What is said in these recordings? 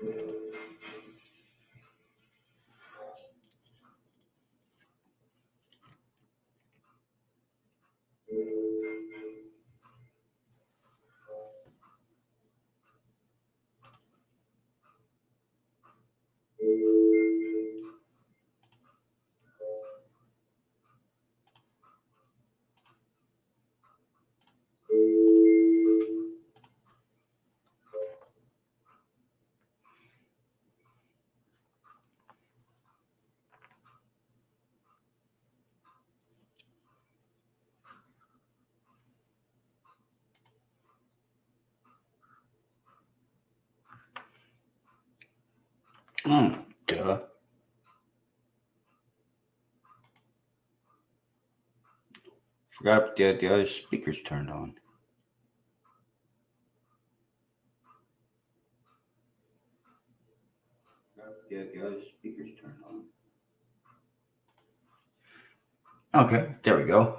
Duh. Forgot the other speakers turned on. The other speakers turned on. Okay, there we go.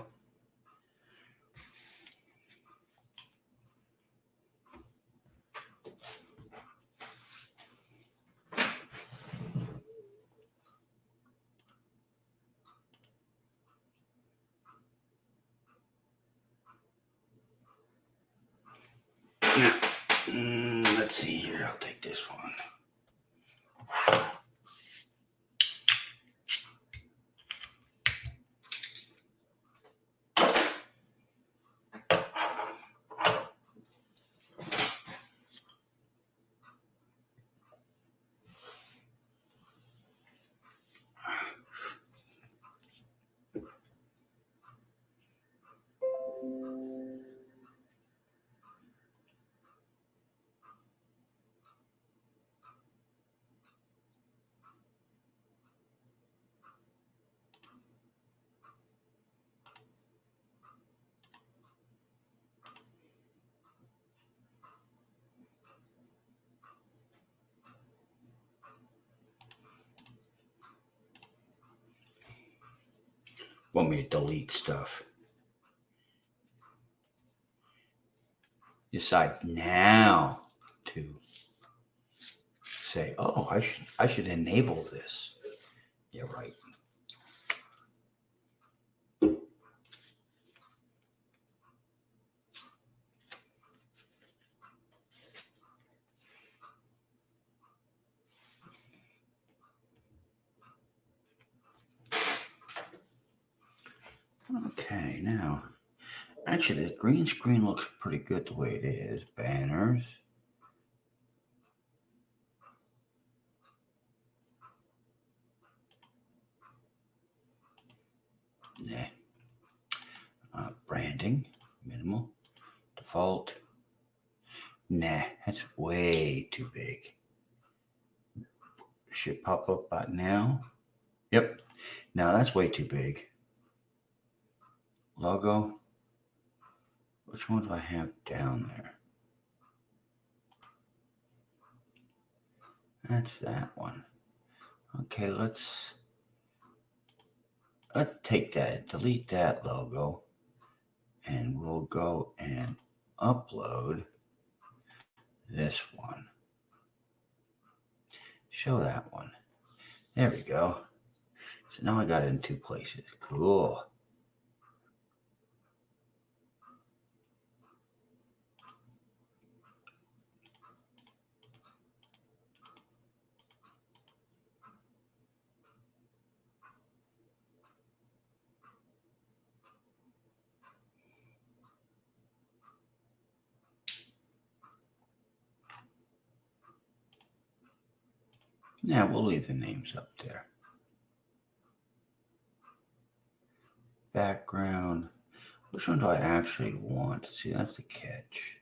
Let's see here. I'll take this one. Want me to delete stuff? Decide now to say, "Oh, I should enable this." Yeah, right. Okay, now, actually, the green screen looks pretty good the way it is. Banners. Nah. Branding, minimal. Default. Nah, that's way too big. Should pop up about now. Yep. No, that's way too big. Logo. Which one do I have down there? That's that one. Okay, let's take that, delete that logo, and we'll go and upload this one. Show that one. There we go. So now I got it in two places. Cool. Yeah, we'll leave the names up there. Background. Which one do I actually want? See, that's the catch.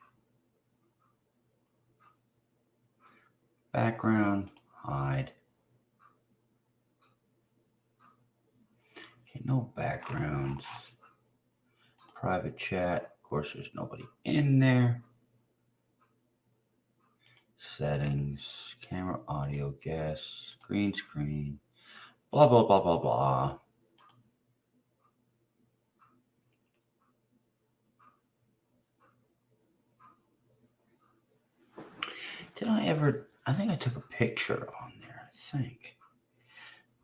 Background, hide. Okay, no backgrounds. Private chat. Of course, there's nobody in there. Settings, camera, audio, guest, green screen, blah, blah, blah, blah, blah. Did I ever, I think I took a picture on there, I think.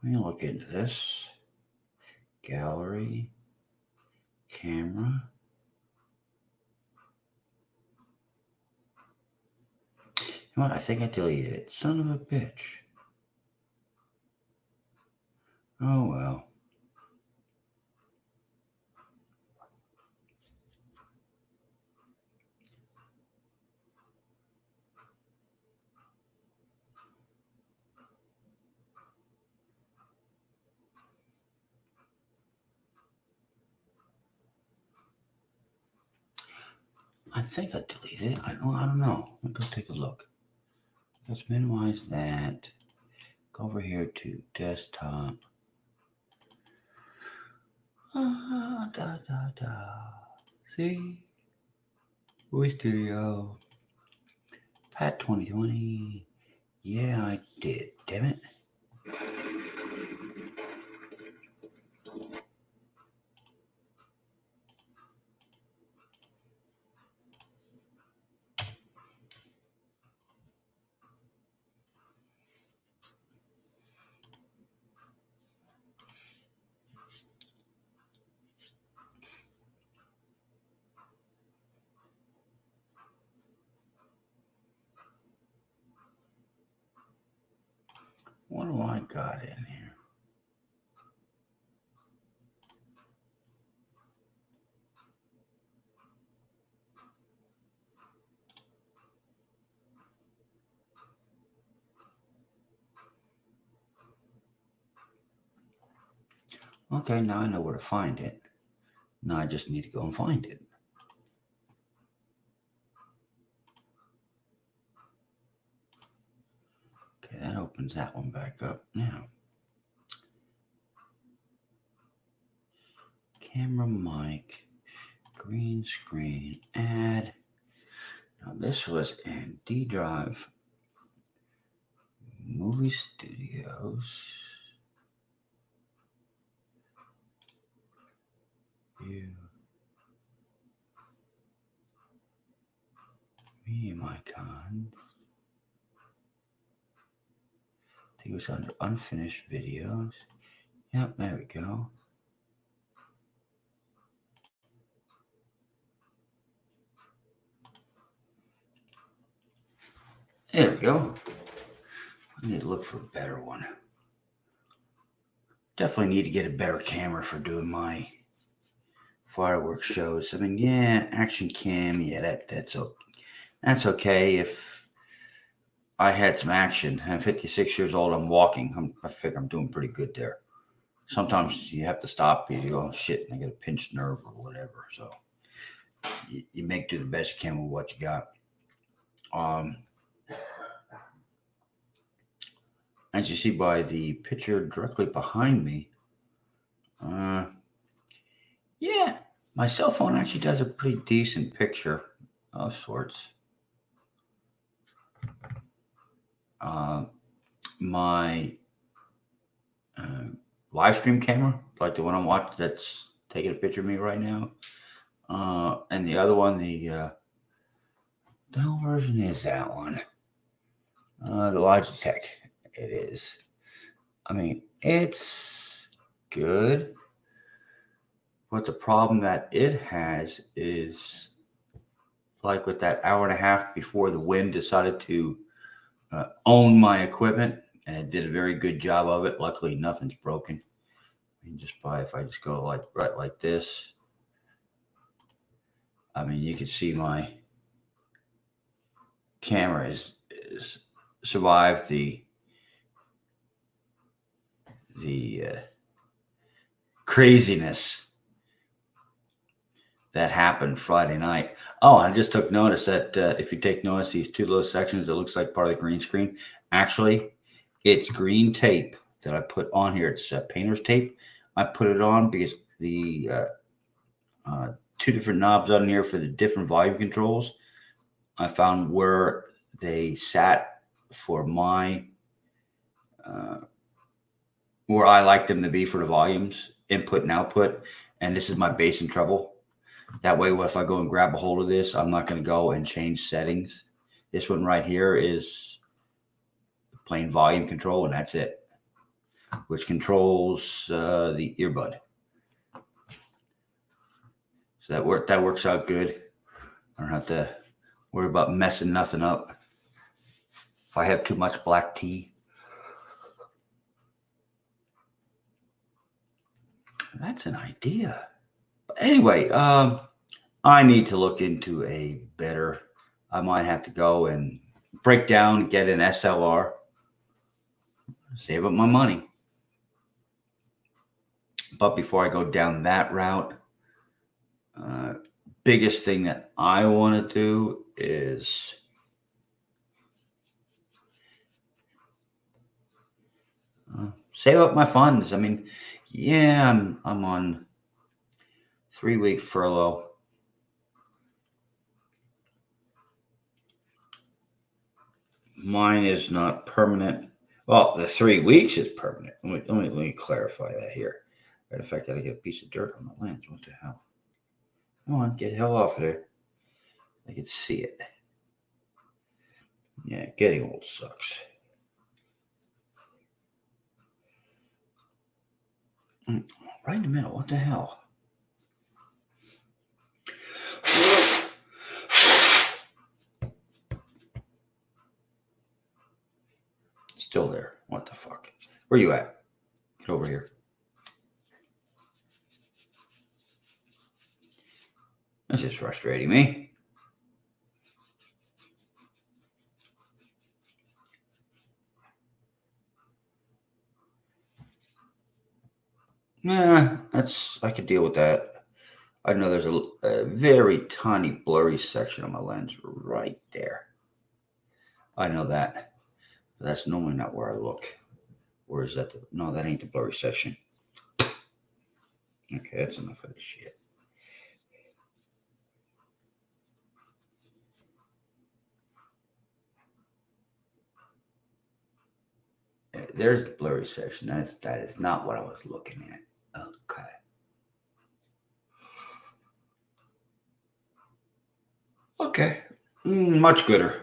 Let me look into this. Gallery. Camera. You know what? I think I deleted it. Son of a bitch. Oh well. I think I deleted it. I don't know. Let me go take a look. Let's minimize that. Go over here to desktop. See? Movie Studio. Pat 2020. Yeah, I did. Damn it. What do I got in here? Okay, now I know where to find it. Now I just need to go and find it. Okay, that opens that one back up now. Camera, mic, green screen, add. Now this was in D drive, Movie Studios, view, medium icons. I think it was under unfinished videos. Yep, there we go. There we go. I need to look for a better one. Definitely need to get a better camera for doing my fireworks shows. I mean, yeah, action cam, yeah, that's okay. If I had some action, I'm 56 years old, I'm walking. I figure I'm doing pretty good there. Sometimes you have to stop because you go, oh, shit, I get a pinched nerve or whatever. So you make do the best you can with what you got. As you see by the picture directly behind me, yeah, my cell phone actually does a pretty decent picture of sorts. My live stream camera, like the one I'm watching, that's taking a picture of me right now, and the other one, the hell version is that one? The Logitech. It is. I mean, it's good, but the problem that it has is, like with that hour and a half before the wind decided to own my equipment, and it did a very good job of it. Luckily, nothing's broken. And if I just go like this, I mean, you can see my camera is survived the craziness that happened Friday night. Oh, I just took notice that if you take notice, these two little sections, it looks like part of the green screen. Actually, it's green tape that I put on here. It's painter's tape. I put it on because the two different knobs on here for the different volume controls, I found where they sat for my where I like them to be for the volumes, input and output. And this is my bass and treble. That way, if I go and grab a hold of this, I'm not going to go and change settings. This one right here is plain volume control, and that's it, which controls the earbud. So that works out good. I don't have to worry about messing nothing up. If I have too much black tea, that's an idea. But anyway, I need to look into a better. I might have to go and break down, get an SLR, save up my money. But before I go down that route, biggest thing that I want to do is save up my funds. I mean, yeah, I'm on 3-week furlough. Mine is not permanent. Well, the 3 weeks is permanent. Let me clarify that here. Matter of fact, I gotta get a piece of dirt on my lens. What the hell? Come on, get the hell off of there. I can see it. Yeah, getting old sucks. Right in the middle. What the hell? Still there. What the fuck? Where you at? Get over here. This is frustrating me. Yeah, I could deal with that. I know there's a very tiny blurry section on my lens right there. I know that. But that's normally not where I look. Or is that no, that ain't the blurry section. Okay, that's enough of this shit. There's the blurry section. That is not what I was looking at. Okay. Okay. Much gooder.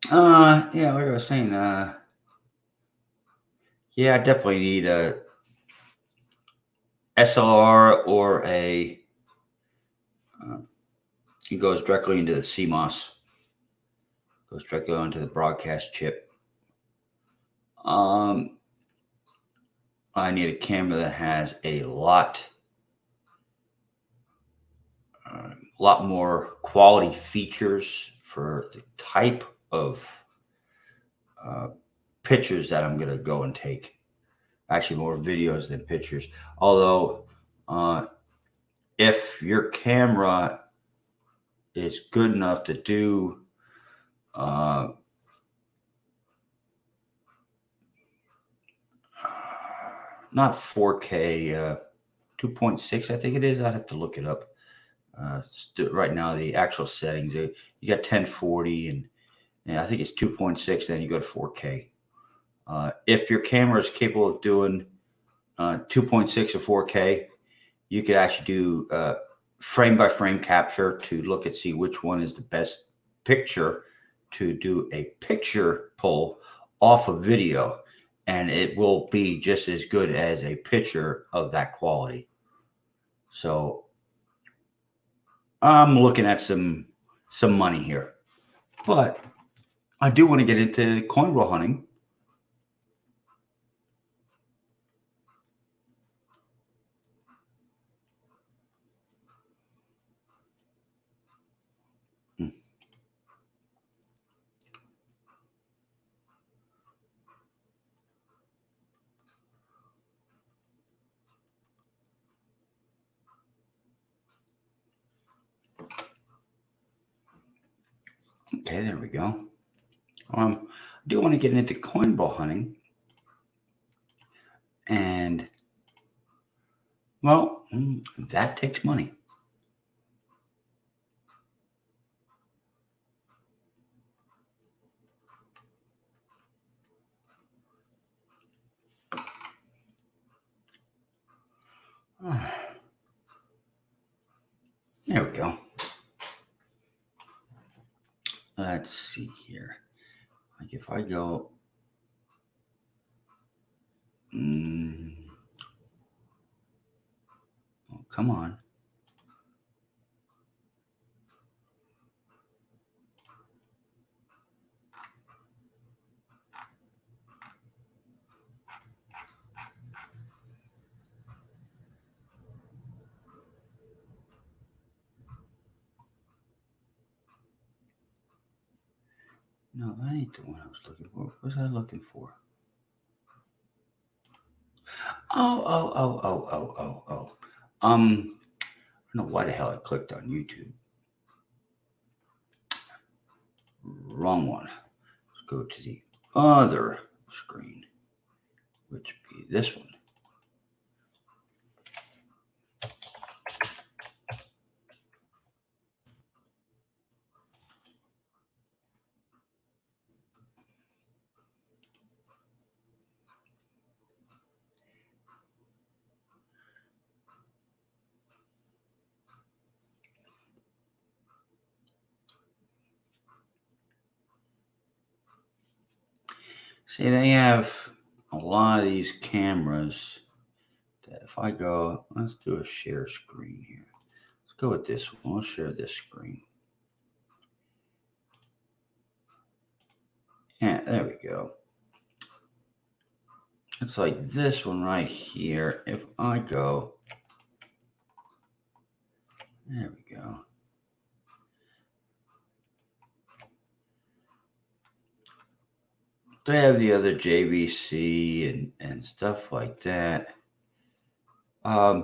Yeah, like I was saying, yeah, I definitely need a SLR or it goes directly into the CMOS. Goes directly onto the broadcast chip. I need a camera that has a lot more quality features for the type of pictures that I'm going to go and take. Actually, more videos than pictures. Although, if your camera is good enough to do not 4K, 2.6, I think it is. I have to look it up. Right now, the actual settings, you got 1040 and I think it's 2.6, then you go to 4K. If your camera is capable of doing 2.6 or 4K, you could actually do frame by frame capture to look and see which one is the best picture to do a picture pull off of video, and it will be just as good as a picture of that quality. So I'm looking at some money here, but I do want to get into coin roll hunting. Okay, there we go. I do want to get into coin ball hunting. And, well, that takes money. There we go. Let's see here. Like if I go, oh, come on. No, that ain't the one I was looking for. What was I looking for? Oh. I don't know why the hell I clicked on YouTube. Wrong one. Let's go to the other screen, which be this one. See, they have a lot of these cameras that if I go, let's do a share screen here. Let's go with this one. We'll share this screen. Yeah, there we go. It's like this one right here. If I go, there we go. They have the other JVC and stuff like that. A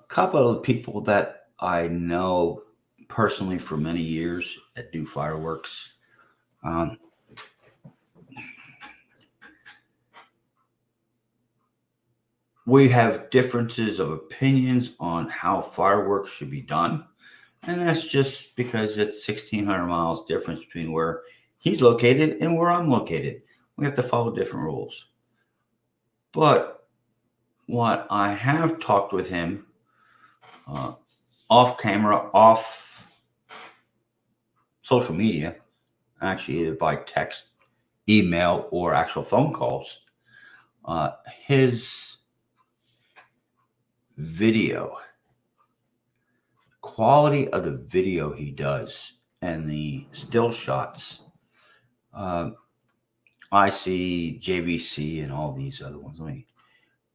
couple of people that I know personally for many years that do fireworks. We have differences of opinions on how fireworks should be done. And that's just because it's 1,600 miles difference between where he's located and where I'm located. We have to follow different rules. But what I have talked with him off camera, off social media, actually either by text, email, or actual phone calls, his video, quality of the video he does and the still shots. I see JVC and all these other ones. Let me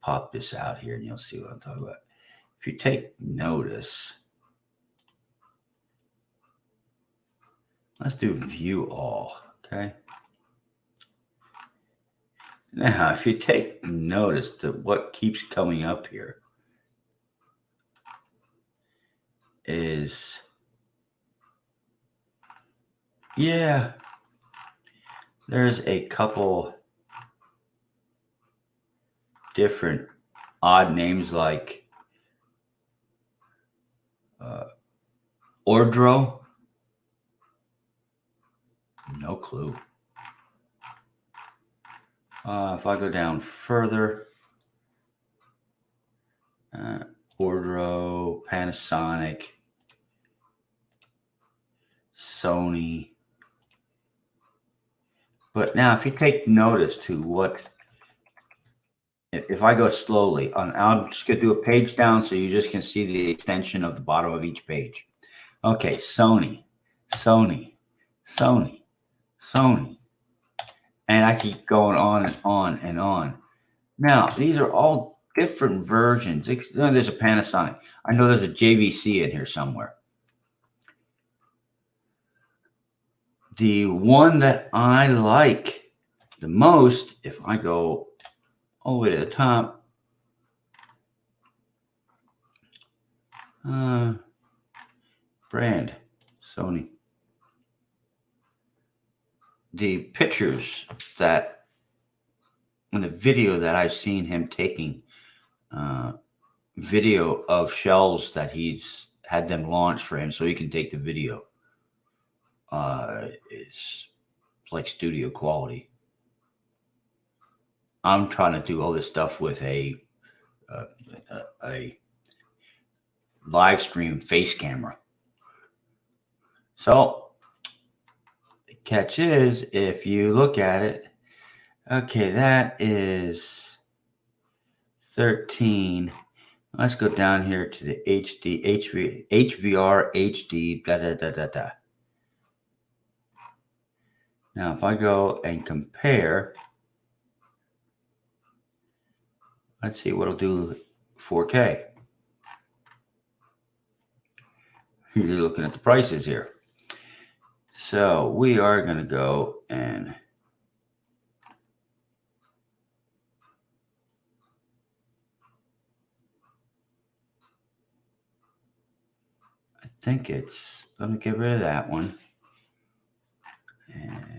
pop this out here and you'll see what I'm talking about. If you take notice, let's do view all, okay? Now, if you take notice to what keeps coming up here is, yeah, there's a couple different odd names like Ordro. No clue. If I go down further, Ordro, Panasonic, Sony. But now, if you take notice to what, if I go slowly, I'm just going to do a page down so you just can see the extension of the bottom of each page. Okay, Sony. And I keep going on and on and on. Now, these are all different versions. There's a Panasonic. I know there's a JVC in here somewhere. The one that I like the most, if I go all the way to the top, brand, Sony. The pictures that, in the video that I've seen him taking, video of shelves that he's had them launched for him so he can take the video. It's like studio quality. I'm trying to do all this stuff with a live stream face camera. So the catch is, if you look at it, okay, that is 13. Let's go down here to the HD, HVR, HD, da da da da da. Now, if I go and compare, let's see what it'll do 4K. You're looking at the prices here. So we are going to go and I think it's going to get rid of that one. And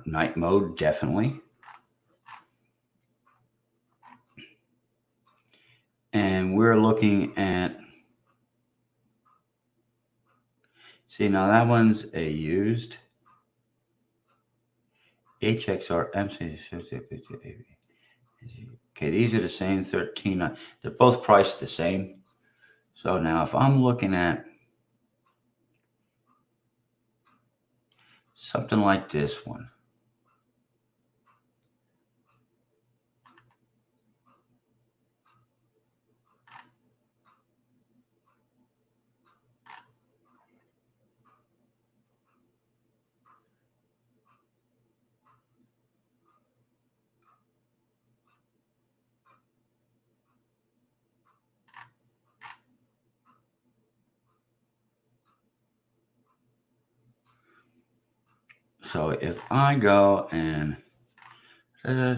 night mode, definitely. And we're looking at, see, now that one's a used HXR MC. Okay, these are the same 13. They're both priced the same. So now if I'm looking at something like this one, so if I go and and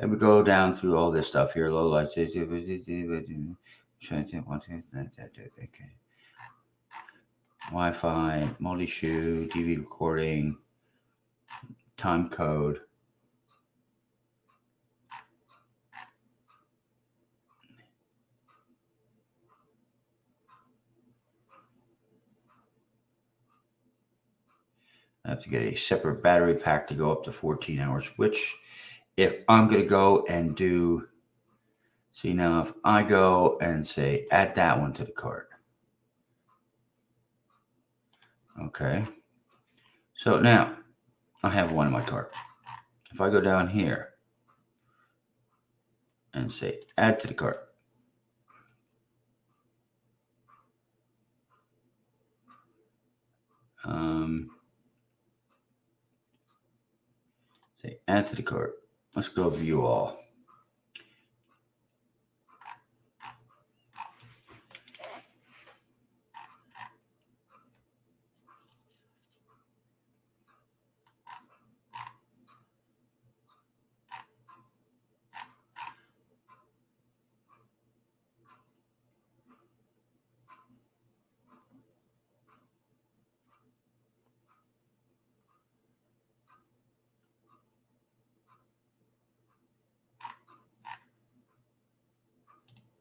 we go down through all this stuff here, low lights, Wi-Fi, multi-shoe, DV recording, time code. I have to get a separate battery pack to go up to 14 hours, which if I'm going to go and do, see now if I go and say, add that one to the cart. Okay. So now I have one in my cart. If I go down here and say, add to the cart. Say, add to the cart. Let's go view all.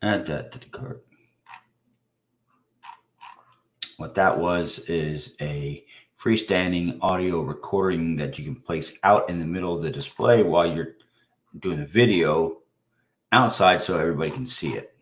Add that to the cart. What that was is a freestanding audio recording that you can place out in the middle of the display while you're doing a video outside so everybody can see it.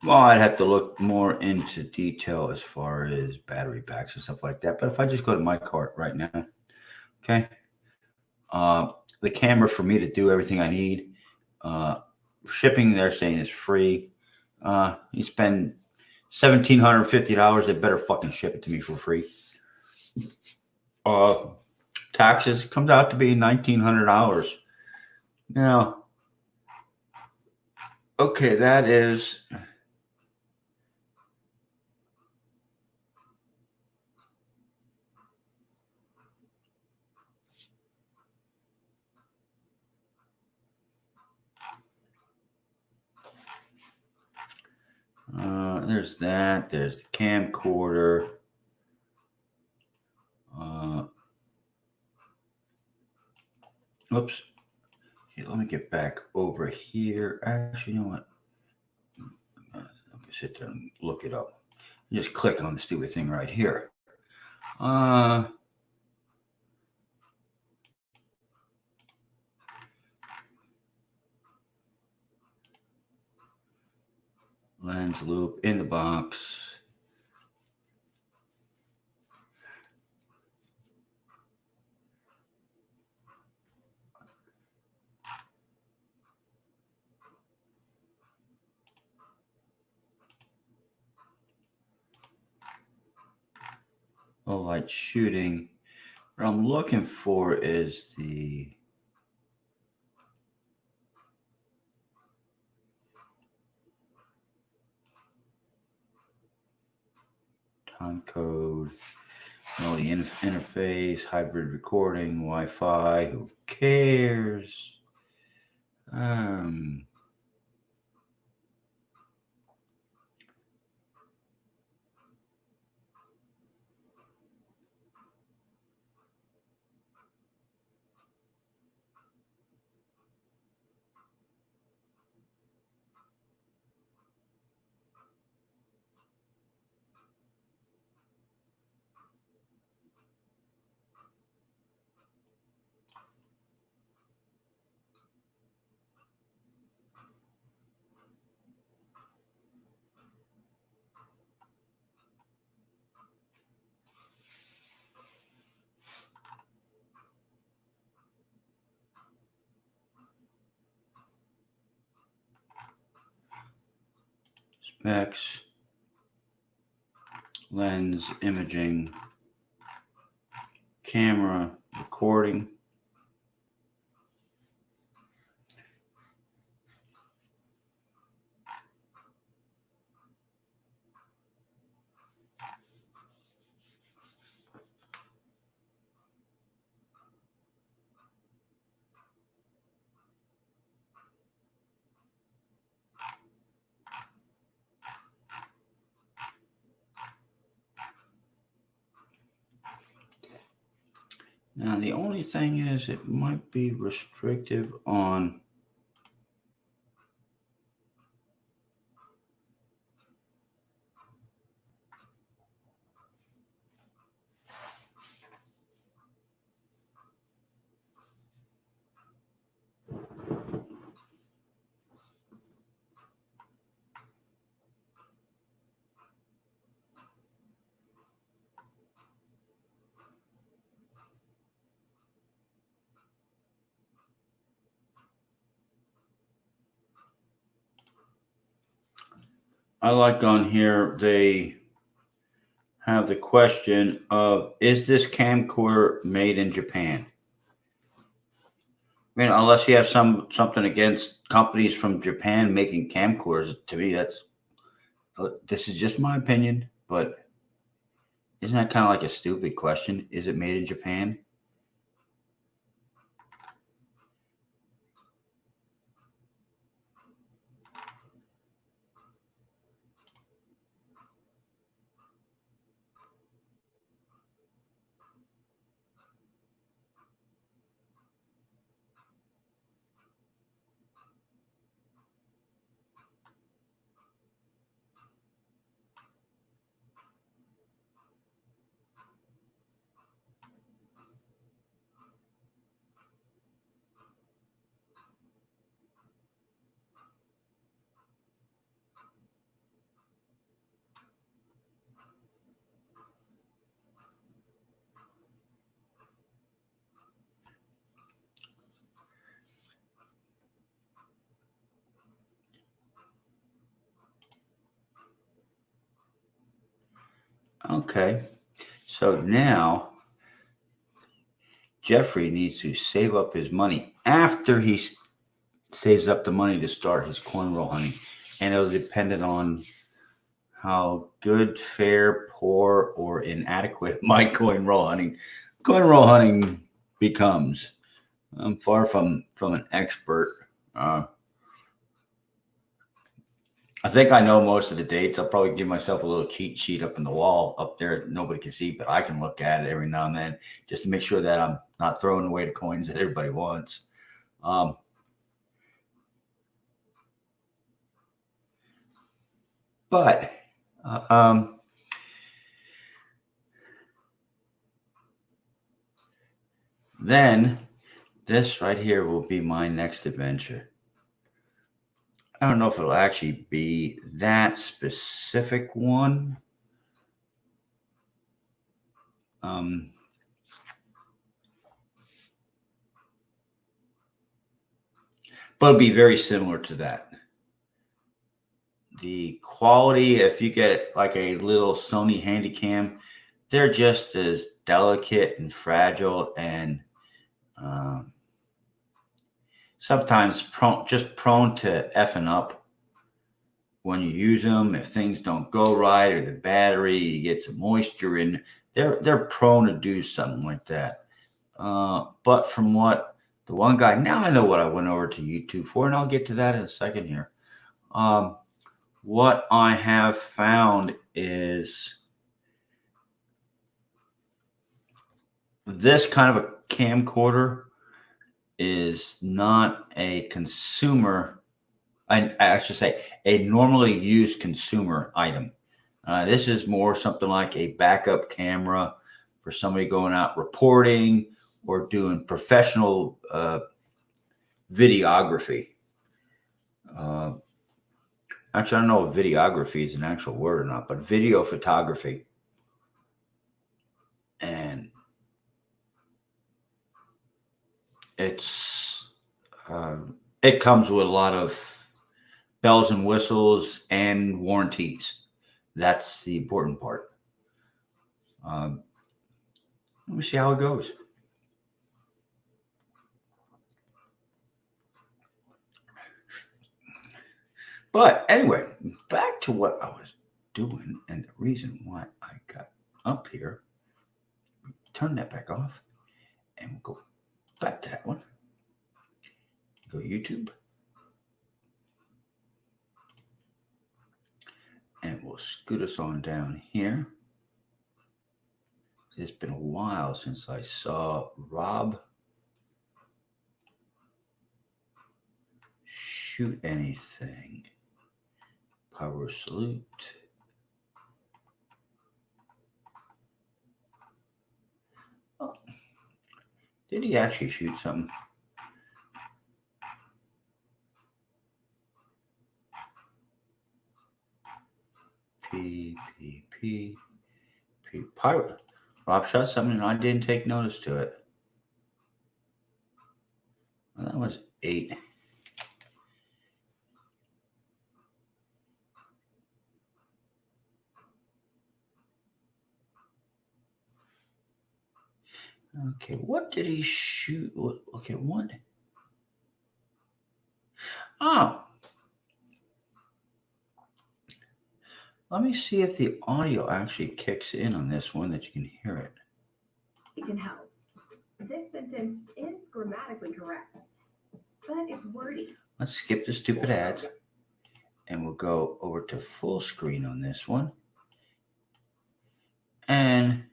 Well, I'd have to look more into detail as far as battery packs and stuff like that. But if I just go to my cart right now, okay, uh, the camera for me to do everything I need, uh, shipping they're saying is free. You spend $1,750, they better fucking ship it to me for free. Uh, Taxes comes out to be $1,900. Now, okay, that is there's that. There's the camcorder. Uh, Oops. Okay, let me get back over here. Actually, you know what? I'm gonna sit there and look it up. Just click on the stupid thing right here. Uh, Lens loop in the box. Low light shooting. What I'm looking for is the time code. No, the interface, hybrid recording, Wi-Fi. Who cares? Um, Specs, lens, imaging, camera, recording. Now, the only thing is it might be restrictive on I like on here they have the question of is this camcorder made in Japan? I mean, unless you have something against companies from Japan making camcorders, to me that's this is just my opinion, but isn't that kind of like a stupid question? Is it made in Japan? Okay. So now Jeffrey needs to save up his money after he saves up the money to start his coin roll hunting. And it'll depend on how good, fair, poor, or inadequate my coin roll hunting becomes. I'm far from an expert. I think I know most of the dates. I'll probably give myself a little cheat sheet up in the wall up there that nobody can see, but I can look at it every now and then just to make sure that I'm not throwing away the coins that everybody wants. But then this right here will be my next adventure. I don't know if it'll actually be that specific one. But it'll be very similar to that. The quality, if you get like a little Sony Handycam, they're just as delicate and fragile and sometimes prone to effing up when you use them. If things don't go right or the battery, you get some moisture in, they're prone to do something like that. But from what the one guy, now I know what I went over to YouTube for, and I'll get to that in a second here. What I have found is this kind of a camcorder is not a consumer, I should say, a normally used consumer item. This is more something like a backup camera for somebody going out reporting or doing professional videography. Actually, I don't know if videography is an actual word or not, but video photography. And it comes with a lot of bells and whistles and warranties. That's the important part. Let me see how it goes. But anyway, back to what I was doing and the reason why I got up here. Turn that back off and we'll go back to that one. Go YouTube. And we'll scoot us on down here. It's been a while since I saw Rob shoot anything. Power salute. Oh, did he actually shoot something? P. Pirate. Rob shot something and I didn't take notice to it. Well, that was 8. Okay, what did he shoot? Okay, what? Oh. Let me see if the audio actually kicks in on this one that you can hear it. It can help. This sentence is grammatically correct, but it's wordy. Let's skip the stupid ads and we'll go over to full screen on this one. And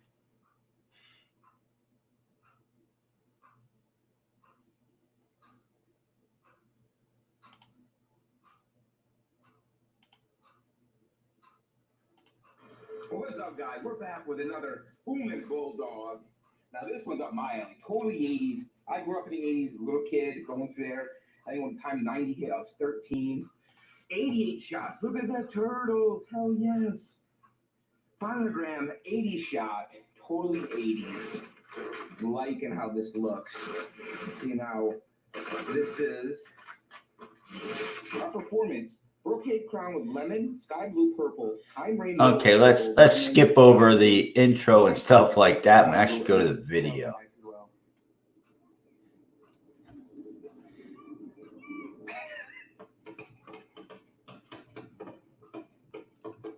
what's up, guys? We're back with another booming bulldog. Now, this one's up my alley. Totally 80s. I grew up in the 80s, a little kid going through there. I think when time 90 hit, I was 13. 88 shots. Look at that turtles. Hell yes. 500 gram, 80 shot. Totally 80s. Liking how this looks. See now, this is our performance Brocade crown with lemon, sky blue, purple, time rainbow. Okay, let's skip over the intro and stuff like that and actually go to the video.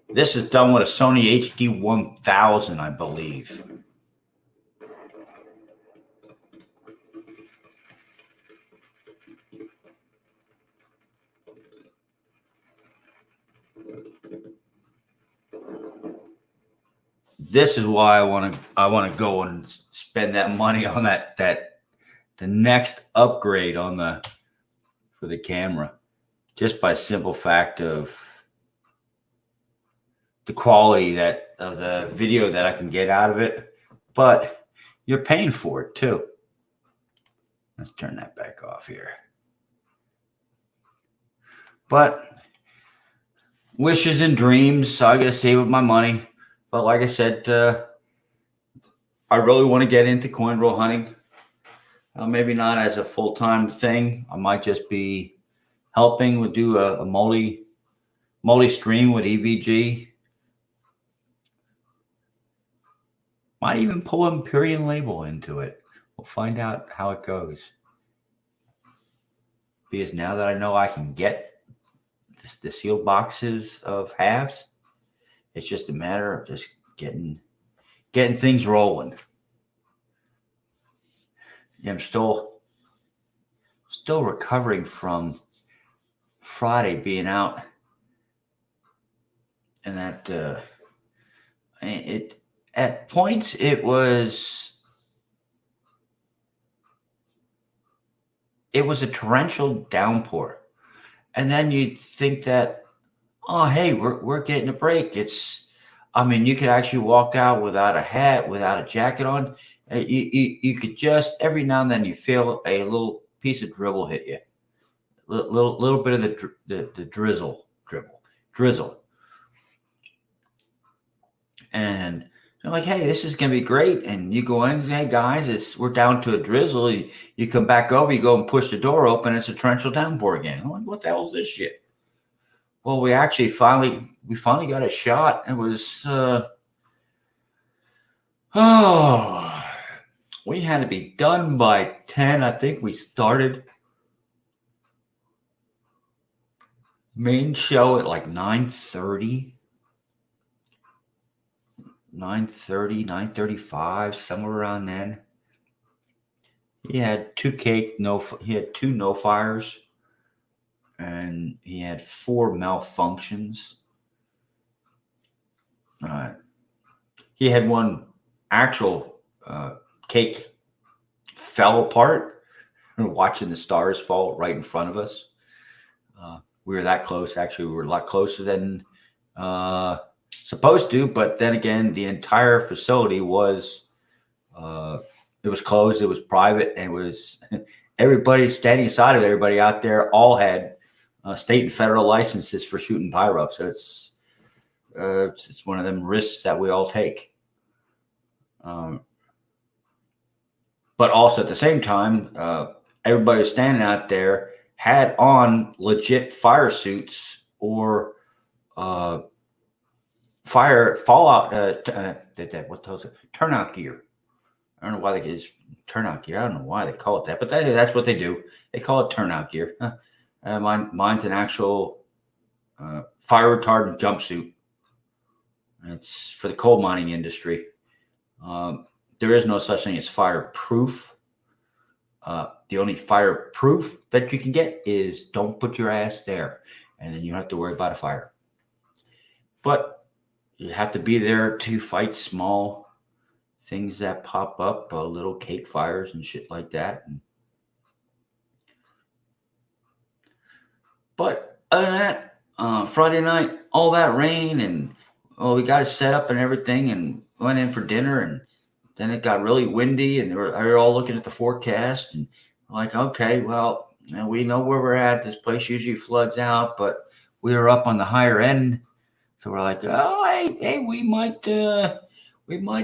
This is done with a Sony HD1000, I believe. This is why I want to go and spend that money on the next upgrade for the camera, just by simple fact of the quality of the video that I can get out of it, but you're paying for it too. Let's turn that back off here. But wishes and dreams, so I gotta save up my money. But like I said, I really want to get into coin roll hunting. Maybe not as a full-time thing. I might just be helping with do a multi stream with EVG. Might even pull Empyrean label into it. We'll find out how it goes. Because now that I know I can get the sealed boxes of halves, it's just a matter of just getting things rolling. Yeah, I'm still recovering from Friday being out, and that it at points it was a torrential downpour, and then you'd think that, oh hey, we're getting a break. You could actually walk out without a hat, without a jacket on. You could just every now and then you feel a little piece of dribble hit you, little bit of the drizzle, and they're like, hey, this is gonna be great. And you go in, hey guys, we're down to a drizzle. You come back over, you go and push the door open, it's a torrential downpour again. I'm like, what the hell is this shit? Well, we finally got a shot. It was we had to be done by 10. I think we started main show at like 9:30, 9:35, somewhere around then. He had two no fires, and he had 4 malfunctions. He had one actual cake fell apart. Watching the stars fall right in front of us. We were that close. Actually, we were a lot closer than supposed to. But then again, the entire facility was it was closed. It was private, and it was everybody standing aside of everybody out there. All had state and federal licenses for shooting pyro. So it's one of them risks that we all take. But also at the same time, everybody was standing out there had on legit fire suits or turnout gear. I don't know why it's turnout gear. I don't know why they call it that, but that's what they do. They call it turnout gear. Mine's an actual fire retardant jumpsuit. It's for the coal mining industry. There is no such thing as fireproof. The only fireproof that you can get is don't put your ass there, and then you don't have to worry about a fire. But you have to be there to fight small things that pop up, little cake fires and shit like that. But other than that, Friday night, all that rain, and we got it set up and everything, and went in for dinner, and then it got really windy, and they were all looking at the forecast, and like, okay, well, we know where we're at. This place usually floods out, but we were up on the higher end, so we're like, oh, hey, we might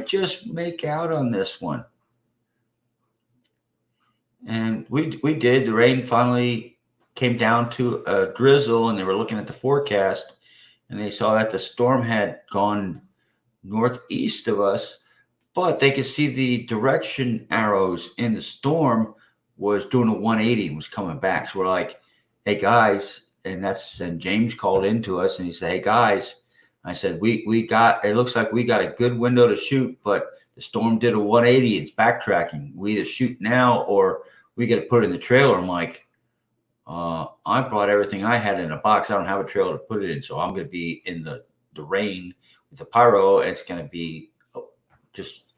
just make out on this one, and we did. The rain finally came down to a drizzle, and they were looking at the forecast, and they saw that the storm had gone northeast of us, but they could see the direction arrows in the storm was doing a 180 and was coming back. So we're like, hey guys, and James called into us and he said, hey guys, I said, we got, it looks like we got a good window to shoot, but the storm did a 180. It's backtracking. We either shoot now or we got to put it in the trailer. I'm like, I brought everything I had in a box. I don't have a trailer to put it in. So I'm going to be in the rain with the pyro, and it's going to be just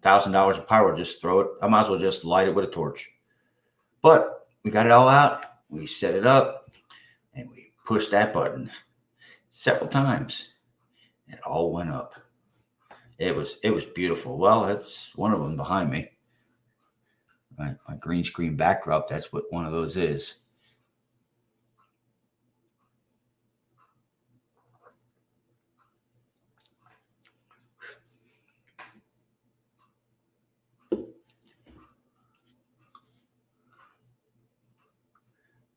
$1,000 of pyro. Just throw it. I might as well just light it with a torch. But we got it all out. We set it up and we pushed that button several times. It all went up. It was beautiful. Well, that's one of them behind me. My green screen backdrop. That's what one of those is.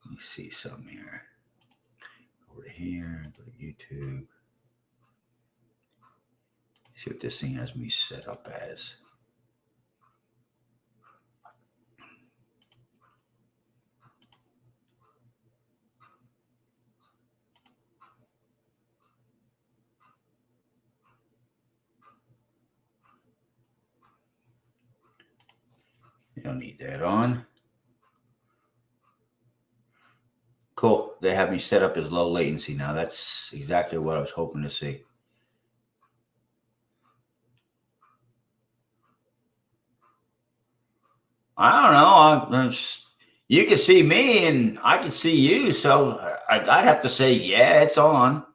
Let me see something here. Over to here. Go to YouTube. See what this thing has me set up as. You don't need that on. Cool. They have me set up as low latency now. That's exactly what I was hoping to see. I don't know. You can see me and I can see you. So I'd have to say, yeah, it's on.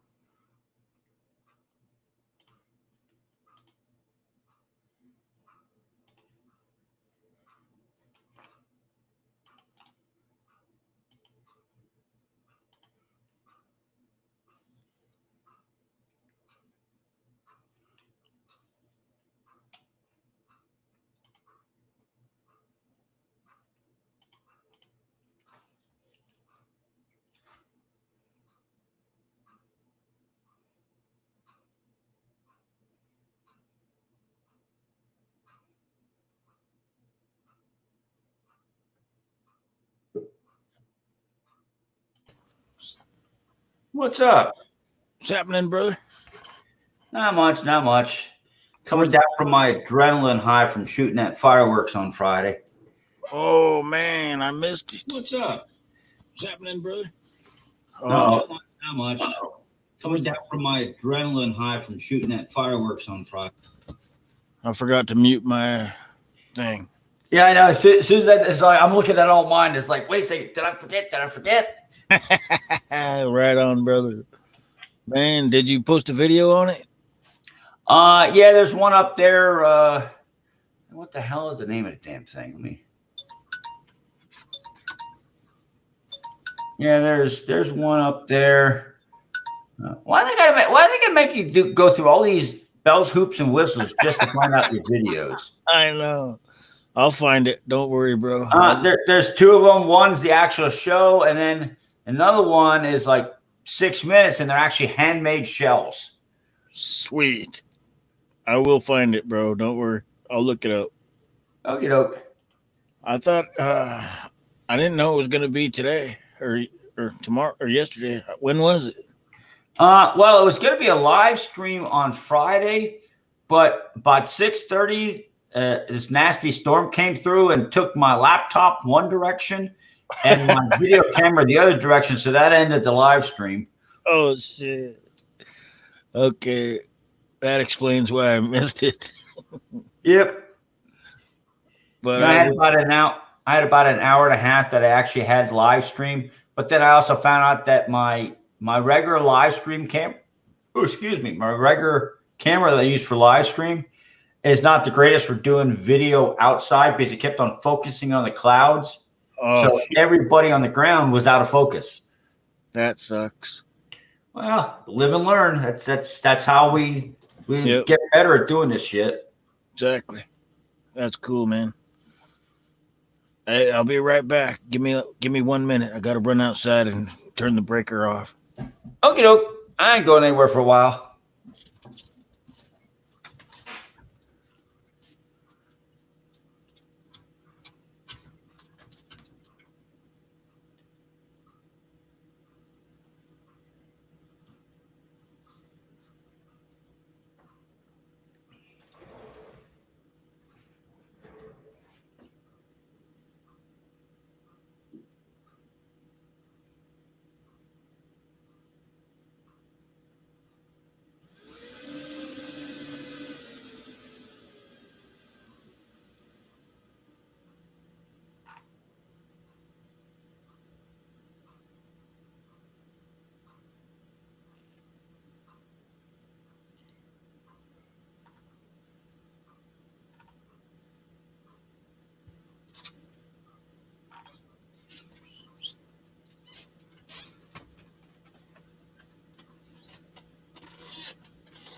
What's up? What's happening, brother? Not much. Coming down from my adrenaline high from shooting at fireworks on Friday. Oh, man, I missed it. What's up? What's happening, brother? No, not much. Coming down from my adrenaline high from shooting at fireworks on Friday. I forgot to mute my thing. Yeah, I know. As soon as that, it's like I'm looking at all mine. It's like, wait a second, did I forget? Right on, brother. Man, did you post a video on it? Yeah, there's one up there. What the hell is the name of the damn thing? Yeah, there's one up there. Why are they gonna make you go through all these bells, hoops, and whistles just to find out your videos? I know. I'll find it. Don't worry, bro. There's two of them. One's the actual show, and then another one is like 6 minutes, and they're actually handmade shells. Sweet. I will find it, bro. Don't worry. I'll look it up. Okie doke. I thought I didn't know it was gonna be today or tomorrow or yesterday. When was it? Well, it was going to be a live stream on Friday, but about 6:30, this nasty storm came through and took my laptop one direction and my video camera the other direction. So that ended the live stream. Oh shit. Okay, that explains why I missed it. Yep. But I had about an hour and a half that I actually had live stream, but then I also found out that my regular live stream my regular camera that I use for live stream is not the greatest for doing video outside because it kept on focusing on the clouds. So everybody on the ground was out of focus. That sucks. Well, live and learn. That's how we get better at doing this shit. Exactly. That's cool, man. Hey, I'll be right back. Give me 1 minute. I got to run outside and turn the breaker off. Okay, doke. I ain't going anywhere for a while.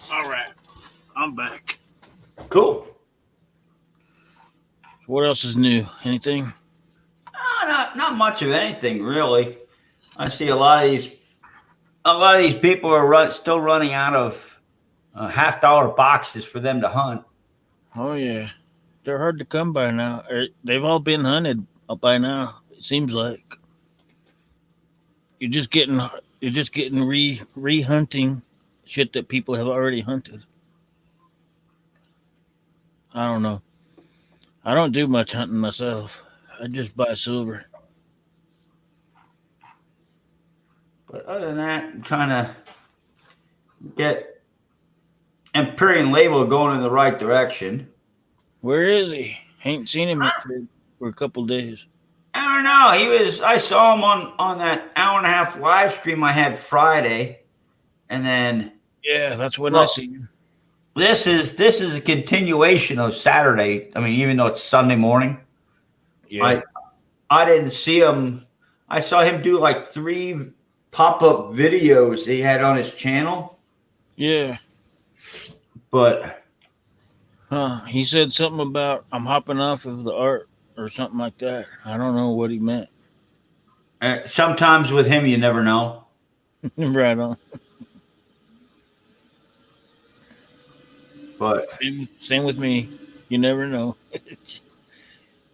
All right, I'm back. Cool. What else is new? Anything? Not much of anything really. I see a lot of these people are still running out of $50 boxes for them to hunt. Oh yeah, they're hard to come by now. They've all been hunted by now. It seems like you're just getting re hunting shit that people have already hunted. I don't know. I don't do much hunting myself. I just buy silver. But other than that, I'm trying to get Empyrean Label going in the right direction. Where is he? Ain't seen him for a couple days. I don't know. I saw him on that hour and a half live stream I had Friday, and then Yeah, that's when I see him. this is a continuation of Saturday. I mean, even though it's Sunday morning, Yeah, I didn't see him. I saw him do like 3 pop-up videos he had on his channel, yeah. but He said something about I'm hopping off of the art or something like that. I don't know what he meant. sometimes with him you never know. Right on. But Same with me. You never know.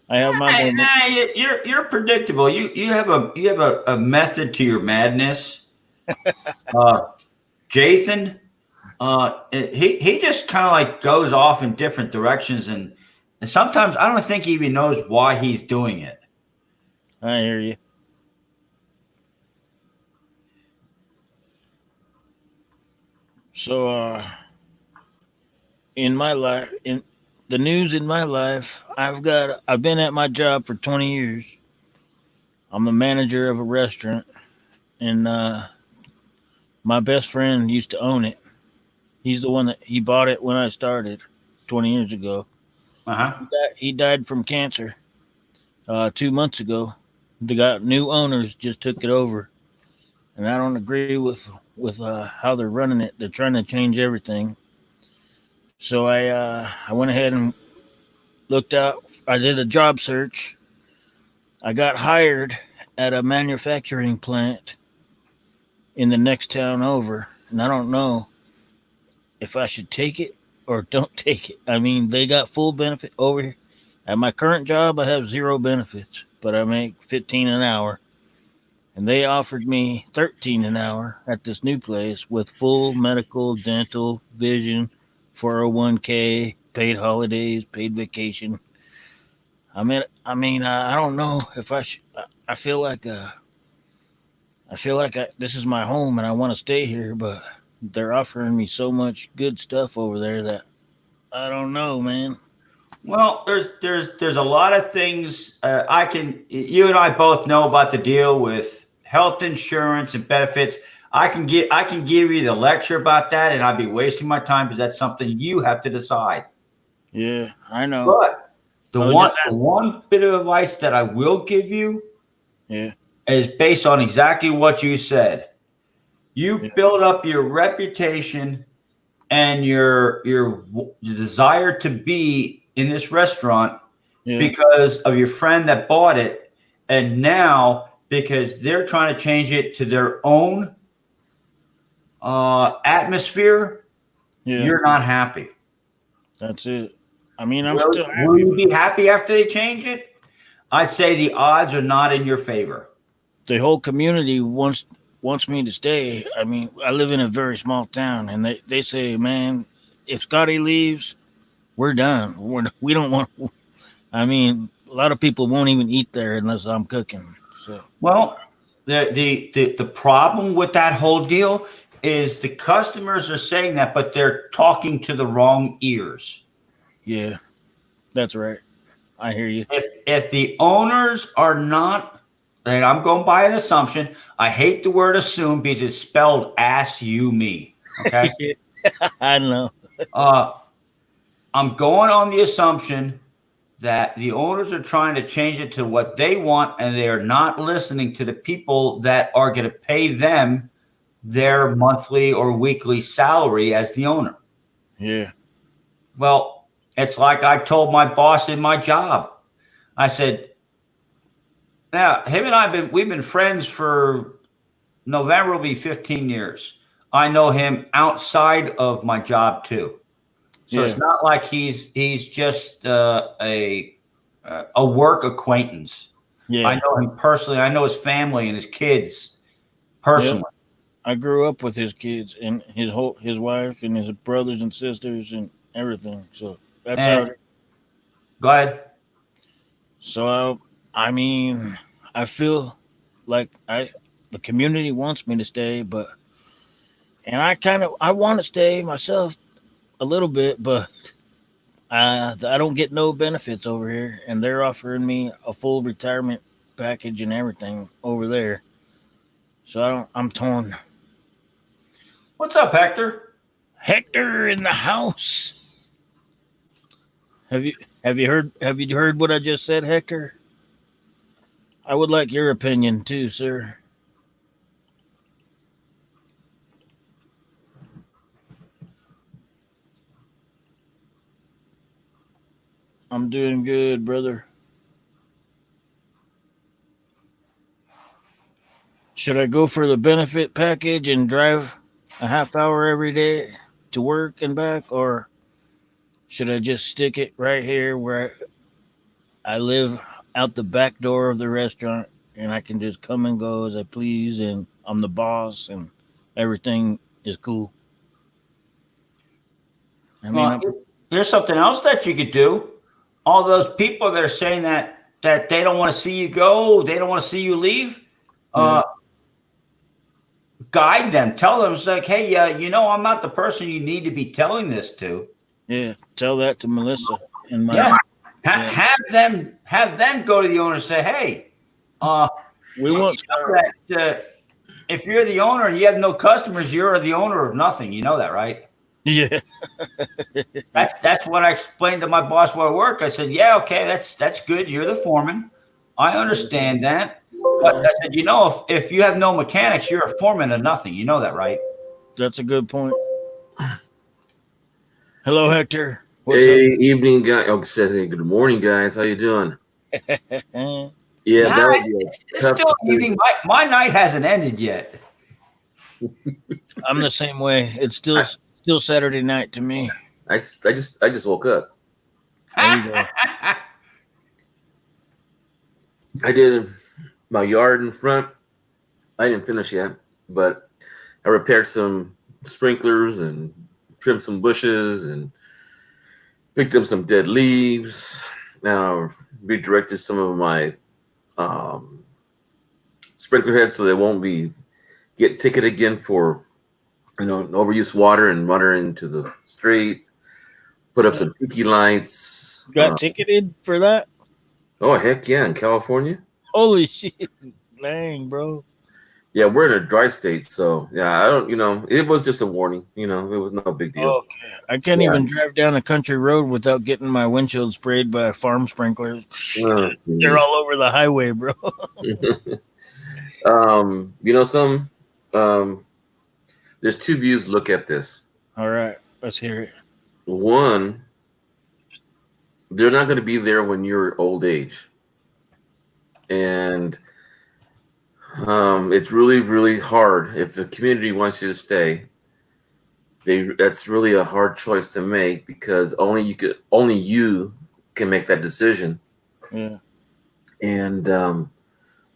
I have my moments. you're predictable. You have a method to your madness. Jason, he just kind of like goes off in different directions, and sometimes I don't think he even knows why he's doing it. I hear you. So, in my life, in the news in my life, I've been at my job for 20 years. I'm the manager of a restaurant, and my best friend used to own it. He's the one that he bought it when I started 20 years ago. Uh-huh. He died from cancer 2 months ago. The new owners just took it over, and I don't agree with how they're running it. They're trying to change everything. So I went ahead and looked out. I did a job search. I got hired at a manufacturing plant in the next town over, and I don't know if I should take it or don't take it. I mean, they got full benefit over here. At my current job, I have 0 benefits, but I make 15 an hour. And they offered me 13 an hour at this new place with full medical, dental, vision, 401k, paid holidays, paid vacation. I don't know if I should. I feel like this is my home and I want to stay here, but they're offering me so much good stuff over there that I don't know, man. Well, there's a lot of things you and I both know about the deal with health insurance and benefits. I can give you the lecture about that, and I'd be wasting my time because that's something you have to decide. Yeah, I know. But the one bit of advice that I will give you, is based on exactly what you said. You build up your reputation and your desire to be in this restaurant because of your friend that bought it, and now because they're trying to change it to their own atmosphere, you're not happy. That's it. I mean, I'm will, still happy. Will you be happy after they change it? I'd say the odds are not in your favor. The whole community wants me to stay. I mean, I live in a very small town, and they say, man, if Scotty leaves, we're done. We don't want. I mean, a lot of people won't even eat there unless I'm cooking. So, well, the problem with that whole deal is the customers are saying that, but they're talking to the wrong ears. Yeah, that's right. I hear you. If the owners are not, and I'm going by an assumption, I hate the word assume because it's spelled ass-you-me. Okay. I know. I'm going on the assumption that the owners are trying to change it to what they want, and they are not listening to the people that are going to pay them their monthly or weekly salary as the owner. Yeah. Well, it's like I told my boss in my job. I said, now, him and we've been friends for November will be 15 years. I know him outside of my job too. So it's not like he's just a work acquaintance. Yeah. I know him personally. I know his family and his kids personally. Yep. I grew up with his kids and his wife and his brothers and sisters and everything. So that's how. Go ahead. So I mean, I feel like the community wants me to stay, and I want to stay myself a little bit, but I don't get no benefits over here, and they're offering me a full retirement package and everything over there. So I'm torn. What's up, Hector? Hector in the house. Have you heard what I just said, Hector? I would like your opinion too, sir. I'm doing good, brother. Should I go for the benefit package and drive a half hour every day to work and back, or should I just stick it right here where I live out the back door of the restaurant and I can just come and go as I please and I'm the boss and everything is cool? I mean, there's something else that you could do. All those people that are saying that they don't want to see you go, they don't want to see you leave, guide them. Tell them, it's like, hey, I'm not the person you need to be telling this to. Yeah, tell that to Melissa. And have them go to the owner and say, hey, we want that. If you're the owner and you have no customers, you're the owner of nothing. You know that, right? Yeah. That's what I explained to my boss while I work. I said, yeah, okay, that's good. You're the foreman. I understand that. But I said, if you have no mechanics, you're a foreman of nothing. You know that, right? That's a good point. Hello, Hector. What's up? Evening, guys. Good morning, guys. How you doing? Yeah, it's still evening. My night hasn't ended yet. I'm the same way. It's still Saturday night to me. I just woke up. There you go. I did my yard in front. I didn't finish yet, but I repaired some sprinklers and trimmed some bushes and picked up some dead leaves. Now redirected some of my sprinkler heads so they won't get ticketed again for overuse water and water into the street. Put up some tiki lights. You got ticketed for that? Oh, heck yeah, in California. Holy shit. Dang, bro. Yeah, we're in a dry state, so yeah, I don't, it was just a warning, it was no big deal. Okay. I can't even drive down a country road without getting my windshield sprayed by a farm sprinkler. Oh, they're all over the highway, bro. There's two views to look at this. All right, let's hear it. One, they're not going to be there when you're old age. And it's really, really hard. If the community wants you to stay, that's really a hard choice to make, because only you can make that decision. Yeah. And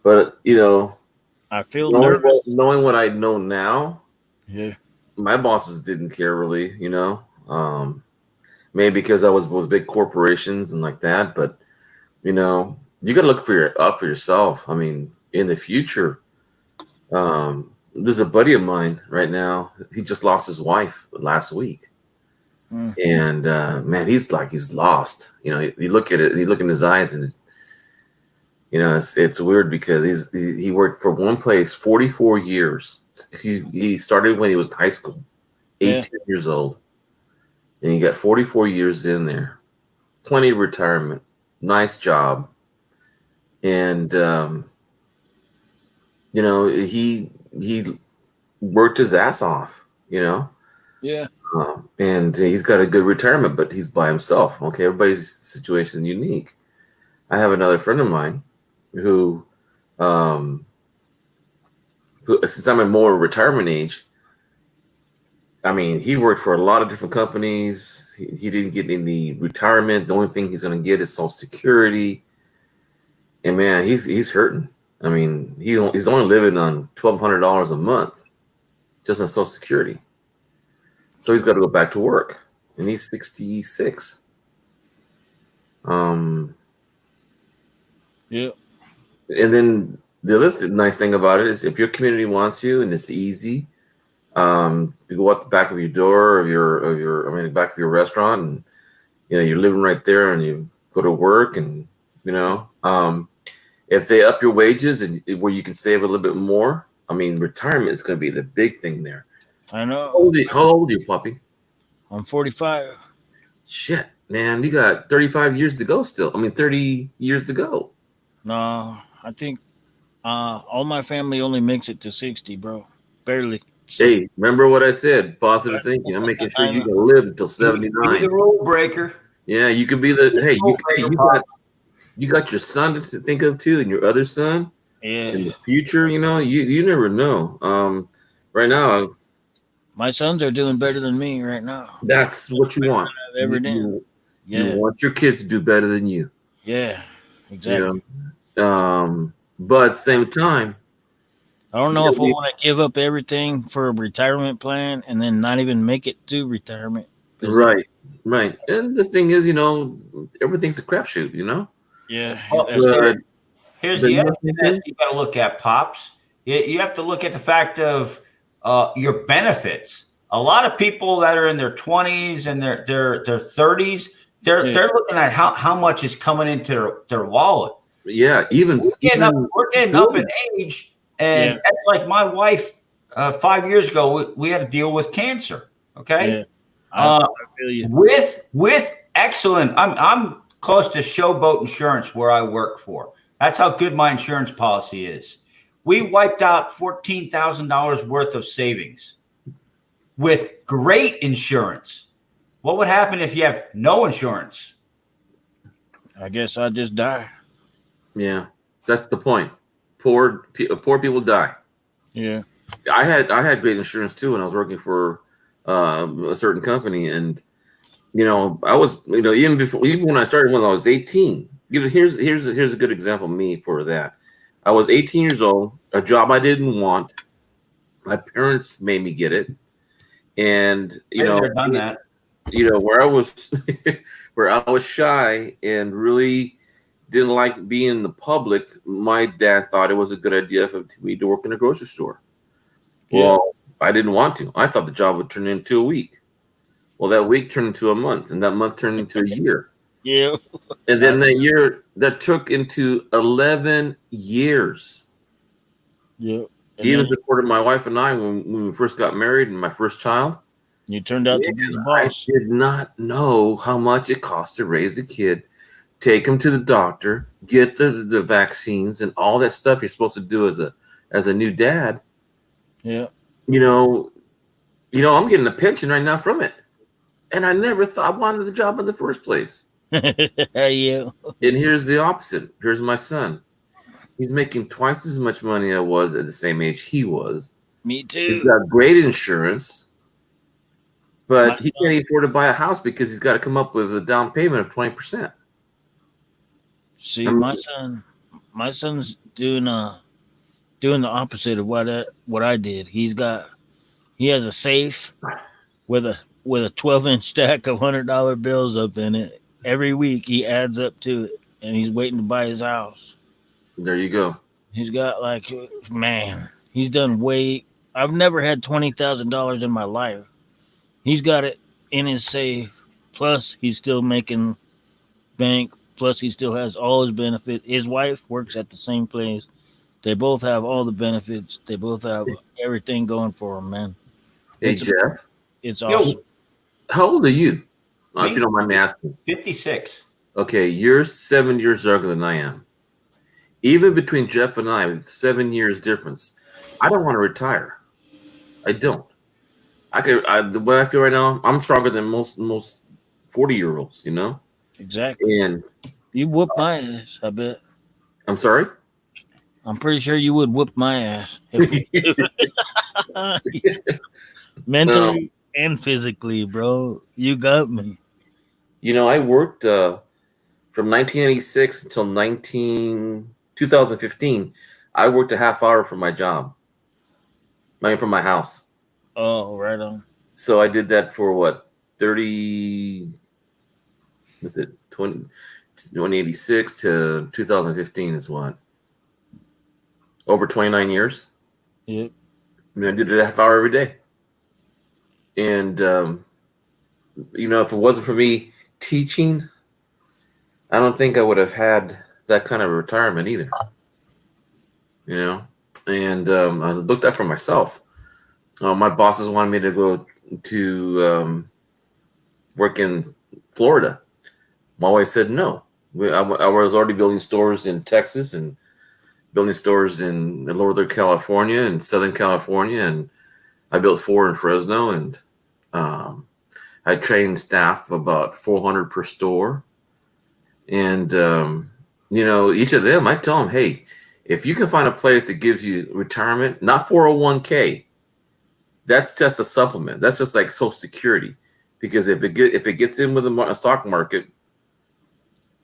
but you know, I feel nervous. knowing what I know now, Yeah. my bosses didn't care really, you know. Maybe because I was with big corporations and like that, but you know, you got to look for yourself. I mean, in the future, there's a buddy of mine right now. He just lost his wife last week, and man, he's lost. You know, you look at it, you look in his eyes, and you know, it's weird because he worked for one place 44 years. He started when he was in high school, 18 years old. And you got 44 years in there, plenty of retirement, nice job. And, you know, he worked his ass off, you know? Yeah. And he's got a good retirement, but he's by himself. Okay. Everybody's situation is unique. I have another friend of mine who since I'm in more retirement age, I mean, he worked for a lot of different companies. He didn't get any retirement. The only thing he's going to get is Social Security. And man, he's hurting. I mean, he's only living on $1,200 a month just on Social Security. So he's got to go back to work, and he's 66. Yeah. And then the other nice thing about it is, if your community wants you and it's easy, to go up the back of your door the back of your restaurant, and you know, you're living right there, and you go to work, and you know, if they up your wages and where you can save a little bit more, I mean, retirement is going to be the big thing there. I know. How old are you, puppy? I'm 45. Shit, man, you got 35 years to go still. I mean, 30 years to go. No, I think all my family only makes it to 60, bro. Barely. Hey, remember what I said? Positive thinking. I'm making sure you can live until 79. Be the rule breaker. Yeah, you could be you got your son to think of too, and your other son. Yeah. In the future, you know, you never know. Right now, my sons are doing better than me right now. that's what you want. Every day. Yeah. You want your kids to do better than you. Yeah. Exactly. You know? But at the same time, I don't know if I want to give up everything for a retirement plan and then not even make it to retirement. Right. And the thing is, you know, everything's a crapshoot, you know? Yeah. Here's the other thing that you got to look at, Pops. You have to look at the fact of your benefits. A lot of people that are in their 20s and their 30s, they're looking at how much is coming into their wallet. Yeah, we're getting up in age, and that's like my wife. 5 years ago, we had to deal with cancer. Okay, I feel you. With excellent. I'm close to Showboat Insurance where I work for. That's how good my insurance policy is. We wiped out $14,000 worth of savings with great insurance. What would happen if you have no insurance? I guess I'd just die. Yeah, that's the point. Poor people die. Yeah, I had great insurance too when I was working for a certain company, and you know, I was, you know, even when I started when I was 18. Here's a good example of me for that. I was 18 years old, a job I didn't want. My parents made me get it, and you know, done that. You know, where I was shy and really didn't like being in the public, my dad thought it was a good idea for me to work in a grocery store. Yeah. Well, I didn't want to. I thought the job would turn into a week. Well, that week turned into a month, and that month turned into a year. Yeah. And then that year, that took into 11 years. Yeah. He even supported my wife and I when we first got married and my first child. You turned out to be the boss. I did not know how much it costs to raise a kid, take him to the doctor, get the vaccines and all that stuff you're supposed to do as a new dad. Yeah. You know, I'm getting a pension right now from it. And I never thought I wanted the job in the first place. Yeah, And here's the opposite. Here's my son. He's making twice as much money I was at the same age he was. me He's too. got great insurance, My but he can't afford to buy a house because he's got to come up with a down payment of 20%. See, my son's doing the opposite of what I did. He has a safe with a 12-inch stack of $100 bills up in it. Every week he adds up to it, and he's waiting to buy his house. There you go. He's got like, man, he's done way. I've never had $20,000 in my life. He's got it in his safe. Plus, he's still making bank. Plus, he still has all his benefits. His wife works at the same place. They both have all the benefits. They both have everything going for them, man. Hey, It's- Jeff, It's Yo. awesome. how old are you? Me? If you don't mind me asking. 56. Okay, you're 7 years younger than I am. Even between Jeff and I, with 7 years difference, I don't want to retire. I don't. The way I feel right now, I'm stronger than most 40-year-olds, you know? Exactly. And You whoop my ass, I bet. I'm sorry? I'm pretty sure you would whoop my ass. Mentally and physically, bro. You got me. You know, I worked from 1986 until 2015. I worked a half hour from my job. From my house. Oh, right on. So I did that for what? 30, was it 2086 to 2015 is what? Over 29 years. Yep. And I did it a half hour every day. And, you know, if it wasn't for me teaching, I don't think I would have had that kind of retirement either. You know? And I looked up for myself. My bosses wanted me to go to work in Florida. My wife said no. I was already building stores in Texas and building stores in Northern California and Southern California, and I built 4 in Fresno, and I trained staff about 400 per store. And you know, each of them, I tell them, hey, if you can find a place that gives you retirement, not 401k, that's just a supplement. That's just like Social Security, because if it gets in with the stock market,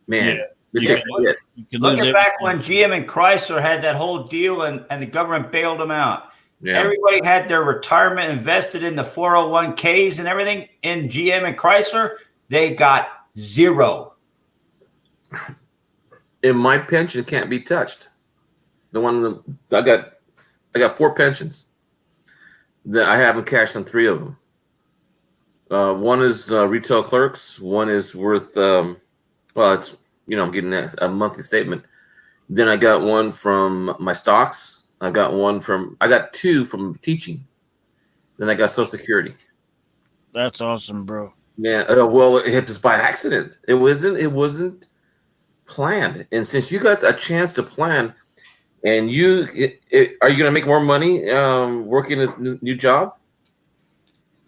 man, it takes a hit. You could Look lose at back everything. when GM and Chrysler had that whole deal and the government bailed them out. Yeah. Everybody had their retirement invested in the 401ks and everything in GM and Chrysler. They got zero. And my pension can't be touched. The one I got 4 pensions that I haven't cashed on 3 of them. One is retail clerks. One is worth, well, it's, you know, I'm getting a monthly statement. Then I got one from my stocks. I got 2 from teaching. Then I got Social Security. That's awesome, bro. Yeah. Well, it was by accident. It wasn't planned. And since you got a chance to plan, and are you going to make more money working this new job?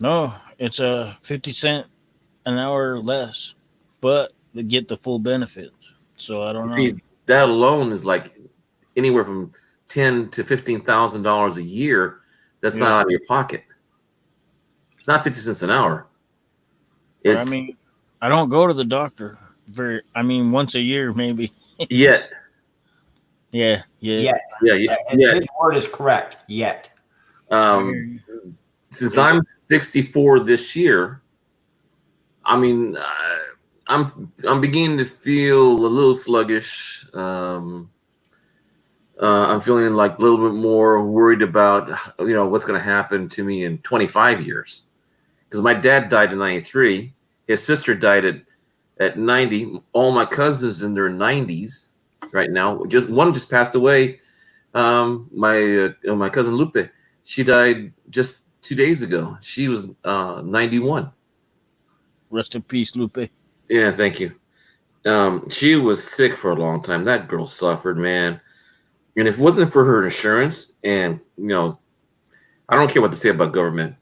No, it's a 50 cent an hour less, but they get the full benefits. So I don't know. See, that alone is like anywhere from $10,000 to $15,000 a year. That's not out of your pocket. It's not 50 cents an hour. I mean, I don't go to the doctor once a year, maybe. Yet. Yeah. Yet. Yeah. His word is correct. Yet. Since I'm 64 this year, I mean, I'm beginning to feel a little sluggish. I'm feeling like a little bit more worried about, you know, what's going to happen to me in 25 years. Because my dad died in 93. His sister died at 90. All my cousins in their 90s right now. One just passed away. My cousin Lupe, she died just 2 days ago. She was 91. Rest in peace, Lupe. Yeah, thank you. She was sick for a long time. That girl suffered, man. And if it wasn't for her insurance, and you know, I don't care what they say about government.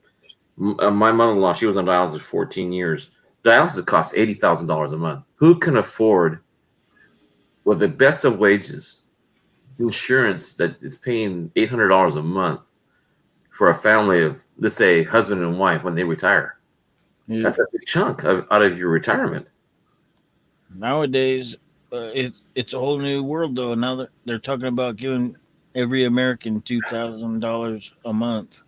My mother-in-law, she was on dialysis for 14 years. dialysis costs $80,000 a month. Who can afford, with the best of wages, insurance that is paying $800 a month for a family of, let's say, husband and wife when they retire? Yeah. That's a big chunk out of your retirement. Nowadays, it's a whole new world, though. Now they're talking about giving every American $2,000 a month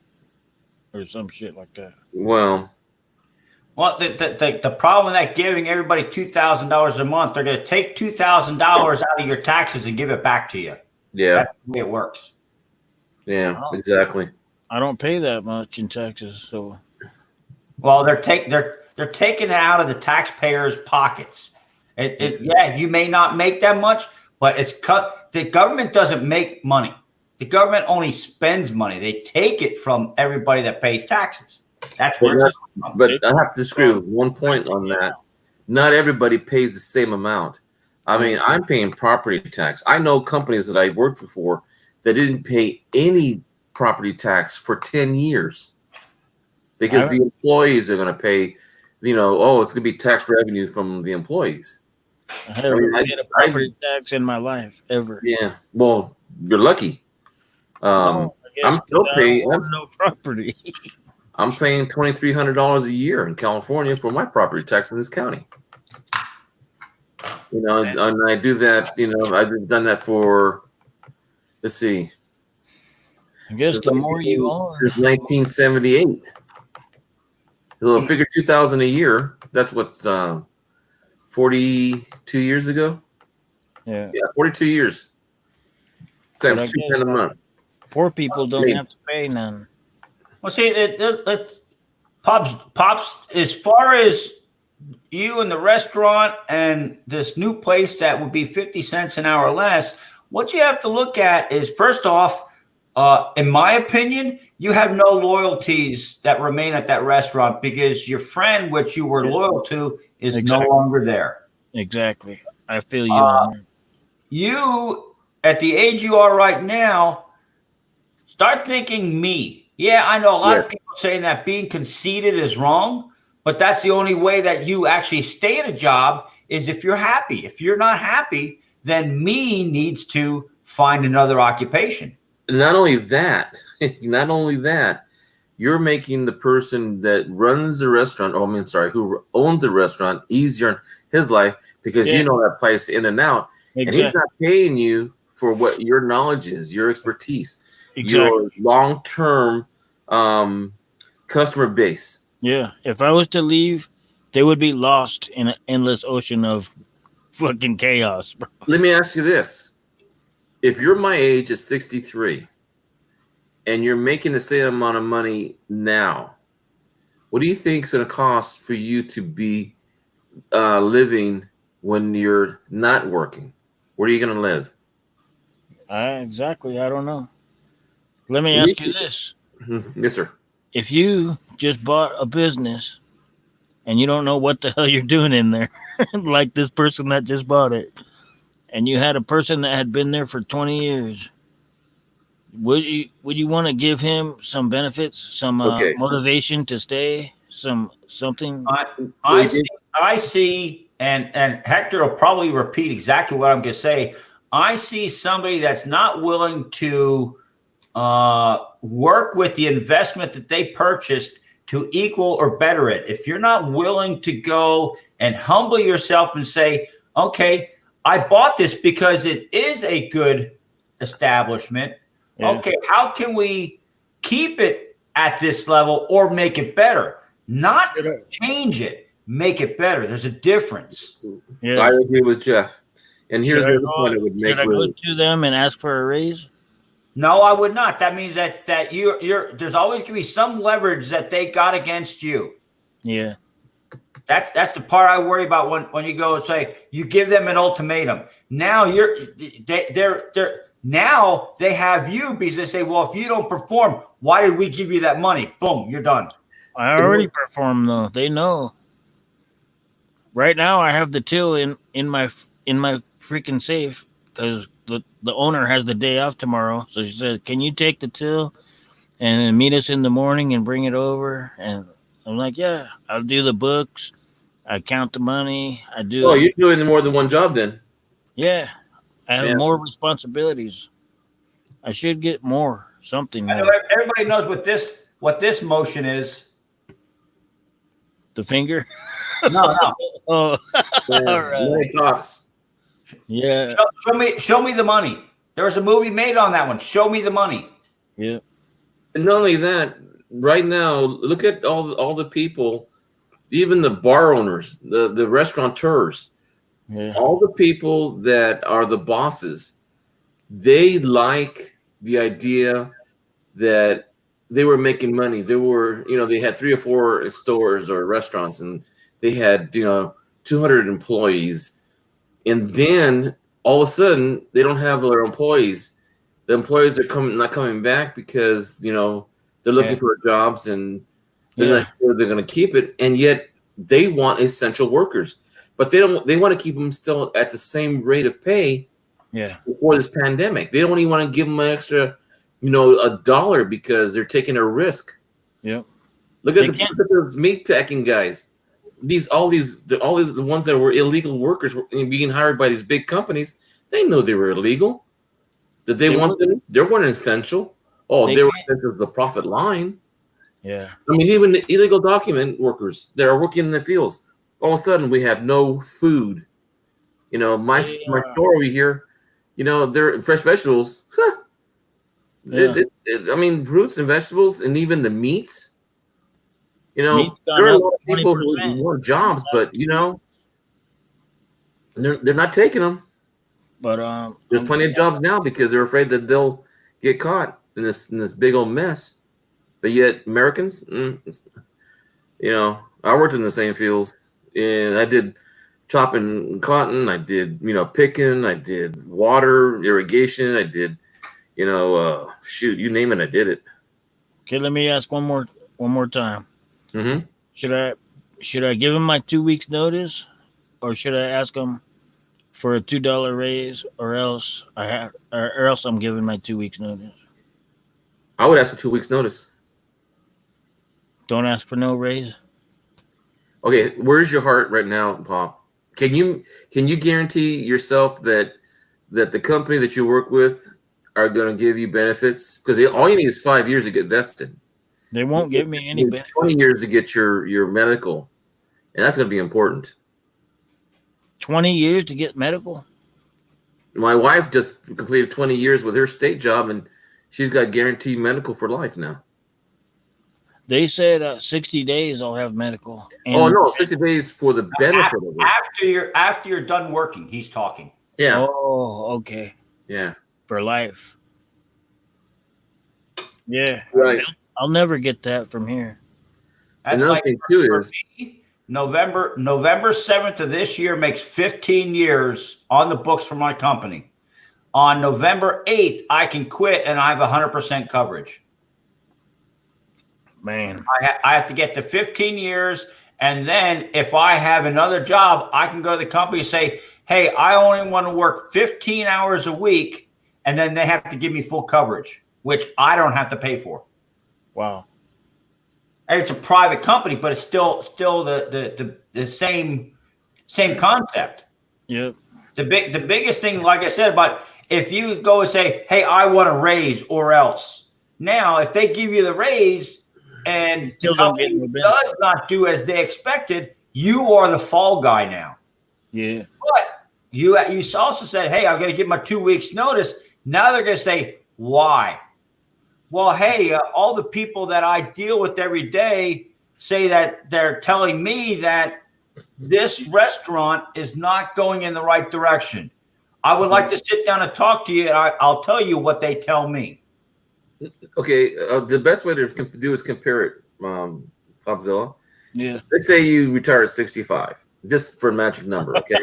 or some shit like that. Well, the problem with that giving everybody $2,000 a month, they're going to take $2,000 out of your taxes and give it back to you. yeah, That's the way it works. yeah, Oh. exactly. I don't pay that much in taxes, so Well, they're taking it out of the taxpayers' pockets. Yeah, you may not make that much, but it's cut. The government doesn't make money. The government only spends money. They take it from everybody that pays taxes. That's where it's from. But I have to disagree with one point on that. Not everybody pays the same amount. I mean, I'm paying property tax. I know companies that I worked for that didn't pay any property tax for 10 years because the employees are going to pay, it's going to be tax revenue from the employees. I never paid a property tax in my life ever. Yeah. Well, you're lucky. No, I guess I'm still 'cause I paying. own no property. I'm paying $2,300 a year in California for my property tax in this county. And I do that. I've done that for. Let's see. I guess the more you own, Since 1978. So figure 2,000 a year. That's what's 42 years ago. yeah. Yeah, 42 years. Times But I guess, $2,000 a month. poor people don't have to pay none. Well, see, Pops, as far as you and the restaurant and this new place that would be 50 cents an hour less, what you have to look at is, first off, in my opinion, you have no loyalties that remain at that restaurant because your friend, which you were loyal to, is no longer there. Exactly. I feel you on that. You, at the age you are right now, start thinking me. Yeah, I know a lot of people saying that being conceited is wrong, but that's the only way that you actually stay at a job is if you're happy. If you're not happy, then me needs to find another occupation. Not only that, you're making the person that runs the restaurant, who owns the restaurant, easier in his life because you know that place in and out. Exactly. And he's not paying you for what your knowledge is, your expertise, your long-term customer base. Yeah. If I was to leave, they would be lost in an endless ocean of fucking chaos, bro. Let me ask you this. If you're my age at 63 and you're making the same amount of money now, what do you think it's going to cost for you to be living when you're not working? Where are you going to live? Exactly. I don't know. Let me ask you this. Yes, sir. If you just bought a business and you don't know what the hell you're doing in there, like this person that just bought it, and you had a person that had been there for 20 years, would you want to give him some benefits, some motivation to stay, something? I see, and Hector will probably repeat exactly what I'm going to say. I see somebody that's not willing to work with the investment that they purchased to equal or better it. If you're not willing to go and humble yourself and say, okay, I bought this because it is a good establishment. Yeah. Okay, how can we keep it at this level or make it better? Not change it, make it better. There's a difference. Yeah. I agree with Jeff. And here's the point I would make. Should I go to them and ask for a raise? No, I would not. That means that you're there's always going to be some leverage that they got against you. Yeah. That's the part I worry about when you go and say you give them an ultimatum. Now now they have you because they say, well, if you don't perform, why did we give you that money? Boom, you're done. I already performed though. They know. Right now, I have the till in my freaking safe because the owner has the day off tomorrow. So she said, "Can you take the till and then meet us in the morning and bring it over?" And I'm like, "Yeah, I'll do the books. I count the money. I do. Oh, you're doing more than one job then. Yeah, I have Yeah. more responsibilities. I should get more something. I know More. everybody knows what this motion is. The finger. No, no. Oh, Yeah. all right. Money talks. Yeah, Show me the money. There was a movie made on that one. Show me the money. yeah, And not only that, right now, look at all the people, even the bar owners, the restaurateurs, yeah. all the people that are the bosses. They like the idea that they were making money. They were, they had 3 or 4 stores or restaurants, and they had 200 employees, and then all of a sudden they don't have their employees. The employees are not coming back because they're looking Yeah. for jobs, and they're Yeah. not sure they're going to keep it. And yet they want essential workers, but they want to keep them still at the same rate of pay Yeah. before this pandemic. They don't even want to give them an extra, $1 because they're taking a risk. Yep. Look at They can't- look at those meat packing guys. All these the ones that were illegal workers being hired by these big companies. They know they were illegal. Did they want them? They weren't essential. Oh, They they were can't- essential to the profit line. Yeah. I mean, even the illegal document workers that are working in the fields. All of a sudden, we have no food. My store over here. They're fresh vegetables. Huh. Yeah. I mean, fruits and vegetables, and even the meats. Meat's gone There are a up lot of people who 20%. want jobs, but they're not taking them. But There's plenty of jobs now because they're afraid that they'll get caught in this big old mess. But yet Americans, I worked in the same fields, and I did chopping cotton. I did picking. I did water irrigation. I did shoot, you name it, I did it. Okay, let me ask one more time. Mm-hmm. Should I give him my 2 weeks notice, or should I ask him for a $2 raise, or else I'm giving my 2 weeks notice? I would ask for 2 weeks notice. Don't ask for no raise. Okay, where's your heart right now, Pop? Can you guarantee yourself that the company that you work with are going to give you benefits? Because all you need is 5 years to get vested. They won't give me any You need benefit. 20 years to get your medical, and that's going to be important. 20 years to get medical? My wife just completed 20 years with her state job, and she's got guaranteed medical for life now. They said 60 days I'll have medical. And Oh no, 60 days for the benefit of it. After you're done working, he's talking. Yeah, Oh, okay. yeah, For life. Yeah. right. I'll never get that from here. That's Another like thing too for is me, November 7th of this year makes 15 years on the books for my company. On November 8th, I can quit and I have 100% coverage. Man. I have to get to 15 years, and then if I have another job, I can go to the company and say, hey, I only want to work 15 hours a week, and then they have to give me full coverage, which I don't have to pay for. Wow. And it's a private company, but it's still the same concept. Yep. The biggest thing, like I said, about if you go and say, hey, I want a raise or else. Now, if they give you the raise and the Still don't get company no benefit. does not do as they expected, you are the fall guy now. Yeah. But you also said, hey, I'm going to give my 2 weeks notice. Now they're going to say, why? Well, hey, all the people that I deal with every day say that they're telling me that this restaurant is not going in the right direction. I would like to sit down and talk to you, and I'll tell you what they tell me. okay. The best way to do is compare it, Popzilla. Yeah. Let's say you retire at 65, just for a magic number. Okay,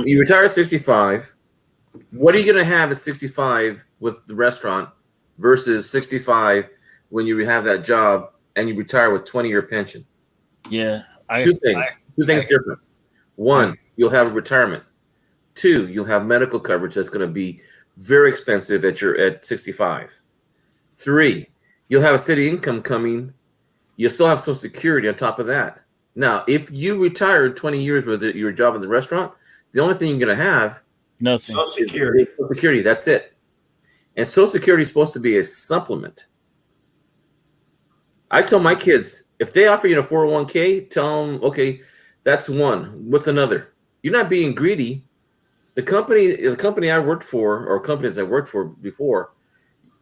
you retire at 65. What are you going to have at 65 with the restaurant versus 65 when you have that job and you retire with 20-year pension? Yeah. Two things different. One, you'll have a retirement. Two, you'll have medical coverage that's going to be very expensive at 65. Three, you'll have a steady income coming. You'll still have Social Security on top of that. Now, if you retire in 20 years with your job in the restaurant, the only thing you're going to have Nothing. Social Security. is Social Security. That's it. And Social Security is supposed to be a supplement. I tell my kids, if they offer you a 401k, tell them, okay, that's one. What's another? You're not being greedy. The company I worked for, or companies I worked for before,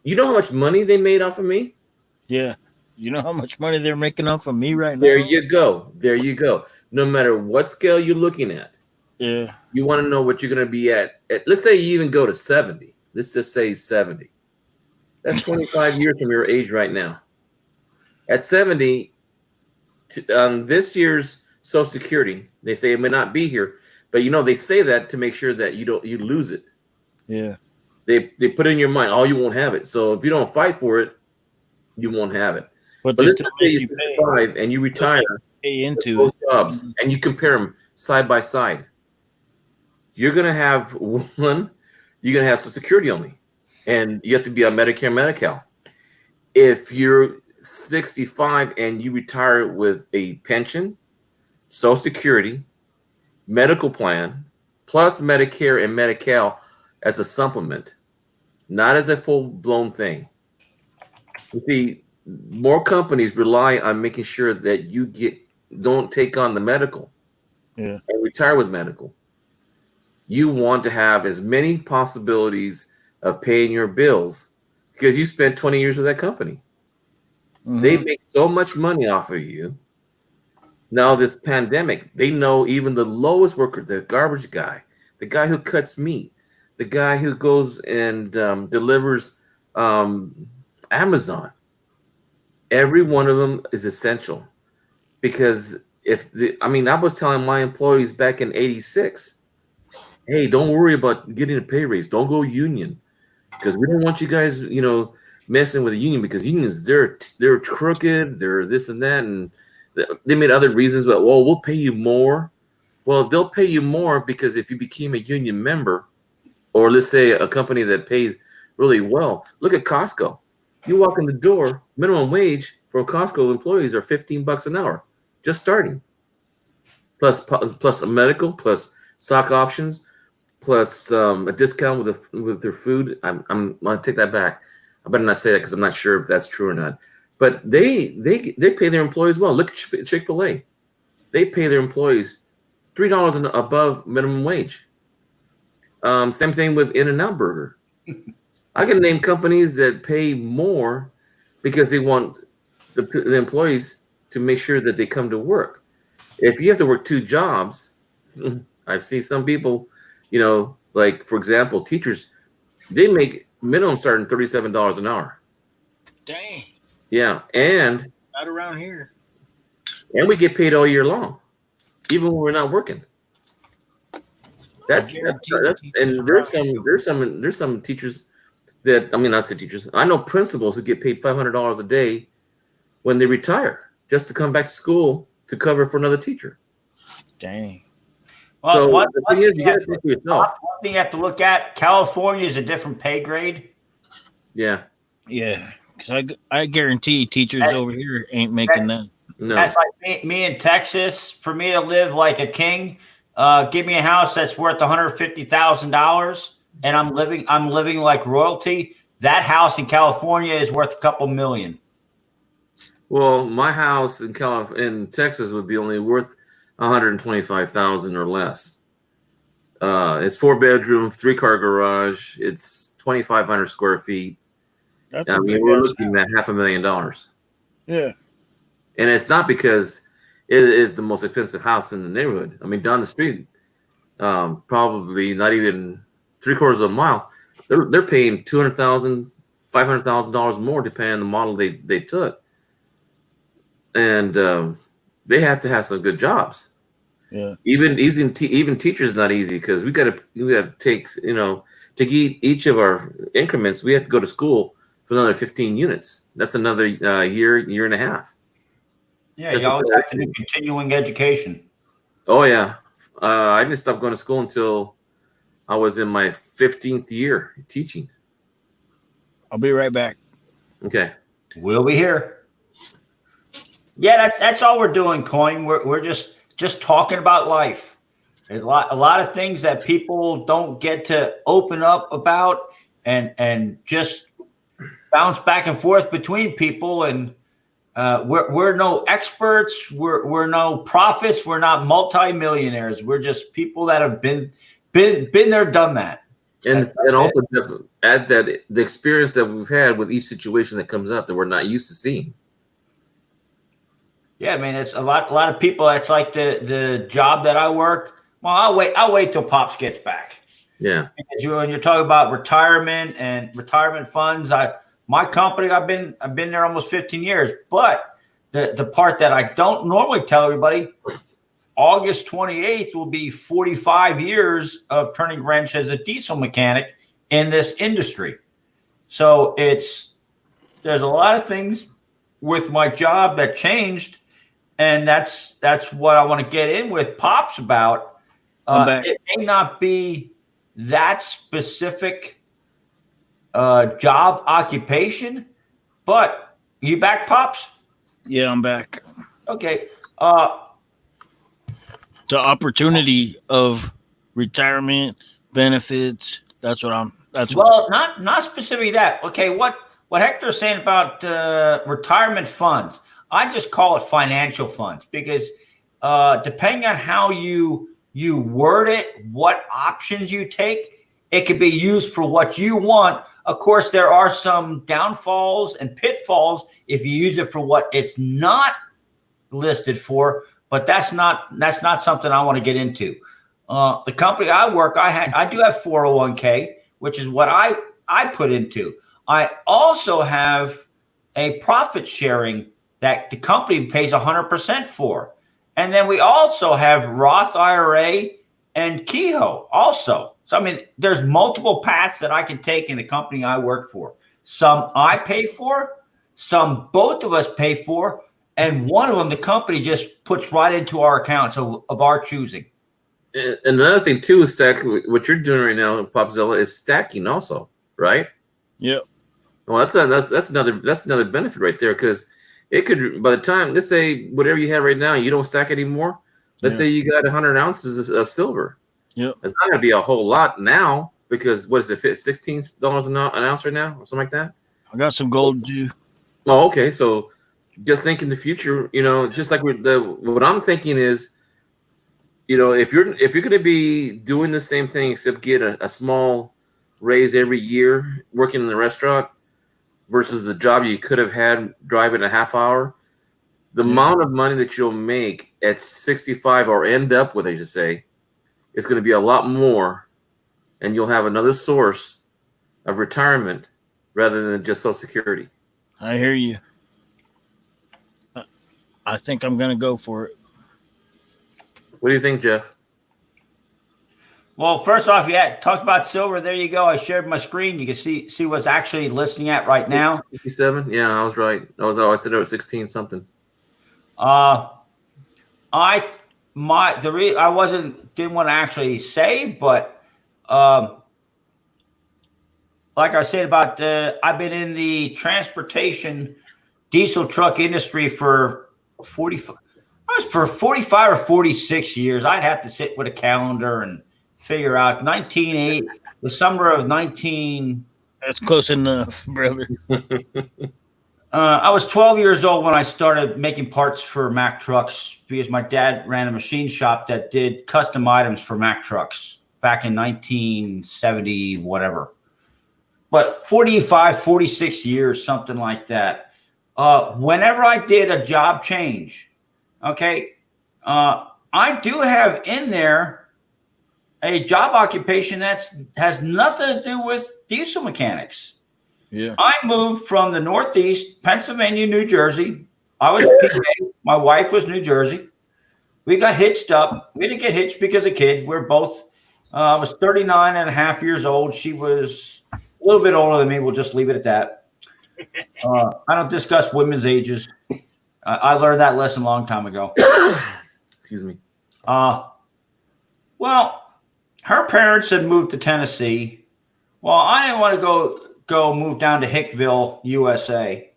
you know how much money they made off of me? Yeah. You know how much money they're making off of me right now? There you go. There you go. No matter what scale you're looking at, Yeah. you want to know what you're going to be at. Let's say you even go to 70. Let's just say 70. That's 25 years from your age right now. At 70, this year's Social Security, they say it may not be here, but they say that to make sure that you lose it. Yeah. They put it in your mind, you won't have it. So if you don't fight for it, you won't have it. But But they let's still say make you're you pay, 65 and you retire into both it. jobs and you compare them side by side. You're gonna have one. You're gonna have Social Security only, and you have to be on Medicare, Medi-Cal. If you're 65 and you retire with a pension, Social Security, medical plan, plus Medicare and Medi-Cal as a supplement, not as a full-blown thing. You see, more companies rely on making sure that you don't take on the medical and retire with medical. You want to have as many possibilities of paying your bills because you spent 20 years with that company. Mhm. They make so much money off of you. Now, this pandemic, they know even the lowest worker, the garbage guy, the guy who cuts meat, the guy who goes and delivers Amazon. Every one of them is essential because I was telling my employees back in '86, hey, don't worry about getting a pay raise. Don't go union because we don't want you guys, messing with the union because unions they're crooked, they're this and that, and they made other reasons. But we'll pay you more. Well, they'll pay you more because if you became a union member, or let's say a company that pays really well. Look at Costco. You walk in the door, minimum wage for Costco employees are $15 an hour, just starting. Plus a medical, plus stock options, plus a discount with their food. I'm gonna take that back. I better not say that because I'm not sure if that's true or not. But they pay their employees well. Look at Chick-fil-A. They pay their employees $3 and above minimum wage. Same thing with In-N-Out Burger. I can name companies that pay more because they want the employees to make sure that they come to work. If you have to work two jobs, I've seen some people, like for example, teachers, they make minimum starting $37 an hour. Dang. Yeah, and Not around here. we get paid all year long, even when we're not working. That's and there's some teachers that not say teachers. I know principals who get paid $500 a day when they retire just to come back to school to cover for another teacher. Dang. Well, So one the thing is, you got to think for yourself. thing you have to look at: California is a different pay grade. Yeah, Yeah. Because I guarantee teachers over here ain't making that. no, That's like me in Texas. For me to live like a king, give me a house that's worth $150,000, and I'm living like royalty. That house in California is worth a couple million. well, my house in Texas would be only worth $125,000 or less. It's 4-bedroom, 3-car garage. It's 2,500 square feet. That's We're looking at $500,000. Yeah. And it's not because it is the most expensive house in the neighborhood. Down the street, probably not even 3/4 of a mile, they're paying $200,000, $500,000 more depending on the model they took. And they have to have some good jobs. Yeah. Even teachers not easy because we got to take to get each of our increments. We have to go to school for another 15 units. That's another year and a half. Yeah, Just you always have to do continuing education. Oh yeah, I didn't stop going to school until I was in my 15th year teaching. I'll be right back. Okay. We'll be here. Yeah, that's all we're doing, Coin. We're just talking about life. There's a lot of things that people don't get to open up about and just bounce back and forth between people. And we're no experts. We're no prophets. We're not multimillionaires. We're just people that have been there, done that. And That's also Jeff, add that the experience that we've had with each situation that comes up that we're not used to seeing. Yeah, I mean, it's a lot of people. It's like the job that I work. Well, I'll wait till Pops gets back. Yeah. Because when you're talking about retirement and retirement funds, my company, I've been there almost 15 years. But the part that I don't normally tell everybody, August 28th will be 45 years of turning wrench as a diesel mechanic in this industry. So there's a lot of things with my job that changed, and that's what I want to get in with Pops about. It may not be that specific job occupation, but you back, Pops? Yeah, I'm back. Okay. The opportunity of retirement benefits. That's Not specifically that. Okay, what Hector's saying about retirement funds, I just call it financial funds because depending on how you word it, what options you take, it could be used for what you want. Of course, there are some downfalls and pitfalls if you use it for what it's not listed for. But that's not something I want to get into. The company I work, I do have 401k, which is what I put into. I also have a profit sharing that the company pays 100% for. And then we also have Roth IRA and Kehoe also. So, I mean, there's multiple paths that I can take in the company I work for. Some I pay for, some both of us pay for, and one of them, the company just puts right into our accounts of our choosing. And another thing too is what you're doing right now in Popzilla is stacking also, right? Yep. Well, that's another benefit right there, because it could, by the time, let's say whatever you have right now, you don't stack anymore. Let's say you got 100 ounces of silver. Yep. It's not going to be a whole lot now because what is it, $16 an ounce right now or something like that? I got some gold too. Oh, okay. So just think in the future, it's just like what I'm thinking is, if you're going to be doing the same thing except get a small raise every year working in the restaurant versus the job you could have had driving a half hour, the amount of money that you'll make at 65 or end up with, I should say, is going to be a lot more, and you'll have another source of retirement rather than just Social Security. I hear you. I think I'm going to go for it. What do you think, Jeff? Well, first off, talk about silver. There you go. I shared my screen. You can see what's actually listening at right now. 57? Yeah, I was right. I said it was 16 something. I didn't want to actually say, but like I said about I've been in the transportation diesel truck industry for 45 or 46 years. I'd have to sit with a calendar and figure out 1980, the summer of 19. That's close enough, brother. I was 12 years old when I started making parts for Mack trucks because my dad ran a machine shop that did custom items for Mack trucks back in 1970, whatever. But 45, 46 years, something like that. Whenever I did a job change, okay, I do have in there a job occupation that has nothing to do with diesel mechanics. Yeah. I moved from the Northeast, Pennsylvania, New Jersey. I was PA. My wife was New Jersey. We got hitched up. We didn't get hitched because of kids. We're both, I was 39 and a half years old. She was a little bit older than me. We'll just leave it at that. I don't discuss women's ages. I learned that lesson a long time ago. Excuse me. Well, her parents had moved to Tennessee. Well, I didn't want to go move down to Hickville, USA.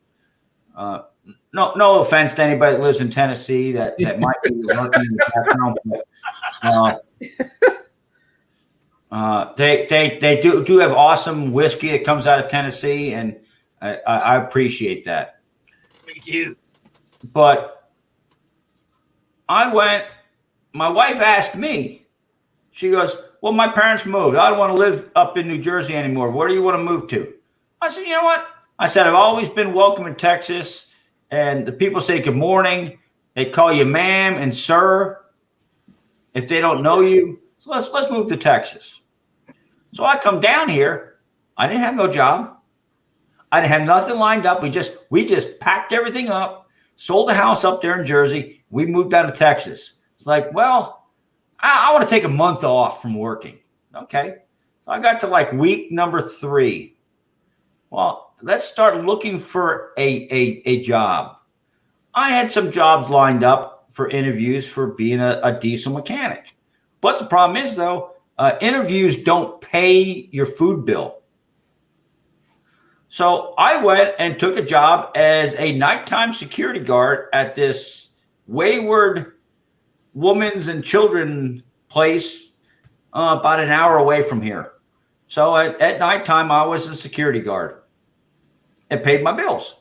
no offense to anybody that lives in Tennessee that might be working in the background, but they do have awesome whiskey that comes out of Tennessee, and I appreciate that. Me too. But I went. My wife asked me. She goes, "Well, my parents moved. I don't want to live up in New Jersey anymore. Where do you want to move to?" I said, "You know what?" I said, "I've always been welcome in Texas, and the people say good morning. They call you ma'am and sir if they don't know you. So let's move to Texas." So I come down here. I didn't have no job. I didn't have nothing lined up. We just packed everything up, sold the house up there in Jersey. We moved down to Texas. It's like, well, I want to take a month off from working. Okay. So I got to like week number 3. Well, let's start looking for a job. I had some jobs lined up for interviews for being a diesel mechanic. But the problem is, though, interviews don't pay your food bill. So I went and took a job as a nighttime security guard at this Wayward women's and children place about an hour away from here. So at nighttime, I was a security guard. It paid my bills.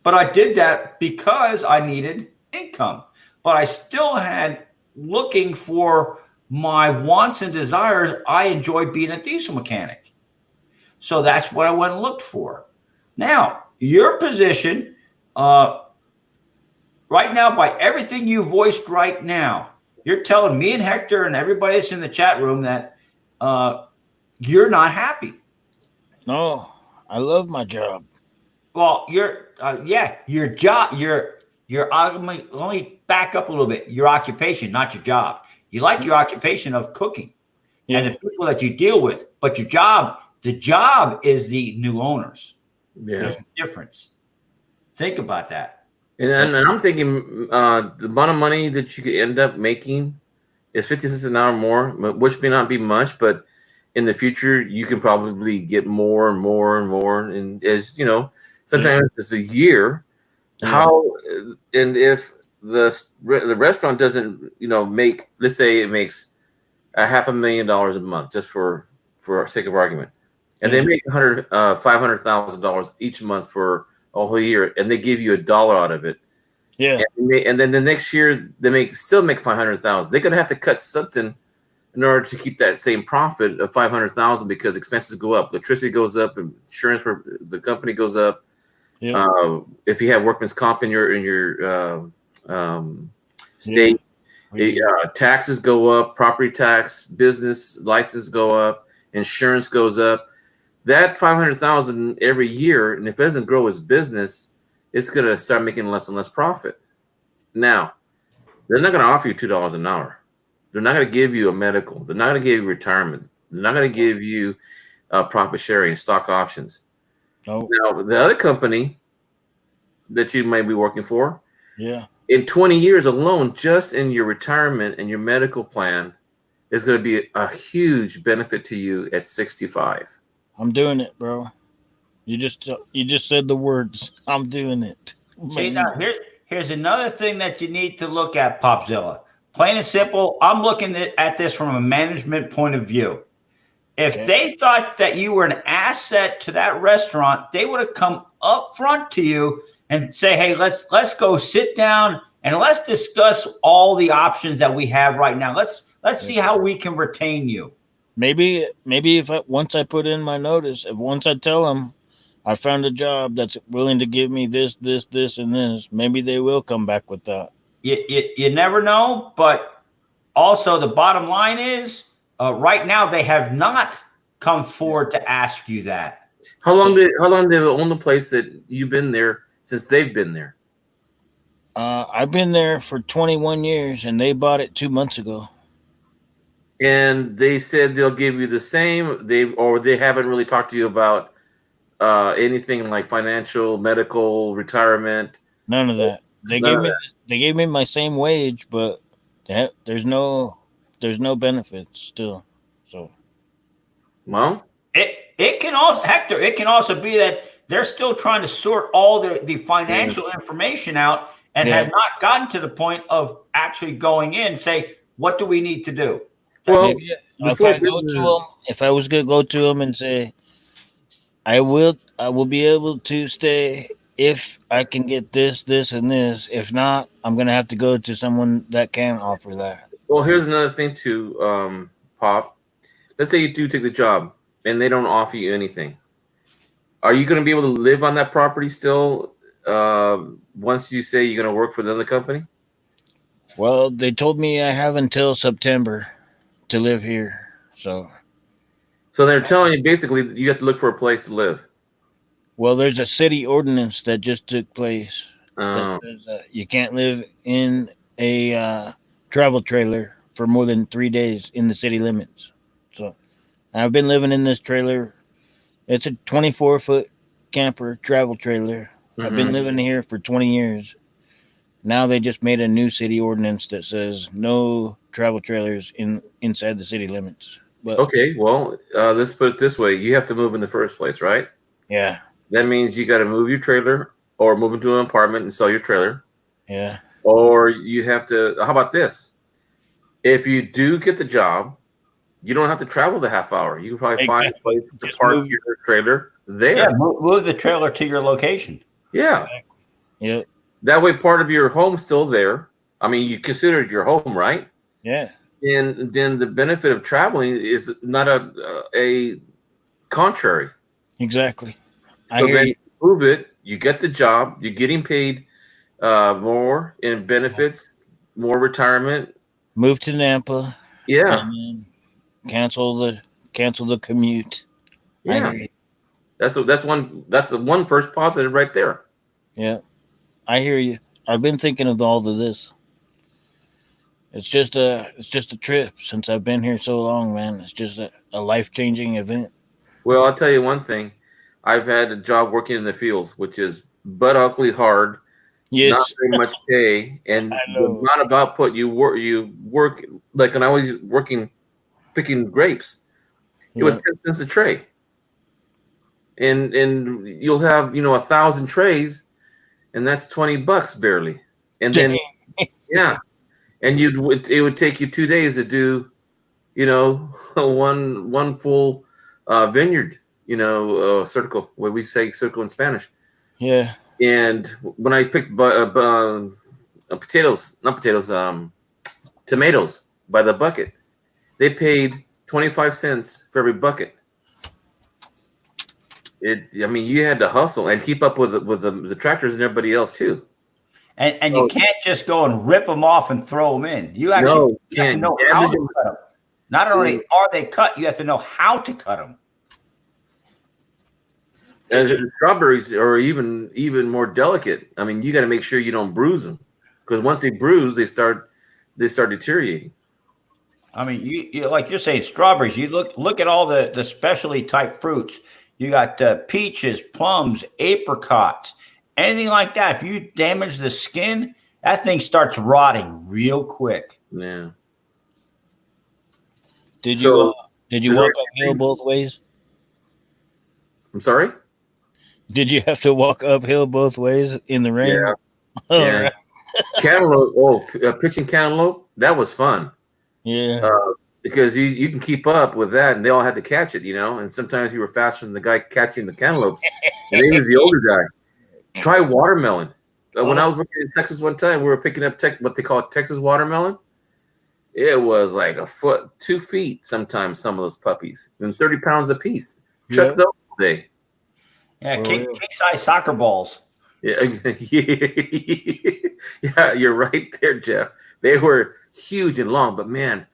But I did that because I needed income. But I still had looking for my wants and desires. I enjoyed being a diesel mechanic. So that's what I went and looked for. Now, your position, right now, by everything you voiced right now, you're telling me and Hector and everybody that's in the chat room that you're not happy. No, I love my job. Well, your job, let me back up a little bit. Your occupation, not your job. You like your occupation of cooking and the people that you deal with, but your job, the job is the new owners. Yeah. There's a difference. Think about that. And I'm thinking the amount of money that you could end up making is 50 cents an hour more, which may not be much, but in the future, you can probably get more and more and more. And as you know, sometimes it's a year. How, and if the restaurant doesn't, make, let's say it makes $500,000 a month, just for sake of argument, and they make $500,000 each month for a whole year, and they give you $1 out of it. Yeah. And then the next year they still make $500,000. They're gonna have to cut something in order to keep that same profit of $500,000 because expenses go up, electricity goes up, insurance for the company goes up. Yeah. If you have workman's comp in your state, taxes go up, property tax, business license go up, insurance goes up. That $500,000 every year, and if it doesn't grow his business, it's going to start making less and less profit. Now, they're not going to offer you $2 an hour. They're not going to give you a medical. They're not going to give you retirement. They're not going to give you profit sharing, stock options. No. Now, the other company that you might be working for, in 20 years alone, just in your retirement and your medical plan, is going to be a huge benefit to you at 65. I'm doing it, bro. You just said the words. I'm doing it. See, now here's another thing that you need to look at, Popzilla. Plain and simple, I'm looking at this from a management point of view. If they thought that you were an asset to that restaurant, they would have come up front to you and say, "Hey, let's go sit down and let's discuss all the options that we have right now. Let's see how we can retain you." Maybe if once I put in my notice, once I tell them I found a job that's willing to give me this, and this, maybe they will come back with that. You never know, but also the bottom line is right now they have not come forward to ask you that. How long did they own the place that you've been there since they've been there? I've been there for 21 years, and they bought it 2 months ago. And they said they'll give you the same. They haven't really talked to you about anything like financial, medical, retirement. None of that. They gave me my same wage, but there's no benefits still. So, well, it can also, Hector. It can also be that they're still trying to sort all the financial information out and Yeah. have not gotten to the point of actually going in and say, what do we need to do? Well, Maybe if before I go to them, if I was gonna go to them and say, I will be able to stay if I can get this, this, and this. If not, I'm gonna have to go to someone that can offer that. Well, here's another thing too, Pop. Let's say you do take the job and they don't offer you anything. Are you going to be able to live on that property still once you say you're going to work for the other company? Well, they told me I have until September to live here. So they're telling you basically you have to look for a place to live. well, there's a city ordinance that just took place. Uh, That says that you can't live in a travel trailer for more than 3 days in the city limits. So I've been living in this trailer. It's a 24-foot camper travel trailer. I've been mhm. living here for 20 years. Now they just made a new city ordinance that says no travel trailers inside the city limits. But Okay, well, let's put it this way: you have to move in the first place, right? yeah, That means you got to move your trailer, or move into an apartment and sell your trailer, yeah, or you have to. How about this? If you do get the job, you don't have to travel the half hour. You can probably find a Exactly. place to Just park move- your trailer there. Yeah, move the trailer to your location. Yeah. yeah, That way, part of your home's still there. I mean, you consider it your home, right? yeah. And then the benefit of traveling is not a contrary. Exactly. I So hear then you. you move it, you get the job, you're getting paid more in benefits, more retirement. Move to Nampa. Yeah, And then cancel the commute. I yeah. hear you. That's the one first positive right there. Yeah, I hear you. I've been thinking of all of this. It's just a trip since I've been here so long, man. It's just a life-changing event. Well, I'll tell you one thing. I've had a job working in the fields, which is butt ugly hard, Yes. not very much pay, and I the know. amount of output you work like when I was working picking grapes, it was 10 cents a tray. And you'll have 1,000 trays, and that's $20 barely. And then yeah, and it would take you 2 days to do, one full vineyard, circle, where we say circle in Spanish. Yeah. And when I picked tomatoes by the bucket, they paid 25 cents for every bucket. You had to hustle and keep up with the tractors and everybody else too. And you can't just go and rip them off and throw them in. You actually No, have to can't. know how to cut them. Not only are they cut, you have to know how to cut them. And the strawberries are even more delicate. I mean, you got to make sure you don't bruise them, because once they bruise, they start deteriorating. I mean, you like you're saying strawberries. You look at all the specialty type fruits. You got peaches, plums, apricots, anything like that. If you damage the skin, that thing starts rotting real quick. Yeah. Did So, you is walk there uphill both ways? I'm sorry. Did you have to walk uphill both ways in the rain? Yeah. All Yeah. right. Cantaloupe. Pitching cantaloupe. That was fun. Yeah. Because you can keep up with that, and they all had to catch it, and sometimes you were faster than the guy catching the cantaloupes, and he was the older guy. Try watermelon. When I was working in Texas one time, we were picking up what they call Texas watermelon. It was like a foot, 2 feet sometimes, some of those puppies, and 30 pounds a piece. Chuck those all day. Yeah, For king real. size soccer balls. Yeah, yeah, you're right there, Jeff. They were huge and long, but man,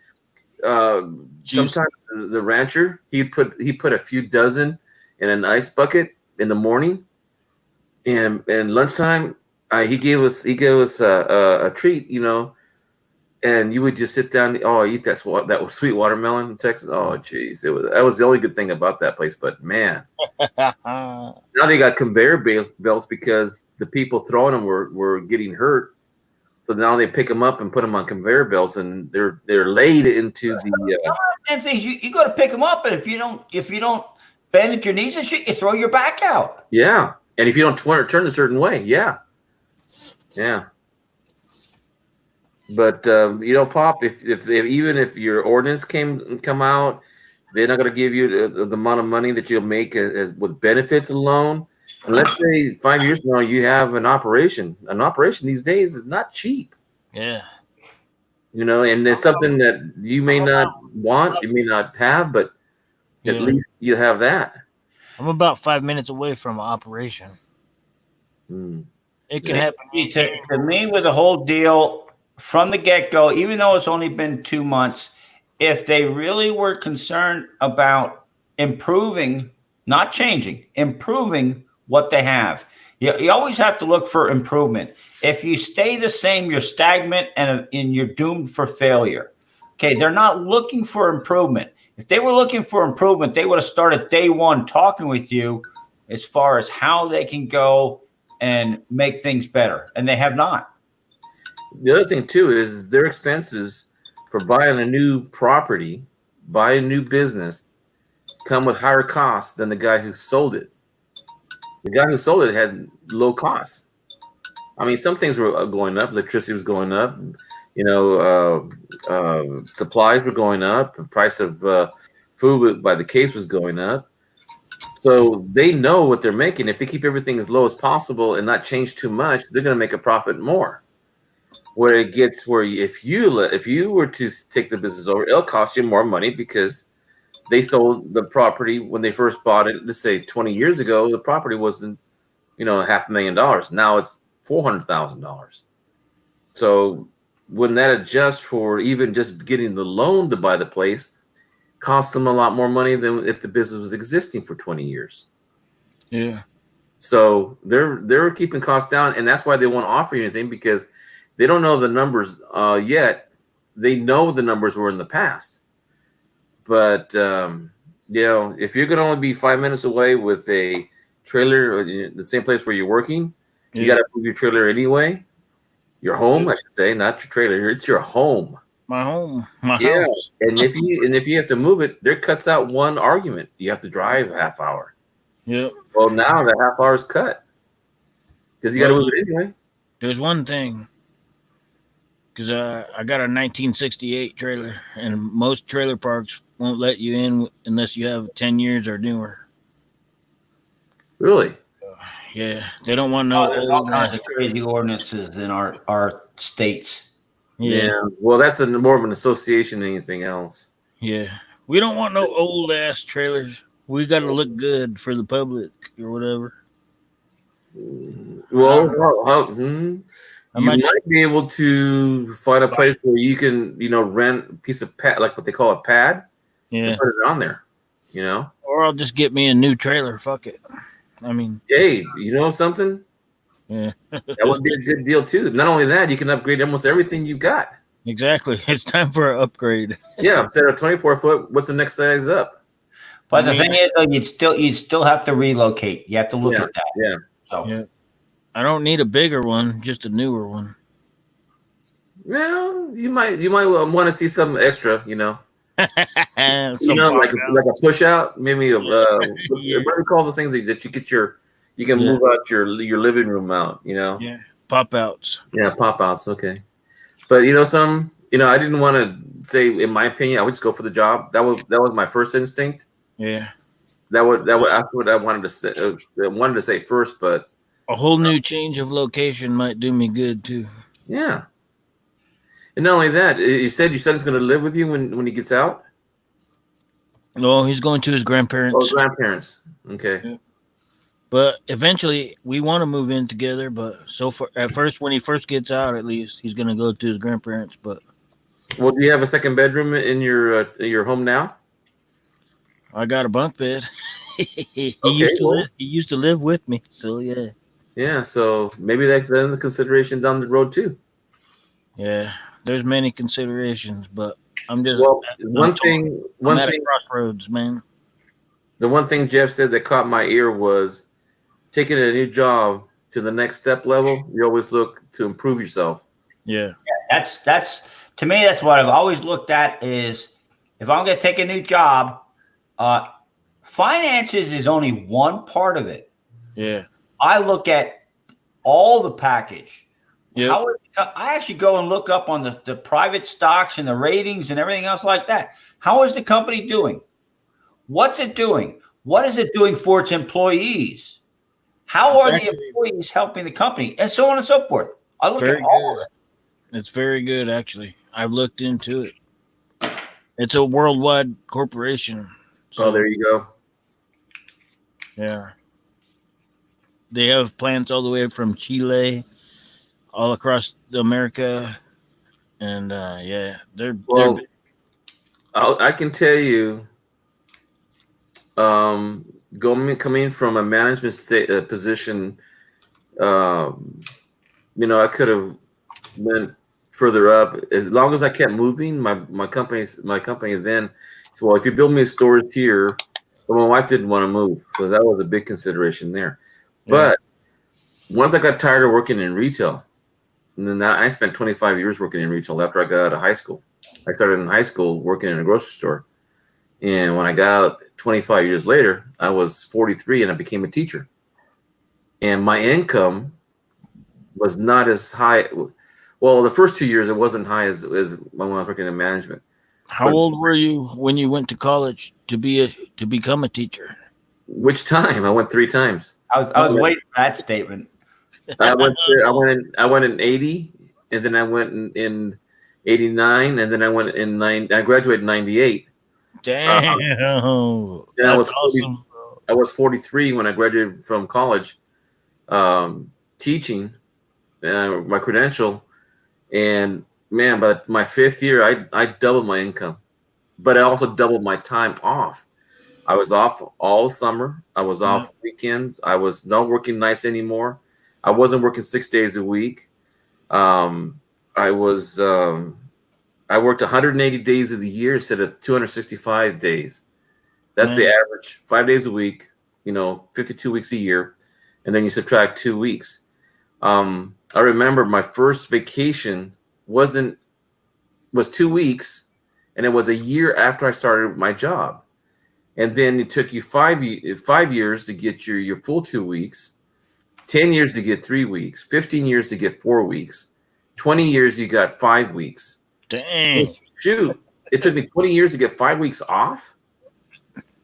sometimes the rancher he put a few dozen in an ice bucket in the morning, and lunchtime he gave us a treat, and you would just sit down. Eat that was sweet watermelon in Texas. Oh, geez, that was the only good thing about that place. But man, now they got conveyor belts because the people throwing them were getting hurt. So now they pick them up and put them on conveyor belts, and they're laid into the. Damn things you go to pick them up, and if bend at your knees and shit, you throw your back out. Yeah. And if you don't turn a certain way, yeah. Yeah. But Pop, if even if your ordinance come out, they're not going to give you the amount of money that you'll make as with benefits alone. And let's say 5 years from now you have an operation. An operation these days is not cheap. Yeah. And there's something that you may not want, you may not have, but at least you have that. I'm about 5 minutes away from an operation. It can happen. To me, with the whole deal from the get-go, even though it's only been 2 months, if they really were concerned about improving, not changing, improving what they have, you always have to look for improvement. If you stay the same, you're stagnant and you're doomed for failure. Okay, they're not looking for improvement. If they were looking for improvement, they would have started day one talking with you as far as how they can go and make things better, and they have not. The other thing too is their expenses for buying a new property, buying a new business, come with higher costs than the guy who sold it. The guy who sold it had low costs. I mean, some things were going up. Electricity was going up. Supplies were going up. The price of food by the case was going up. So they know what they're making. If they keep everything as low as possible and not change too much, they're going to make a profit more. Where it gets where if you were to take the business over, it'll cost you more money because they sold the property when they first bought it. Let's say 20 years ago, the property wasn't, $500,000. Now it's $400,000. So when that adjusts for even just getting the loan to buy the place, costs them a lot more money than if the business was existing for 20 years. Yeah. So they're keeping costs down, and that's why they won't offer you anything because they don't know the numbers yet. They know the numbers were in the past. But, if you're going to only be 5 minutes away with a trailer, the same place where you're working, you got to move your trailer anyway. Your home, I should say, not your trailer. It's your home. My home, my house. And if you have to move it, there cuts out one argument. You have to drive a half hour. Yep. Well, now that half hour is cut because you got to move it anyway. There's one thing, because I got a 1968 trailer, and most trailer parks won't let you in unless you have 10 years or newer. Really? Yeah, they don't want no. There's all kinds of crazy ordinances in our states. Yeah. Well, that's more of an association than anything else. Yeah. We don't want no old ass trailers. We got to look good for the public or whatever. Well, you might be able to find a place where you can, rent a piece of pad, like what they call a pad. Yeah. And put it on there, Or I'll just get me a new trailer. Fuck it. I mean, hey, you know something? Yeah. That would be a good deal too. Not only that, you can upgrade almost everything you got. Exactly. It's time for an upgrade. Yeah, instead of 24 foot, what's the next size up? But the thing is, though, you'd still have to relocate. You have to look at that. Yeah. So. Yeah. I don't need a bigger one, just a newer one. Well, you might want to see something extra, like a push out, maybe what do you call those things that you get you can move out your living room out, Yeah, pop outs. Yeah, pop outs. Okay, but I didn't want to say, in my opinion, I would just go for the job. That was my first instinct. Yeah, that's what I wanted to say. I wanted to say first, but a whole new change of location might do me good too. Yeah. And not only that, you said your son's going to live with you when he gets out? No, he's going to his grandparents. Oh, his grandparents. Okay. Yeah. But eventually, we want to move in together. But so far, at first, when he first gets out, at least he's going to go to his grandparents. But well, do you have a second bedroom in your home now? I got a bunk bed. He used to live with me. So yeah. Yeah. So maybe that's then the consideration down the road too. Yeah. There's many considerations, but I'm just one thing at a crossroads, man. The one thing Jeff said that caught my ear was taking a new job to the next step level. You always look to improve yourself. Yeah. That's to me. That's what I've always looked at is if I'm going to take a new job, finances is only one part of it. Yeah. I look at all the package. Yep. I actually go and look up on the private stocks and the ratings and everything else like that. How is the company doing? What's it doing? What is it doing for its employees? How are the employees helping the company? And so on and so forth. I look Very at all of good. it. It's very good, actually. I've looked into it. It's a worldwide corporation. Oh, there you go. Yeah. They have plants all the way from Chile, all across America, and yeah, they're Well, I can tell you, coming from a management position, I could have went further up as long as I kept moving. My company then said, well, if you build me stores here, but my wife didn't want to move, so that was a big consideration there. Yeah. But once I got tired of working in retail, and then I spent 25 years working in retail after I got out of high school. I started in high school working in a grocery store. And when I got out 25 years later, I was 43 and I became a teacher. And my income was not as high. Well, the first 2 years, it wasn't high as when I was working in management. How old were you when you went to college to become a teacher? Which time? I went 3 times. I was waiting for that statement. I went in 80, and then I went in 89, and then I went in I graduated in 98. Damn. Yeah, I was awesome. I was 43 when I graduated from college, teaching my credential, and man, by my 5th year, I doubled my income, but I also doubled my time off. I was off all summer. I was off weekends. I was not working nights anymore. I wasn't working 6 days a week. I worked 180 days of the year instead of 265 days. That's the average, 5 days a week, 52 weeks a year. And then you subtract 2 weeks. I remember my first vacation was 2 weeks, and it was a year after I started my job. And then it took you 5 years to get your full 2 weeks, 10 years to get 3 weeks, 15 years to get 4 weeks, 20 years you got 5 weeks. Dang. Shoot, it took me 20 years to get 5 weeks off.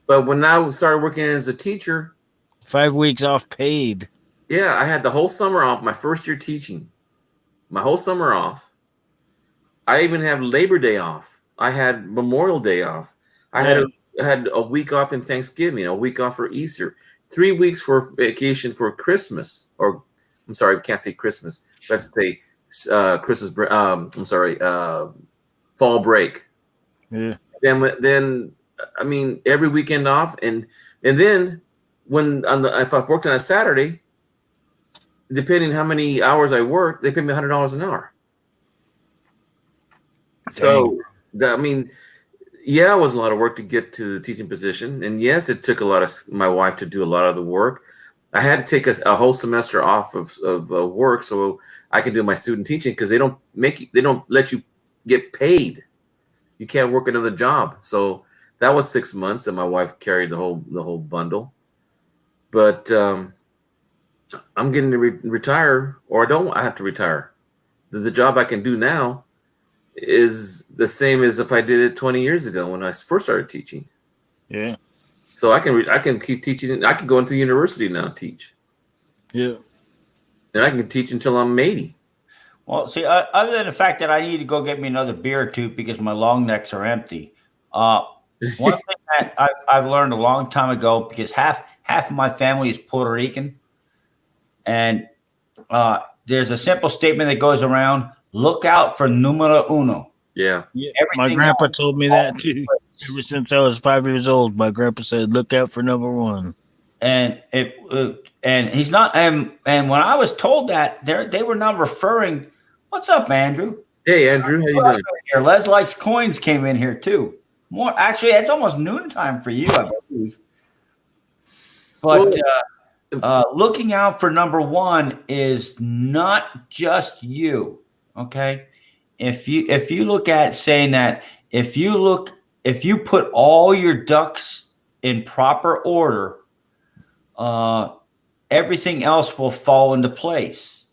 But when I started working as a teacher, 5 weeks off paid. yeah, I had the whole summer off. My first year teaching, my whole summer off. I even had Labor Day off. I had Memorial Day off. I had a week off in Thanksgiving, a week off for Easter, 3 weeks for vacation for Christmas. Or I'm sorry, I can't say Christmas. Let's say Christmas. Fall break. Yeah. Then I mean every weekend off, and then if I worked on a Saturday, depending how many hours I worked, they paid me $100 an hour. So it was a lot of work to get to the teaching position, and yes, it took a lot of my wife to do a lot of the work. I had to take a whole semester off of work so I could do my student teaching, because they don't let you get paid. You can't work another job. So that was 6 months, and my wife carried the whole bundle. But I'm getting to retire, or I have to retire. The job I can do now is the same as if I did it 20 years ago when I first started teaching. Yeah. So I can keep teaching. I can go into university now and teach. Yeah. And I can teach until I'm 80. Well, see, other than the fact that I need to go get me another beer or two because my long necks are empty. One thing that I've learned a long time ago, because half of my family is Puerto Rican, and there's a simple statement that goes around: look out for numero uno. Yeah. My grandpa told me that too. Ever since I was 5 years old, my grandpa said, "Look out for number one." And and he's not. And when I was told that, they were not referring. What's up, Andrew? Hey, Andrew, how you doing? Here, Les Likes Coins came in here too. More actually, it's almost noontime for you, I believe. But looking out for number one is not just you. Okay, if you look at saying that, if you put all your ducks in proper order, everything else will fall into place.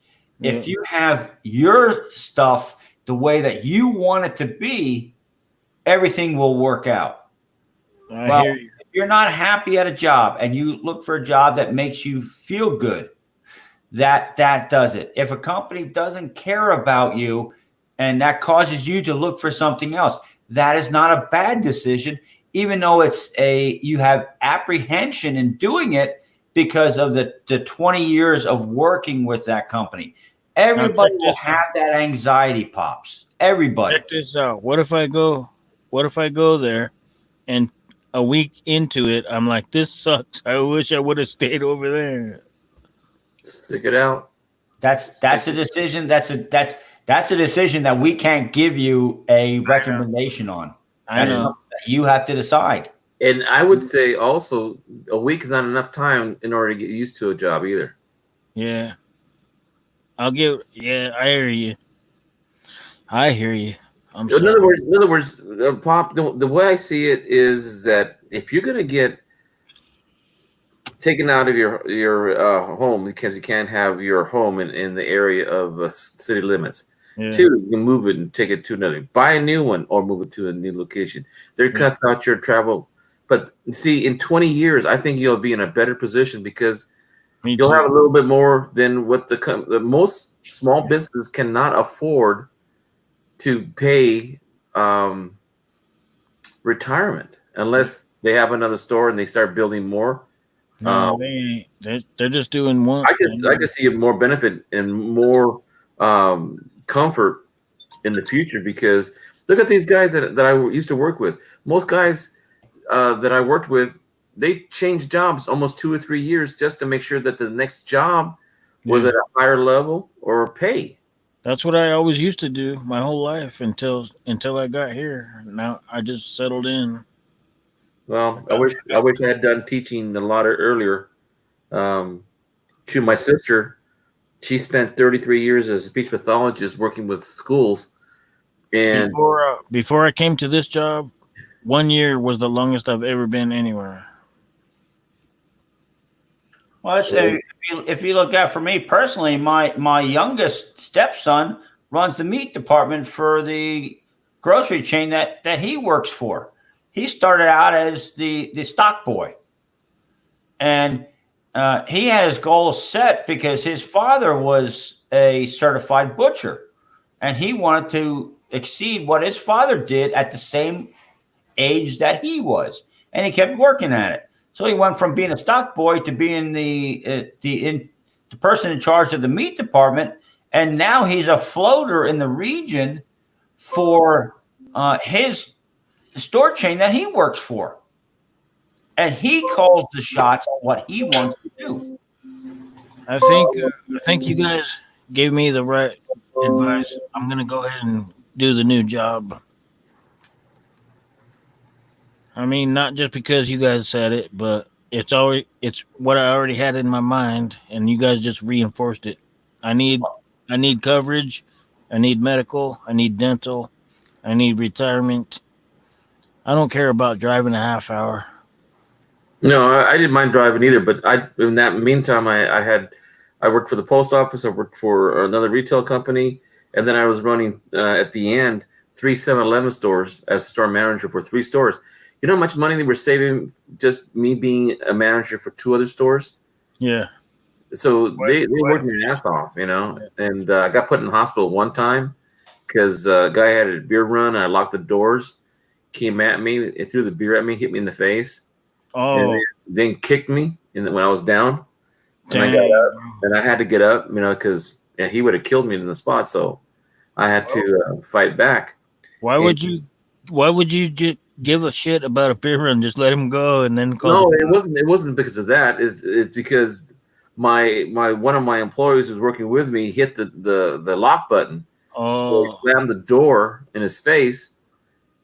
If you have your stuff the way that you want it to be, everything will work out. I hear you. If you're not happy at a job and you look for a job that makes you feel good, that does it. If a company doesn't care about you and that causes you to look for something else, that is not a bad decision, even though you have apprehension in doing it because of the 20 years of working with that company. Everybody will have that anxiety, Pops. Everybody. Check this out. What if I go there and a week into it, I'm like, this sucks. I wish I would have stayed over there. Stick it out. That's a decision. That's a decision that we can't give you a recommendation on. I know. Something that you have to decide. And I would say also a week is not enough time in order to get used to a job either. Yeah. I hear you. I'm In sorry. other words, Pop, the way I see it is that if you're gonna get taken out of your home because you can't have your home in the area of city limits, Yeah. 2, you can move it and take it to another. Buy a new one or move it to a new location. There cuts out your travel. But see, in 20 years, I think you'll be in a better position because you'll have a little bit more than what the most small businesses cannot afford to pay retirement unless they have another store and they start building more. No, they ain't. They're just doing one. I just see more benefit and more comfort in the future because look at these guys that I used to work with. Most guys that I worked with, they changed jobs almost 2 or 3 years just to make sure that the next job was at a higher level or pay. That's what I always used to do my whole life until I got here. Now I just settled in. Well, I wish I had done teaching a lot earlier. To my sister, she spent 33 years as a speech pathologist working with schools. And Before I came to this job, 1 year was the longest I've ever been anywhere. Well, if you look at for me personally, my youngest stepson runs the meat department for the grocery chain that he works for. He started out as the stock boy, and he had his goals set because his father was a certified butcher, and he wanted to exceed what his father did at the same age that he was, and he kept working at it. So he went from being a stock boy to being the person in charge of the meat department, and now he's a floater in the region for his store chain that he works for, and he calls the shots on what he wants to do. I think you guys gave me the right advice. I'm gonna go ahead and do the new job. I mean, not just because you guys said it, but it's what I already had in my mind, and you guys just reinforced it. I need coverage, I need medical, I need dental, I need retirement. I don't care about driving a half hour. No, I didn't mind driving either. But in that meantime, I worked for the post office. I worked for another retail company, and then I was running at the end 3 7-Eleven stores as a store manager for 3 stores. You know how much money they were saving just me being a manager for 2 other stores? Yeah. So they worked their ass off, and I got put in the hospital one time because a guy had a beer run and I locked the doors, came at me, threw the beer at me, hit me in the face, and then kicked me when I was down. And I got up, and I had to get up, because he would have killed me in the spot. So I had to fight back. Why would you just give a shit about a beer run? Just let him go and then call. No, it wasn't because of that. It's because my one of my employees who's working with me hit the lock button. So he slammed the door in his face,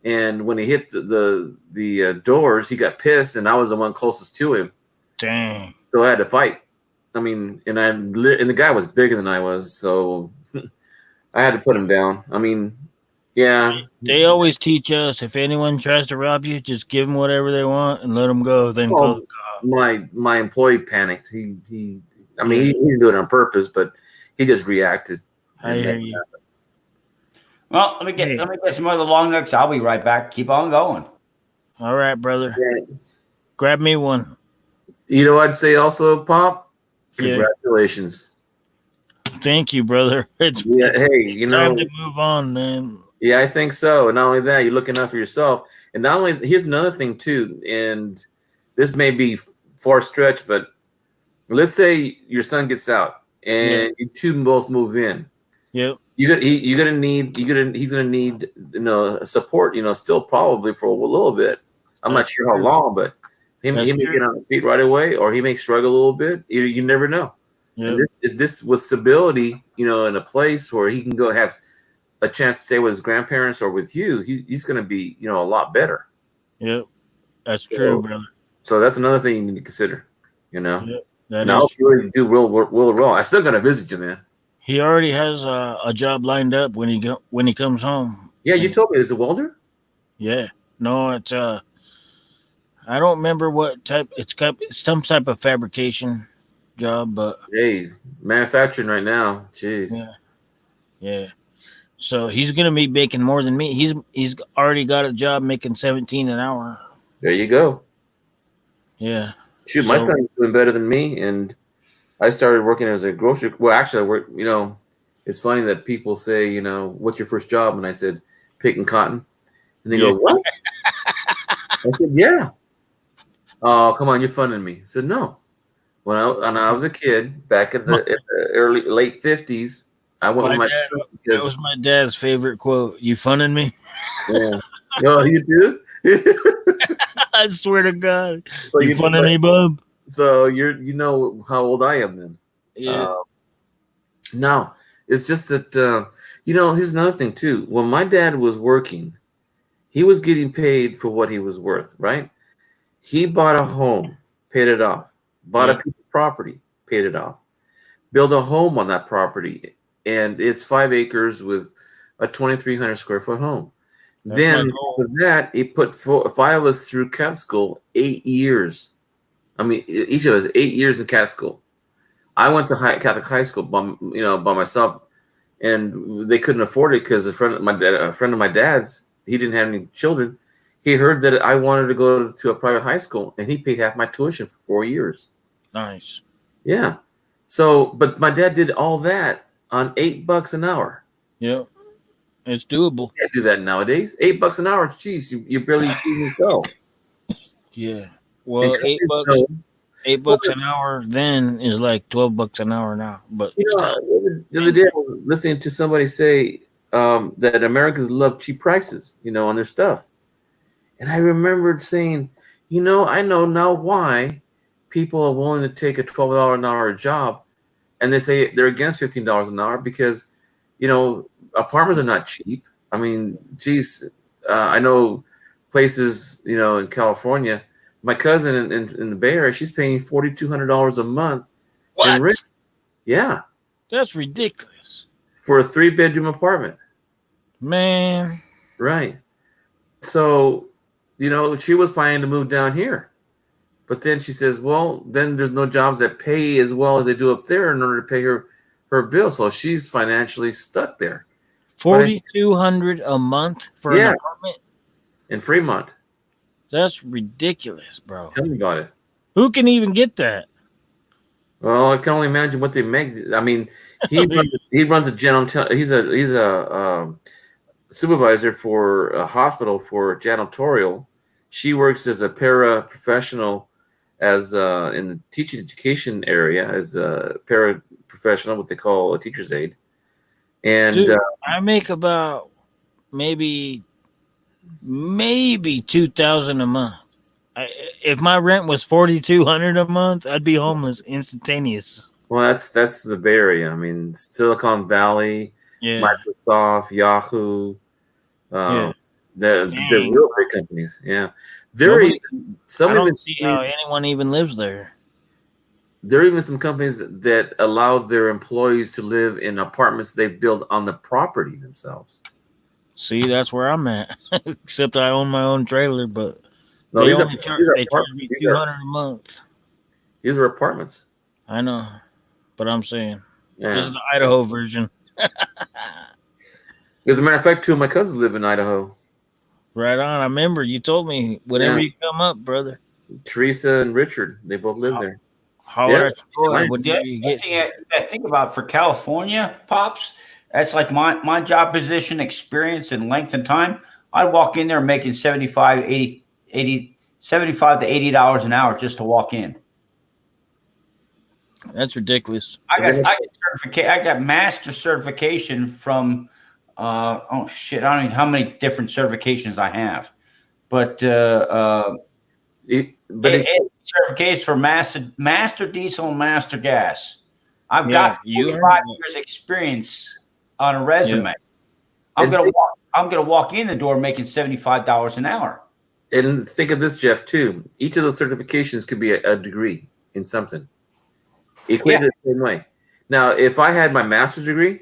and when he hit the doors, he got pissed, and I was the one closest to him. Dang. So I had to fight. I mean, and the guy was bigger than I was, so I had to put him down. I mean, Yeah, They always teach us if anyone tries to rob you, just give them whatever they want and let them go. Then well, call. my employee panicked. I mean, Yeah. he didn't do it on purpose, but he just reacted. I And hear you. Well, let me get some other long necks. I'll be right back. Keep on going. All right, brother. Yeah. Grab me one. You know, I'd say also, Pop, Yeah. congratulations. Thank you, brother. It's Yeah, hey, you know, time to move on, man. yeah, I think so. And not only that, you're looking out for yourself. And not only, here's another thing too, and this may be far stretched, but let's say your son gets out and you two both move in. Yep. He's gonna need support, still probably for a little bit. I'm not That's sure how true. long, but he may That's true. get on his feet right away, or he may struggle a little bit. You never know. Yep. And this with stability, in a place where he can go have a chance to stay with his grandparents or with you, he's going to be, a lot better. Yep. That's true, brother. So that's another thing you need to consider, Yep. And I hope you really do real well. I still got to visit you, man. He already has a job lined up when he comes home. Yeah, you told me. Is it welder? Yeah. No, it's I don't remember what type. It's some type of fabrication job, but Hey, manufacturing right now. Jeez. yeah. So he's gonna be making more than me. He's already got a job making 17 an hour. There you go. Yeah. Shoot, my son's doing better than me, and I started working as a grocery. Well, actually, I work. It's funny that people say, what's your first job? And I said, picking cotton, and they go, what? I said, yeah. Oh, come on, you're funning me. I said, no. When I was a kid back in the late 50s, I went with my dad. That was my dad's favorite quote. You funning me? Yeah. No, you do? I swear to God. So you funning me, bub? So you know how old I am then. Yeah. No, it's just that, here's another thing too. When my dad was working, he was getting paid for what he was worth, right? He bought a home, paid it off, bought a piece of property, paid it off, built a home on that property, and it's 5 acres with a 2,300 square foot home. That's then with that, he put 5 of us through Catholic school, 8 years. I mean, each of us 8 years in Catholic school. I went to Catholic high school by myself, and they couldn't afford it because a friend of my dad's, he didn't have any children. He heard that I wanted to go to a private high school, and he paid half my tuition for 4 years. Nice. Yeah. So, but my dad did all that on $8 an hour. Yep. It's doable. You can't do that nowadays. $8 an hour. Jeez, you barely feed yourself. Yeah. Well, $8 an hour then is like $12 an hour now. But the other day I was listening to somebody say that Americans love cheap prices, on their stuff. And I remembered saying, I know now why people are willing to take a $12 an hour job, and they say they're against $15 an hour because, apartments are not cheap. I mean, geez, I know places, in California. My cousin in the Bay Area, she's paying $4,200 a month. What? In rent. Yeah. That's ridiculous. For a 3-bedroom apartment. Man. Right. So, she was planning to move down here. But then she says, well, then there's no jobs that pay as well as they do up there in order to pay her bill. So she's financially stuck there. $4,200 a month for an apartment? In Fremont. That's ridiculous, bro. Tell me about it. Who can even get that? Well, I can only imagine what they make. I mean, he runs a he's a supervisor for a hospital for janitorial. She works as a paraprofessional, as in the teaching education area as a paraprofessional, what they call a teacher's aide. And dude, I make about maybe $2,000 a month. If my rent was $4,200 a month, I'd be homeless instantaneous. Well, that's the Bay Area. I mean, Silicon Valley, Microsoft, Yahoo, the real big companies. Yeah, I don't see how anyone even lives there. There are even some companies that allow their employees to live in apartments they build on the property themselves. See, that's where I'm at. Except I own my own trailer, but No, they these are, only charge these are, they charge me these are, $200 a month. these are apartments. I know, but I'm saying this Yeah. is the Idaho version. As a matter of fact, two of my cousins live in Idaho. Right on. I remember you told me whenever Yeah. you come up, brother. Teresa and Richard, they both live there. Holler at your boy. Right. What Yeah, do you get? I think about for California, pops. That's like my job position, experience, and length and time. I'd walk in there making 75 to $80 an hour just to walk in. That's ridiculous. I got master certification from oh shit, I don't know how many different certifications I have. But certifications for master diesel and master gas. I've got 45 years experience on a resume. I'm gonna walk in the door making $75 an hour. And think of this, Jeff, too. Each of those certifications could be a degree in something. Equated the same way. Now, if I had my master's degree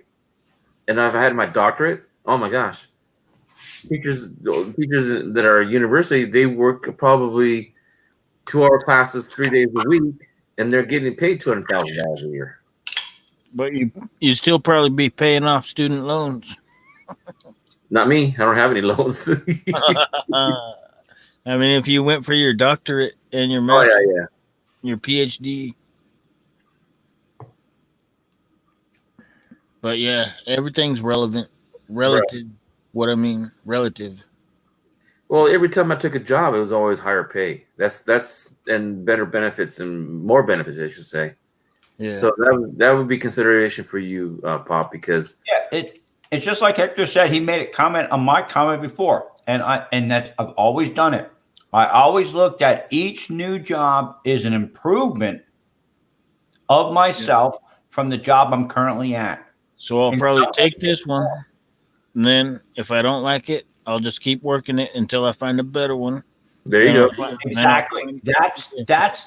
and if I had my doctorate, oh my gosh. Teachers that are at university, they work probably 2-hour classes 3 days a week, and they're getting paid $200,000 a year. But you still probably be paying off student loans. Not me. I don't have any loans. I mean, if you went for your doctorate and your your PhD. But yeah, everything's relative. Right. What I mean, relative. Well, every time I took a job, it was always higher pay. That's and better benefits and more benefits, I should say. Yeah. So that would be consideration for you, Pop, because it's just like Hector said. He made a comment on my comment before, and I've always done it. I always looked at each new job as an improvement of myself from the job I'm currently at. So I'll probably take this one, and then if I don't like it, I'll just keep working it until I find a better one. There you go. Exactly. That's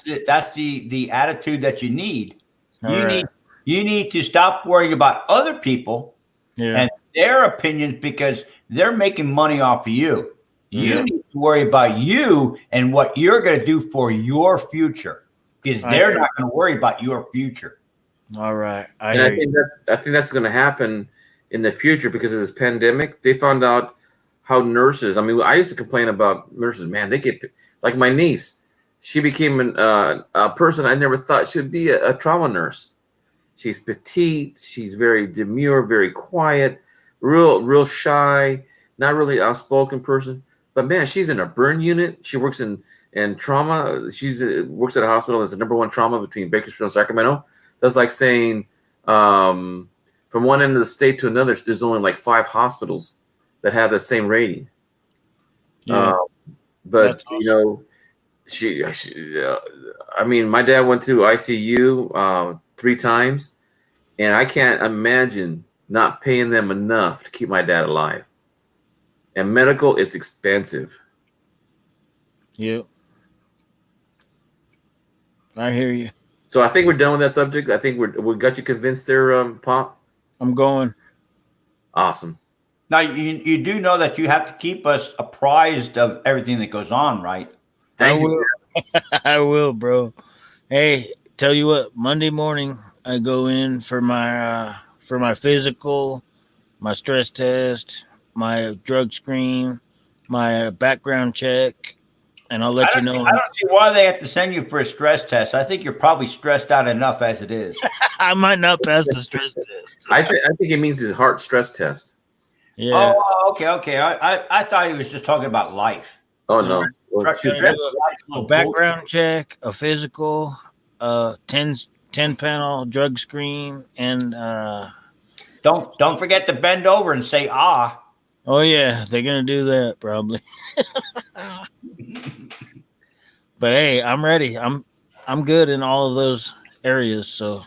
the attitude that you need. You need to stop worrying about other people and their opinions because they're making money off of you. You need to worry about you and what you're going to do for your future because they're not going to worry about your future. All right. I think that's going to happen in the future because of this pandemic. They found out how nurses, I mean, I used to complain about nurses, man, they get, like my niece, she became a person I never thought should be a trauma nurse. She's petite, she's very demure, very quiet, real shy, not really outspoken person. But man, she's in a burn unit. She works in trauma. She's works at a hospital that's the #1 trauma between Bakersfield and Sacramento. That's like saying from one end of the state to another, there's only like 5 hospitals that have the same rating. Yeah. But awesome. You know, she I mean, my dad went through ICU 3 times, and I can't imagine not paying them enough to keep my dad alive. And medical is expensive. Yep. I hear you. So I think we're done with that subject. I think we got you convinced there, Pop. I'm going. Awesome. Now you do know that you have to keep us apprised of everything that goes on, right? Thank you. I will, bro. Hey, tell you what, Monday morning I go in for my physical, my stress test, my drug screen, my background check, and I'll let you know. I don't see why they have to send you for a stress test. I think you're probably stressed out enough as it is. I might not pass the stress test. I think it means his heart stress test. Yeah. Oh, okay. I thought he was just talking about life. Oh no. Well, a background check, a physical, 10-panel drug screen, and don't forget to bend over and say ah. Oh yeah, they're gonna do that probably. But hey, I'm ready. I'm good in all of those areas, so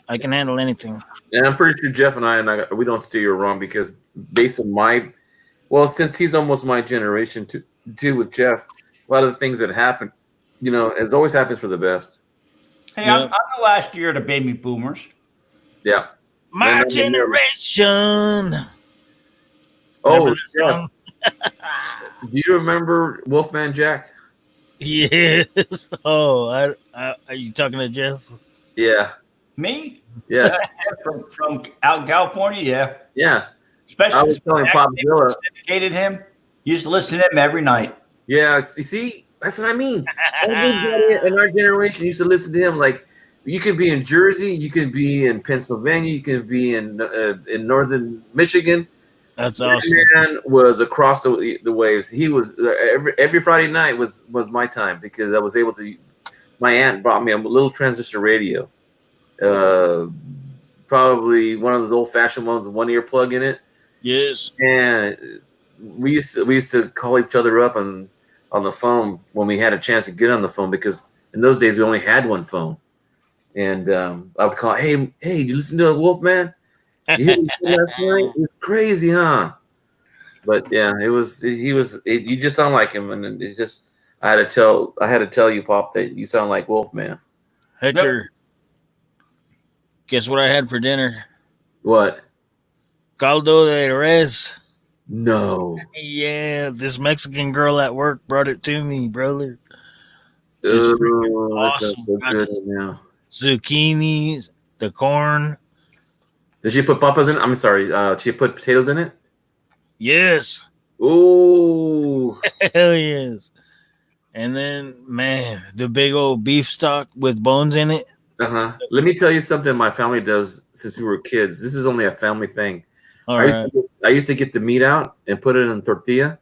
I can handle anything. And I'm pretty sure Jeff and I we don't steer you wrong because based on since he's almost my generation too with Jeff, a lot of the things that happen, you know, it always happens for the best. Hey, yeah. I'm the last year of the baby boomers. Yeah. My generation. Remember Oh, that yeah. song? Do you remember Wolfman Jack? Yes. Oh, are you talking to Jeff? Yeah. Me? Yes. From out in California, yeah. Yeah. I Especially was telling back Pop when Zilla. they syndicated him. Used to listen to him every night. Yeah. You see, that's what I mean. Everybody in our generation used to listen to him. Like, you could be in Jersey, you could be in Pennsylvania, you could be in northern Michigan. That's That awesome. man was across the waves. He was every Friday night was my time because I was able to. My aunt brought me a little transistor radio, probably one of those old fashioned ones with one ear plug in it, Yes. and we used to call each other up on the phone when we had a chance to get on the phone because in those days we only had one phone, and I would call, hey, did you listen to Wolfman? You hear me last night? It was crazy, huh? But yeah, you just sound like him, and it just I had to tell you, Pop, that you sound like Wolfman. Hector, guess what I had for dinner? What? Caldo de res. No. Yeah, this Mexican girl at work brought it to me, brother. It's Oh, that sounds awesome. so good now. Zucchinis, the corn. Did she put papas in it? I'm sorry. She put potatoes in it? Yes. Ooh. Hell yes. And then, man, the big old beef stock with bones in it. Uh-huh. Let me tell you something my family does since we were kids. This is only a family thing. All I right. used to get the meat out and put it in a tortilla,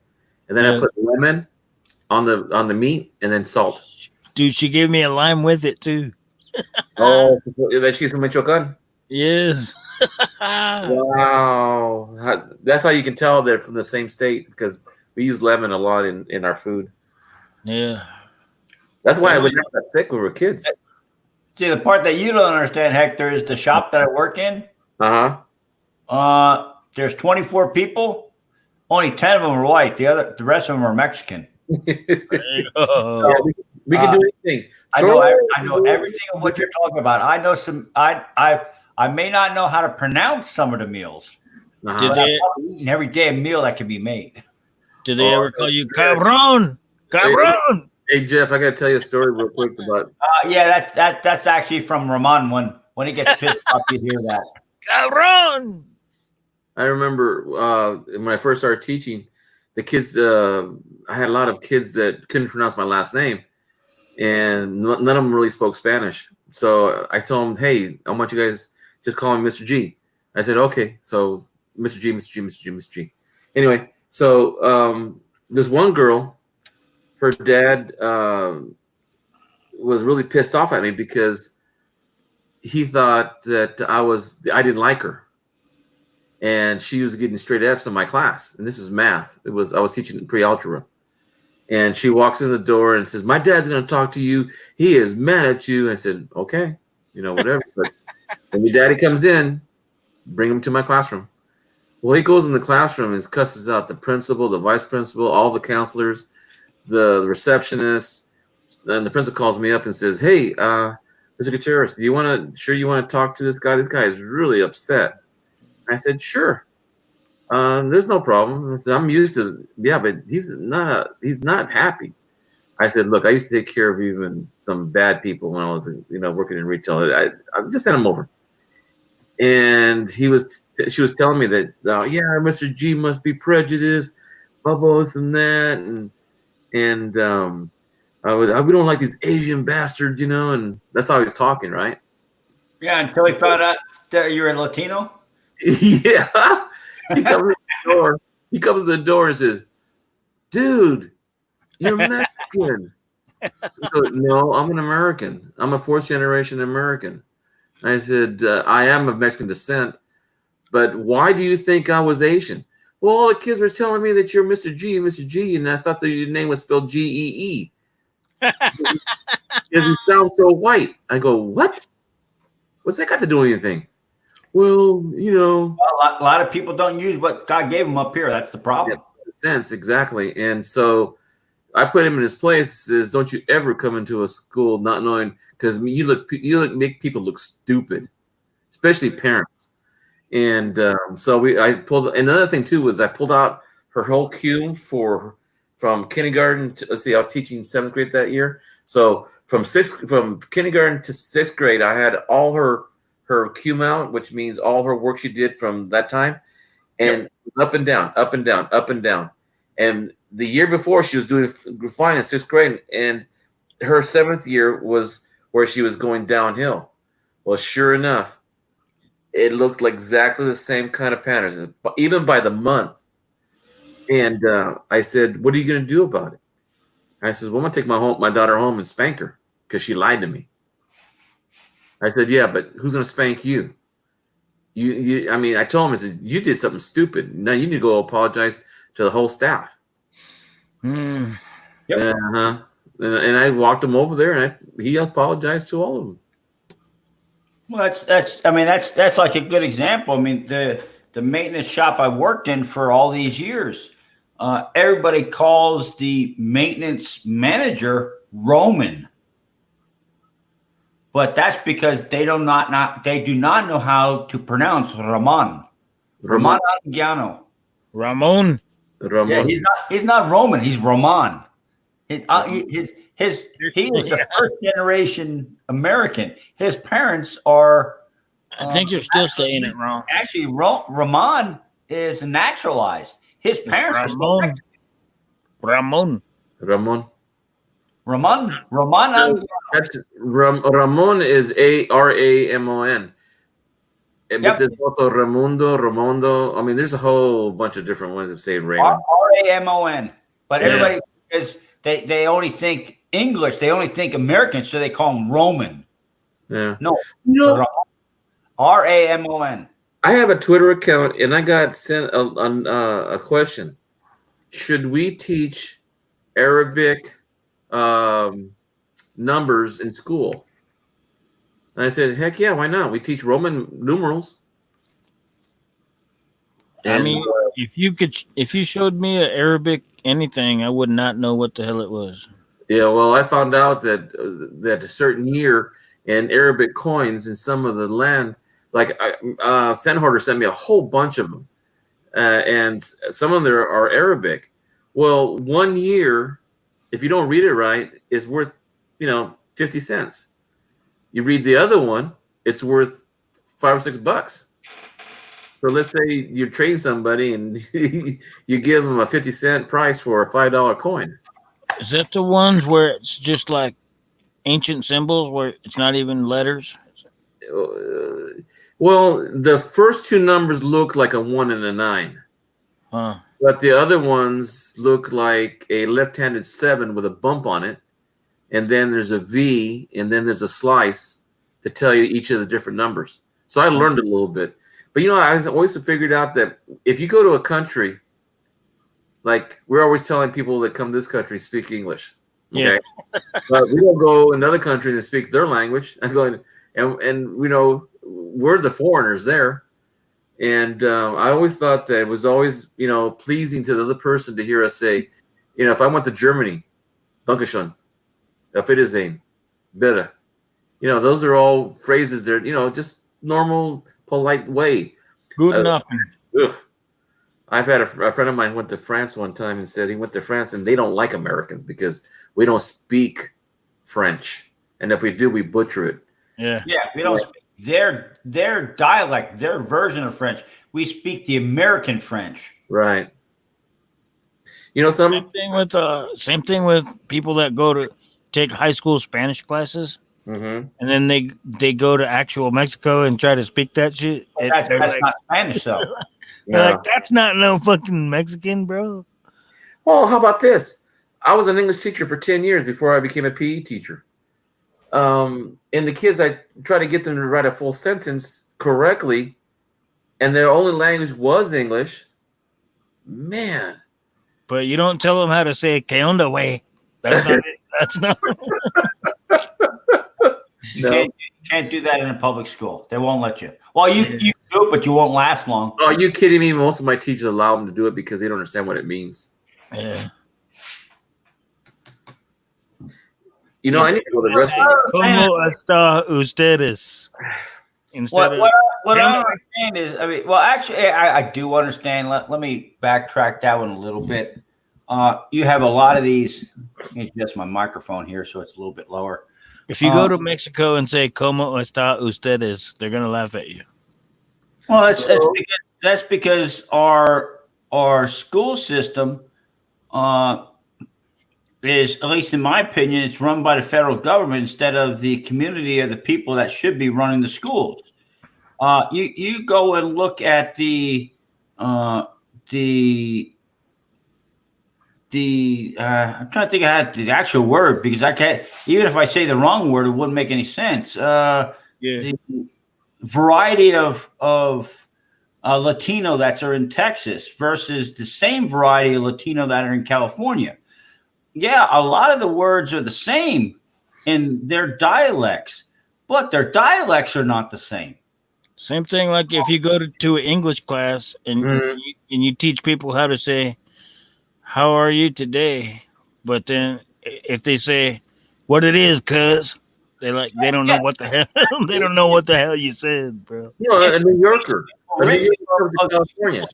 and then I Yeah. put lemon on the meat and then salt. Dude, she gave me a lime with it too. Oh, that she's from Michoacan. Yes. Wow. That's how you can tell they're from the same state because we use lemon a lot in our food. Yeah. That's why I would never got sick when we were kids. See, the part that you don't understand, Hector, is the shop that I work in. Uh-huh. There's 24 people. Only 10 of them are white. The rest of them are Mexican. There you go. We can do anything. I know everything of what you're talking about. I know some. I may not know how to pronounce some of the meals, Uh-huh. Did but they- I'm probably eating every day a meal that can be made. Did they ever call you cabron? Cabron. Hey Jeff, I gotta tell you a story real quick about Yeah, that's actually from Ramon. When he gets pissed off, you hear that. Cabron. I remember when I first started teaching, the kids I had a lot of kids that couldn't pronounce my last name, and none of them really spoke Spanish. So I told them, hey, I want you guys just call me Mr. G. I said, okay. So Mr. G, Mr. G, Mr. G, Mr. G. Anyway, so this one girl, her dad was really pissed off at me because he thought that I didn't like her. And she was getting straight F's in my class. And this is math. I was teaching pre-algebra. And she walks in the door and says, my dad's going to talk to you. He is mad at you. I said, okay, whatever. But when your daddy comes in, bring him to my classroom. Well, he goes in the classroom and cusses out the principal, the vice principal, all the counselors, the receptionist. Then the principal calls me up and says, hey, Mr. Gutierrez, do you want to talk to this guy? This guy is really upset. I said, sure. There's no problem. I said, I'm used to, yeah, but he's not happy. I said, look, I used to take care of even some bad people when I was, working in retail. I just sent him over. And she was telling me that, yeah, Mr. G must be prejudiced, bubbles and that. And we don't like these Asian bastards, and that's how he was talking, right? Yeah, until he found out that you're a Latino. Yeah. He comes to the door and says, dude, you're Mexican. I go, no, I'm an American. I'm a fourth generation American. I said, I am of Mexican descent, but why do you think I was Asian? Well, all the kids were telling me that you're Mr. G, and I thought that your name was spelled G-E-E. It doesn't sound so white. I go, what? What's that got to do with anything? Well, Well, a lot of people don't use what God gave them up here. That's the problem. Yeah, sense, exactly. And so I put him in his place. Says, don't you ever come into a school not knowing, because you make people look stupid, especially parents. And I pulled. Another thing too was I pulled out her whole queue from kindergarten. Let's see, I was teaching 7th grade that year. So from kindergarten to 6th grade, I had all her queue out, which means all her work she did from that time, and up and down, up and down, up and down. And the year before, she was doing fine in 6th grade, and her 7th year was where she was going downhill. Well, sure enough, it looked like exactly the same kind of patterns, even by the month. And I said, "What are you going to do about it?" I said, "Well, I'm going to take my daughter home and spank her because she lied to me." I said, "Yeah, but who's going to spank you? I mean, I told him, I said, you did something stupid. Now you need to go apologize to the whole staff." Hmm. Yep. Uh-huh. And I walked him over there, and he apologized to all of them. Well, that's like a good example. I mean, the maintenance shop I worked in for all these years, everybody calls the maintenance manager Roman, but that's because they do not know how to pronounce Ramon. Ramon Anguiano. Ramon. Yeah, he's not Roman. He's Roman. He is the first generation American. His parents are. I think you're still saying it wrong. Actually, Ramon is naturalized. His parents are still Ramon. Ramon. That's Ramon is Aramon. But Yep. there's also Ramondo. I mean, there's a whole bunch of different ways of saying Raymond. Ramon. But everybody is they only think English. They only think American, so they call him Roman. Yeah. No. Ramon. I have a Twitter account, and I got sent a question. Should we teach Arabic numbers in school? And I said, heck yeah, why not? We teach Roman numerals. I mean, if you showed me an Arabic anything, I would not know what the hell it was. Yeah, well, I found out that a certain year in Arabic coins in some of the land, like Sandhoarder sent me a whole bunch of them, and some of them are Arabic. Well, 1 year, if you don't read it right, is worth 50 cents. You read the other one, it's worth $5 or $6. So let's say you trade somebody and you give them a 50-cent price for a $5 coin. Is that the ones where it's just like ancient symbols where it's not even letters? Well, the first two numbers look like a 1 and a 9. Huh. But the other ones look like a left-handed 7 with a bump on it. And then there's a V, and then there's a slice to tell you each of the different numbers. So I learned a little bit. But, I always figured out that if you go to a country, like we're always telling people that come to this country speak English. Okay. Yeah. But we don't go in another country and speak their language. I'm going, and we're the foreigners there. And I always thought that it was always, pleasing to the other person to hear us say, if I went to Germany, Dankeschön, auf Wiedersehen, bitte. Those are all phrases that, just normal, polite way. Good enough. I've had a friend of mine went to France one time and said he went to France and they don't like Americans because we don't speak French. And if we do, we butcher it. Yeah, we don't speak their dialect, their version of French. We speak the American French. Right. Same thing with people that go to take high school Spanish classes. Mm-hmm. And then they go to actual Mexico and try to speak that shit. That's not Spanish, though. Like, that's not no fucking Mexican, bro. Well, how about this? I was an English teacher for 10 years before I became a PE teacher. And the kids, I try to get them to write a full sentence correctly, and their only language was English. Man. But you don't tell them how to say "que onda, way." That's not it. That's not. You can't do that in a public school. They won't let you. Well, you do it, but you won't last long. Oh, are you kidding me? Most of my teachers allow them to do it because they don't understand what it means. Yeah. I need to go to the restaurant. ¿Cómo está ustedes? What what I don't understand is, I mean, well, actually, I do understand. Let me backtrack that one a little bit. You have a lot of these. Let me adjust my microphone here so it's a little bit lower. If you go to Mexico and say "Cómo está ustedes," they're gonna laugh at you. Well, that's because our school system is, at least in my opinion, it's run by the federal government instead of the community or the people that should be running the schools. You go and look at the I'm trying to think of how the actual word, because I can't, even if I say the wrong word, it wouldn't make any sense. The variety of Latino that are in Texas versus the same variety of Latino that are in California. Yeah, a lot of the words are the same in their dialects, but their dialects are not the same. Same thing like if you go to an English class and you teach people how to say, "How are you today?" But then if they say, "What it is, cuz," they don't know what the hell they don't know what the hell you said, bro. A New Yorker. A New Yorker from California.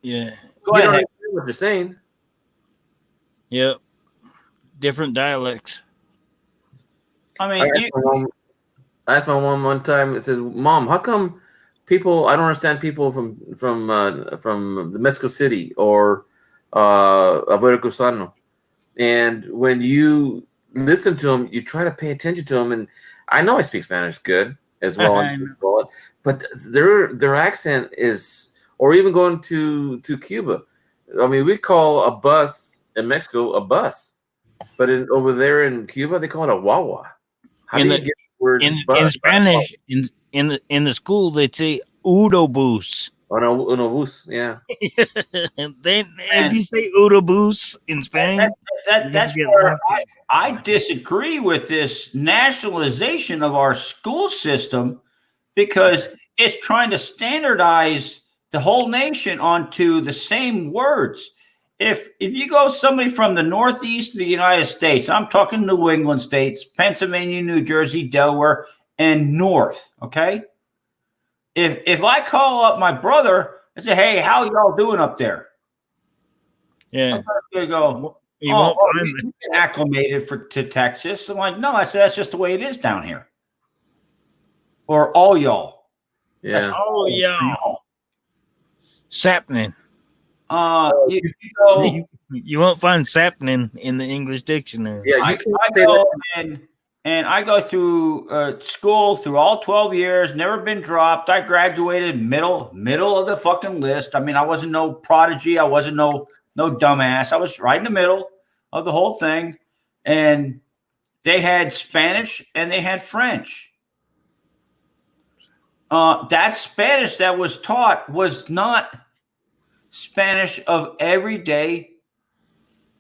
Yeah. Go You ahead. don't understand what they're saying. Yep. Different dialects. I mean, I asked my mom one time. I said, "Mom, how come people? I don't understand people from the Mexico City or Abuelo Cusano." And when you listen to them, you try to pay attention to them. And I know I speak Spanish good as well, but their accent is, or even going to Cuba. I mean, we call a bus in Mexico a bus. But over there in Cuba, they call it a wawa. How do you get the word in bus? Spanish? In the school, they'd say "Udobus." Unobus, yeah. And then if you say "Udobus" in Spain, that's where I disagree with this nationalization of our school system, because it's trying to standardize the whole nation onto the same words. If you go somebody from the Northeast of the United States, I'm talking New England states, Pennsylvania, New Jersey, Delaware, and North, okay? If I call up my brother and say, "Hey, how y'all doing up there?" yeah, They go, you won't find it. you've been acclimated to Texas. I'm like, no, I said, that's just the way it is down here. Or all y'all. Yeah. Oh yeah, sapling. You go, You won't find sapling in the English dictionary. Yeah, I you can I say go that. and I go through school through all 12 years, never been dropped. I graduated middle of the fucking list. I mean, I wasn't no prodigy. I wasn't no dumbass. I was right in the middle of the whole thing. And they had Spanish and they had French. That Spanish that was taught was not Spanish of everyday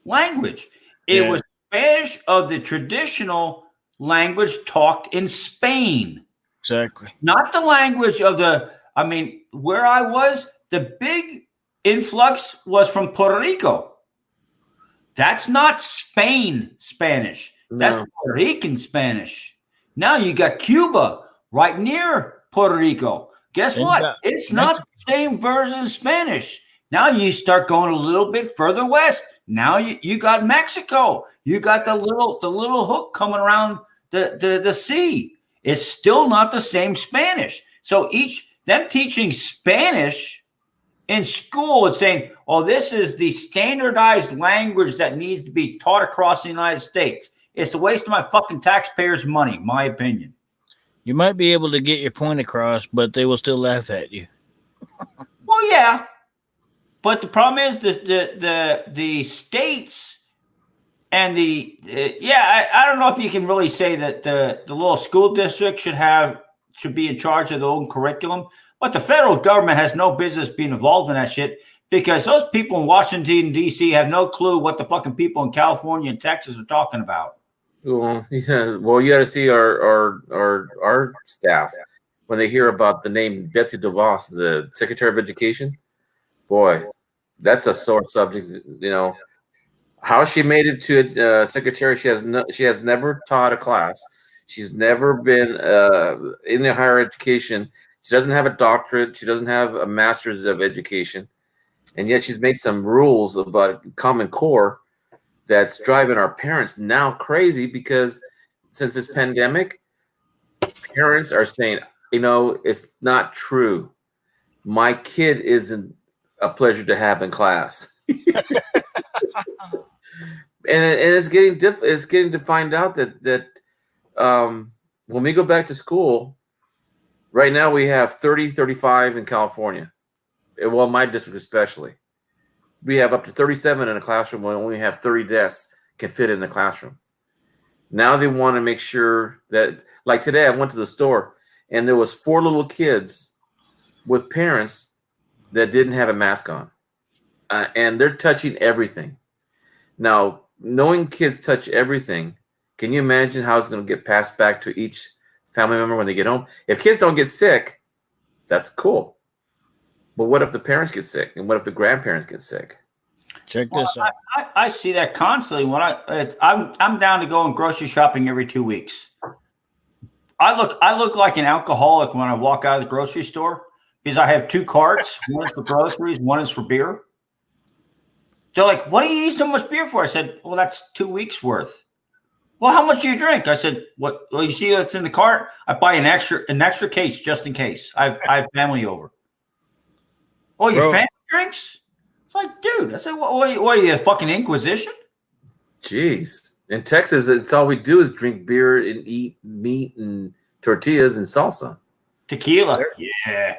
language. It was Spanish of the traditional language talked in Spain. Exactly. Not the language of where I was, the big influx was from Puerto Rico. That's not Spain Spanish. That's Puerto Rican Spanish. Now you got Cuba right near Puerto Rico. Guess what? It's not the same version of Spanish. Now you start going a little bit further west. Now you got Mexico. You got the little hook coming around the sea. It's still not the same Spanish. So them teaching Spanish in school and saying, "Oh, this is the standardized language that needs to be taught across the United States." It's a waste of my fucking taxpayers' money, my opinion. You might be able to get your point across, but they will still laugh at you. Well, yeah. But the problem is the states and I don't know if you can really say that the little school district should be in charge of their own curriculum, but the federal government has no business being involved in that shit, because those people in Washington, D.C. have no clue what the fucking people in California and Texas are talking about. Well, yeah. Well, you got to see our staff when they hear about the name Betsy DeVos, the Secretary of Education. Boy, that's a sore subject. You know how she made it to secretary. She has never taught a class. She's never been in the higher education. She doesn't have a doctorate. She doesn't have a master's of education. And yet she's made some rules about Common Core that's driving our parents now crazy, because since this pandemic, parents are saying, it's not true. My kid isn't a pleasure to have in class. And it's getting to find out that when we go back to school, right now we have 30, 35 in California. Well, my district especially. We have up to 37 in a classroom when we only have 30 desks can fit in the classroom. Now they want to make sure that, like today, I went to the store and there was 4 little kids with parents that didn't have a mask on. And they're touching everything. Now, knowing kids touch everything, can you imagine how it's going to get passed back to each family member when they get home? If kids don't get sick, that's cool. But what if the parents get sick? And what if the grandparents get sick? Check this out. I see that constantly when I'm down to going grocery shopping every 2 weeks. I look like an alcoholic when I walk out of the grocery store because I have 2 carts. One is for groceries, one is for beer. They're like, "What do you need so much beer for?" I said, "Well, that's 2 weeks worth." "Well, how much do you drink?" I said, "What? Well, you see that's in the cart. I buy an extra case just in case. I have family over." "Oh, your Bro. family drinks?" It's like, dude. I said, "What are you, a fucking Inquisition?" Jeez. In Texas, it's all we do is drink beer and eat meat and tortillas and salsa. Tequila. Yeah.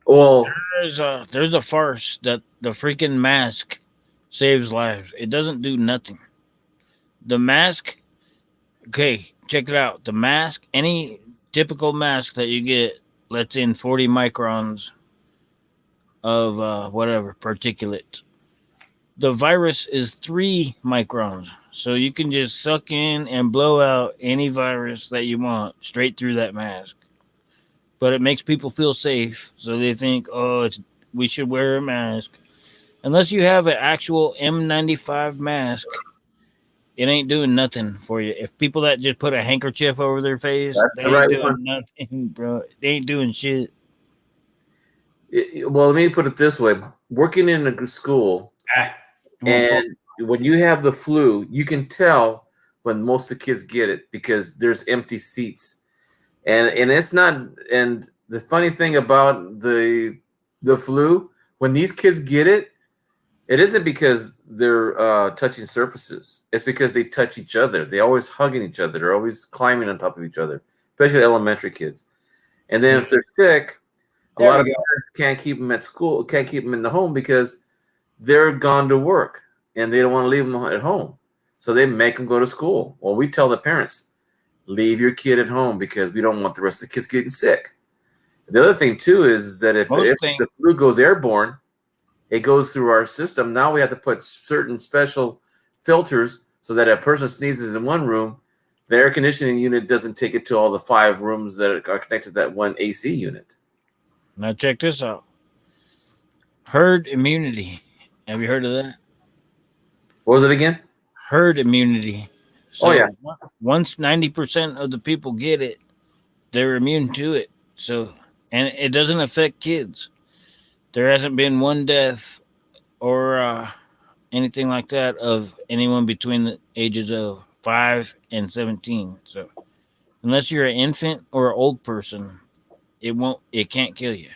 Well, There's a farce that the freaking mask saves lives. It doesn't do nothing. The mask, okay, check it out. The mask, any typical mask that you get, lets in 40 microns of whatever particulate. The virus is 3 microns, so you can just suck in and blow out any virus that you want straight through that mask. But it makes people feel safe, so they think, we should wear a mask. Unless you have an actual N95 mask, it ain't doing nothing for you. If people that just put a handkerchief over their face, That's they the ain't right doing one. nothing, bro. They ain't doing shit. well, let me put it this way. Working in a school, and when you have the flu, you can tell when most of the kids get it because there's empty seats. And it's not. And the funny thing about the flu, when these kids get it, it isn't because they're touching surfaces. It's because they touch each other. They're always hugging each other. They're always climbing on top of each other, especially elementary kids. And then if they're sick, a lot of parents can't keep them at school, can't keep them in the home because they're gone to work and they don't want to leave them at home. So they make them go to school. Well, we tell the parents, leave your kid at home because we don't want the rest of the kids getting sick. The other thing too is that if the flu goes airborne, it goes through our system. Now we have to put certain special filters so that if a person sneezes in one room, the air conditioning unit doesn't take it to all the 5 rooms that are connected to that one AC unit. Now check this out. Herd immunity. Have you heard of that? What was it again? Herd immunity. So Oh, yeah. Once 90% of the people get it, they're immune to it. So, and it doesn't affect kids. There hasn't been one death or anything like that of anyone between the ages of 5 and 17. So, unless you're an infant or an old person, it can't kill you.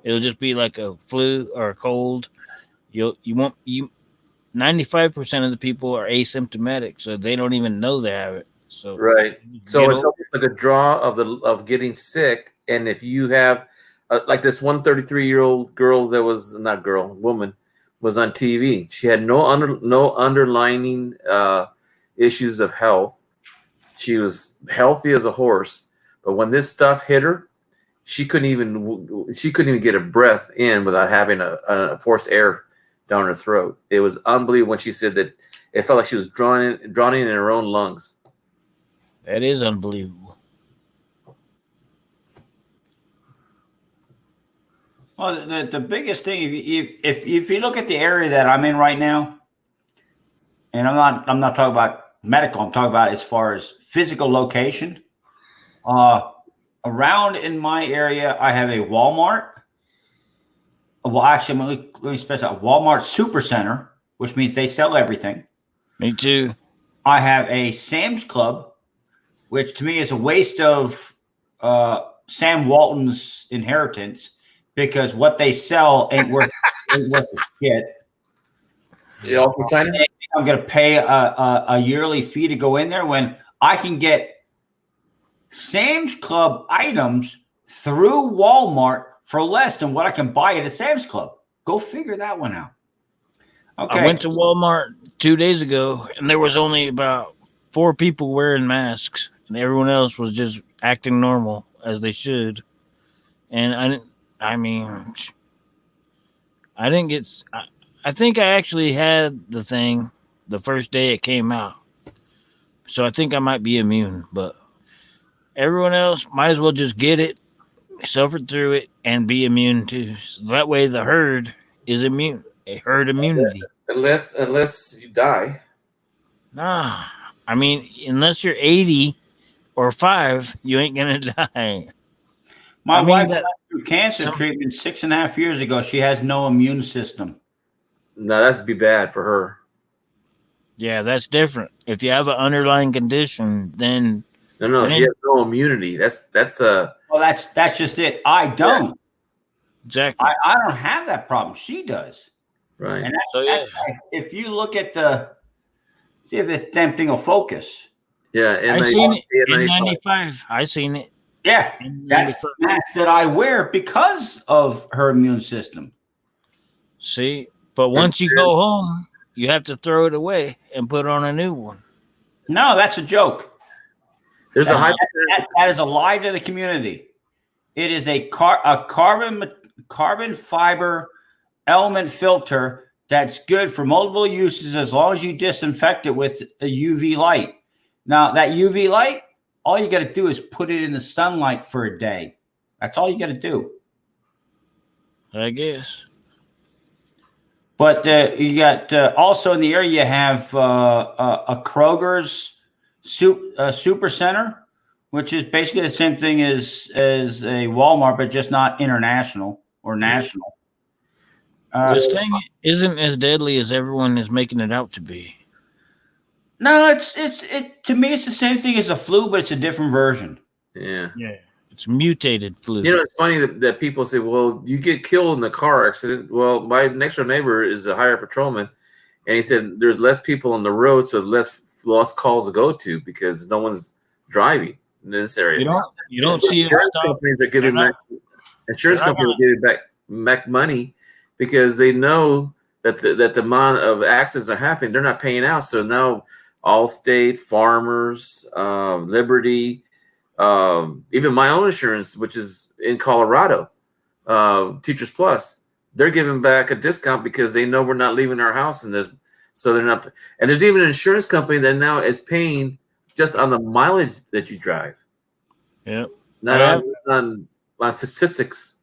It'll just be like a flu or a cold. 95% of the people are asymptomatic, so they don't even know they have it. So right. So it's almost like a draw of getting sick. And if you have like this 133-year-old girl woman was on TV. She had no underlining issues of health. She was healthy as a horse, but when this stuff hit her, she couldn't even get a breath in without having a forced air down her throat. It was unbelievable when she said that it felt like she was drowning in her own lungs. That is unbelievable. Well, the biggest thing, if you look at the area that I'm in right now, and I'm not talking about medical, I'm talking about as far as physical location. around in my area, I have a Walmart. Well, actually, let me specify Walmart Supercenter, which means they sell everything. Me too. I have a Sam's Club, which to me is a waste of Sam Walton's inheritance because what they sell ain't worth shit. Yeah, all for China. I'm going to pay a yearly fee to go in there when I can get Sam's Club items through Walmart for less than what I can buy at a Sam's Club. Go figure that one out. Okay. I went to Walmart 2 days ago, and there was only about 4 people wearing masks, and everyone else was just acting normal as they should. And I think I actually had the thing the first day it came out, so I think I might be immune. But everyone else might as well just get it, suffer through it, and be immune too. So that way, the herd is immune. A herd immunity. Unless you die. Nah, I mean, unless you're 80 or 5, you ain't gonna die. My I mean, wife that- went through cancer treatment 6.5 years ago. She has no immune system. No, that's be bad for her. Yeah, that's different. If you have an underlying condition, then No, I she mean- has no immunity. That's Well, that's just it. I don't. exactly. I don't have that problem. She does. right. And So yeah, that's if you look at see if this damn thing will focus. Yeah, I seen it in N95. 95. I seen it. Yeah, in that's 95. the mask that I wear because of her immune system. See, but once you go home, you have to throw it away and put on a new one. No, that's a joke. There's a high. That is a lie to the community. It is a carbon fiber element filter that's good for multiple uses as long as you disinfect it with a UV light. Now, that UV light, all you got to do is put it in the sunlight for a day. That's all you got to do. I guess. But you got also in the area, you have a Kroger's Super Center, which is basically the same thing as a Walmart, but just not international or national. This thing isn't as deadly as everyone is making it out to be. No, it's to me it's the same thing as the flu, but it's a different version. Yeah. Yeah, it's mutated flu. You know, it's funny that people say, well, you get killed in a car accident. Well, my next door neighbor is a hired patrolman, and he said there's less people on the road, so less lost calls to go to because no one's driving in this area. You don't see it Insurance stop. companies are giving They're back. Insurance they're companies are giving back money because they know that the amount of accidents are happening. They're not paying out, so now Allstate, Farmers, Liberty, even my own insurance, which is in Colorado, Teachers Plus, they're giving back a discount because they know we're not leaving our house, and they're not. And there's even an insurance company that now is paying just on the mileage that you drive, Yep. not on statistics.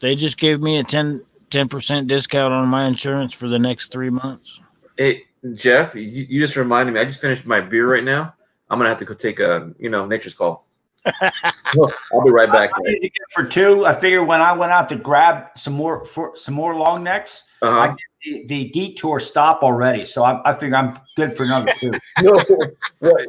They just gave me a 10% discount on my insurance for the next 3 months. Hey, Jeff, you just reminded me. I just finished my beer right now. I'm gonna have to go take a nature's call. I'll be right back. I usually get for 2. I figure when I went out to grab some more long necks, Uh-huh. I get the detour stop already. So I figure I'm good for another 2.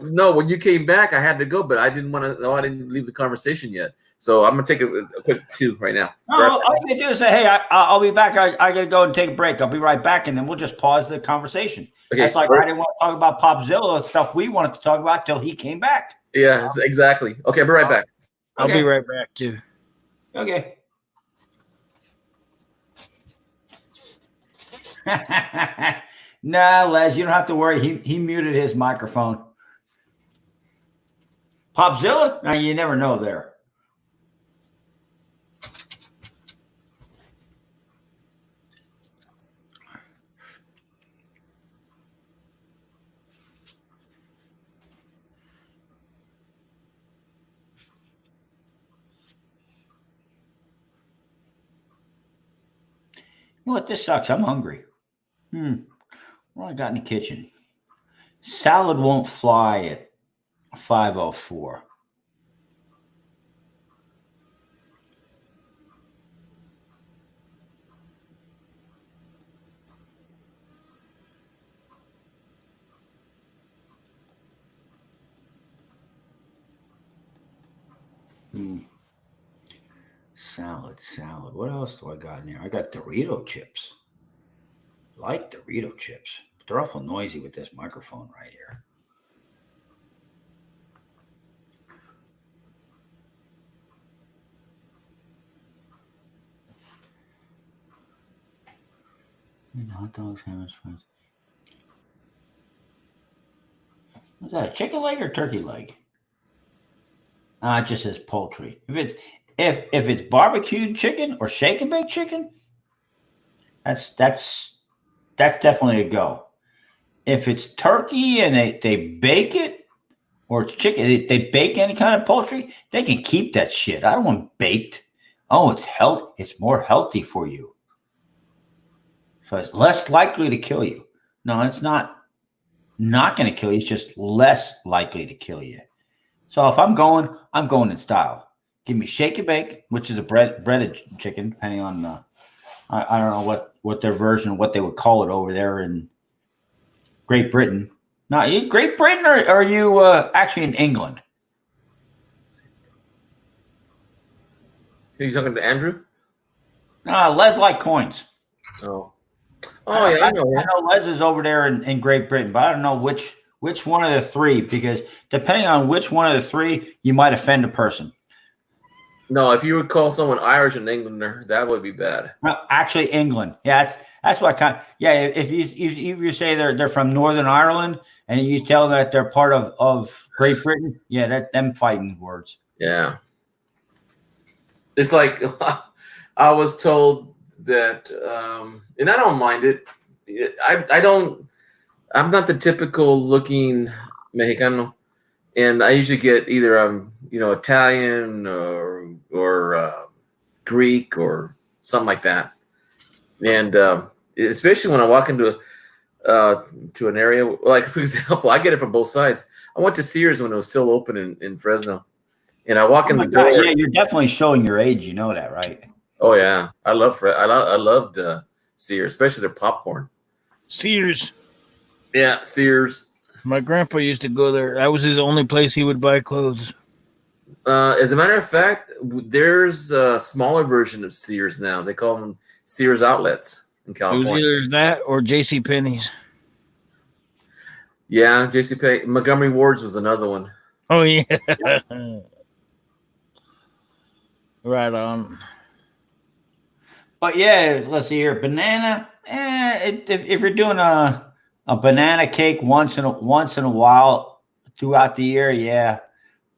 No, when you came back, I had to go, but I didn't want to. No, I didn't leave the conversation yet. So I'm gonna take a quick 2 right now. No, all you do is say, "Hey, I'll be back. I got to go and take a break. I'll be right back," and then we'll just pause the conversation. Okay, That's like right. I didn't want to talk about Popzilla stuff we wanted to talk about till he came back. Yeah, exactly. Okay, I'll be right back. I'll Okay. be right back too. Okay. Nah, Les, you don't have to worry. He muted his microphone. Popzilla? Now you never know there. You know what? This sucks. I'm hungry. What do I got in the kitchen? Salad won't fly at 5:04. Salad. What else do I got in there? I got Dorito chips. Like Dorito chips. But they're awful noisy with this microphone right here. Hot dogs, hamburgers, fries. What's that? A chicken leg or turkey leg? It just says poultry. If it's barbecued chicken or shake and bake chicken, that's definitely a go. If it's turkey and they bake it, or it's chicken, they bake any kind of poultry, they can keep that shit. I don't want baked. Oh, it's more healthy for you. So it's less likely to kill you. No, it's not going to kill you. It's just less likely to kill you. So if I'm going in style. Give me shake and bake, which is a breaded chicken, depending on I don't know what their version, what they would call it over there in Great Britain. Now, are you Great Britain or are you actually in England? He's talking to Andrew? Les like coins. Oh yeah, I know. I know Les is over there in Great Britain, but I don't know which one of the three, because depending on which one of the three, you might offend a person. No, if you would call someone Irish and Englander, that would be bad. No, actually, England. Yeah, that's what kind. Yeah, if you say they're from Northern Ireland and you tell them that they're part of Great Britain, yeah, that them fighting words. Yeah, it's like I was told that, and I don't mind it. I don't. I'm not the typical looking Mexicano, and I usually get either Italian or Greek or something like that. And especially when I walk into to an area, like for example, I get it from both sides. I went to Sears when it was still open in Fresno, and I walk in the door. Yeah, you're definitely showing your age. You know that, right? Oh yeah, I loved Sears, especially their popcorn. Sears. Yeah, Sears. My grandpa used to go there. That was his only place he would buy clothes. As a matter of fact, there's a smaller version of Sears now. They call them Sears outlets in It California. was either that or J.C. Penney's. Yeah, J.C. Montgomery Ward's was another one. Oh yeah. Right on. But yeah, let's see here. Banana. If you're doing a banana cake once in a while throughout the year, yeah.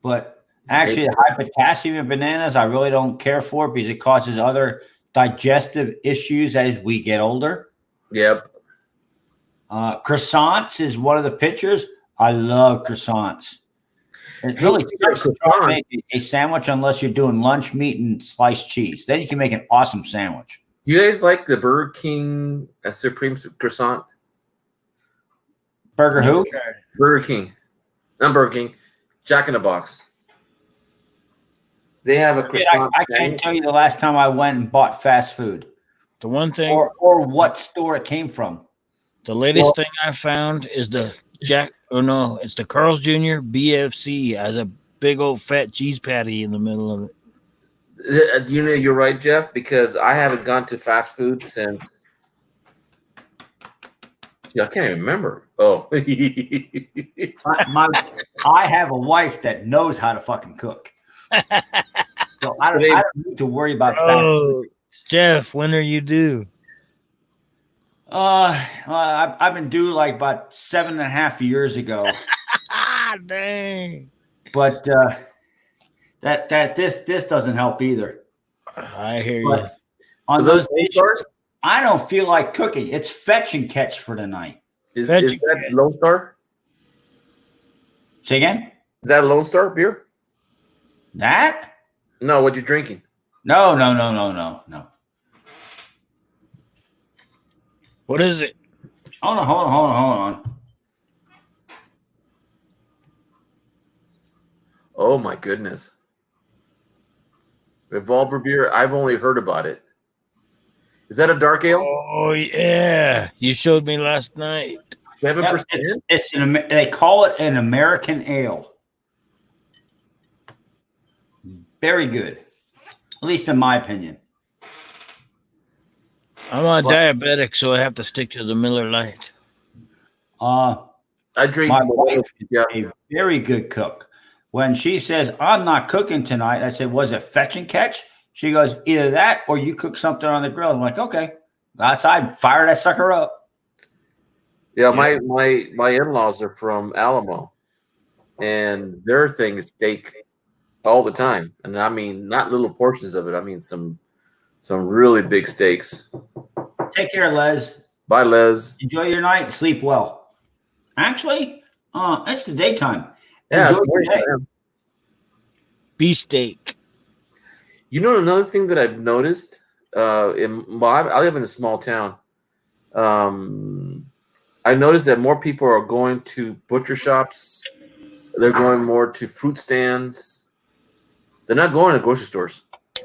But actually, the high potassium in bananas, I really don't care for because it causes other digestive issues as we get older. Yep. Croissants is one of the pictures. I love croissants. It really sucks to try to make a sandwich unless you're doing lunch meat and sliced cheese. Then you can make an awesome sandwich. Do you guys like the Burger King Supreme Croissant? Burger who? Burger King. Not Burger King. Jack in the Box. They have a croissant. I can't tell you the last time I went and bought fast food. The one thing, or what store it came from. the latest thing I found is the it's the Carl's Jr. BFC has a big old fat cheese patty in the middle of it. You're right, Jeff, because I haven't gone to fast food since. I can't even remember. Oh, I have a wife that knows how to fucking cook, so I don't need to worry about fast food. Jeff, when are you due? I've been due like about 7.5 years ago. Dang. But this doesn't help either. I hear you. On those dishes, I don't feel like cooking. It's fetch and catch for tonight. Is that Lone Star? Say again? Is that a Lone Star beer? That? No, what you drinking? No. What is it? Hold on. Oh my goodness. Revolver beer. I've only heard about it. Is that a dark ale? Oh yeah, you showed me last night. 7%. They call it an American ale. Very good, at least in my opinion. I'm a But- diabetic, so I have to stick to the Miller Lite. I drink. My wife is Yeah. a very good cook. When she says, I'm not cooking tonight, I said, was it fetch and catch? She goes, either that or you cook something on the grill. I'm like, okay. Outside, fire that sucker up. Yeah, my in-laws are from Alamo, and their thing is steak all the time, and I mean not little portions of it. I mean some really big steaks. Take care, Les. Bye, Les. Enjoy your night. Sleep well. Actually, it's the daytime. Yeah, Enjoy it's your great, day. man. Beefsteak. You know another thing that I've noticed. I live in a small town. I noticed that more people are going to butcher shops. They're going more to fruit stands. They're not going to grocery stores. A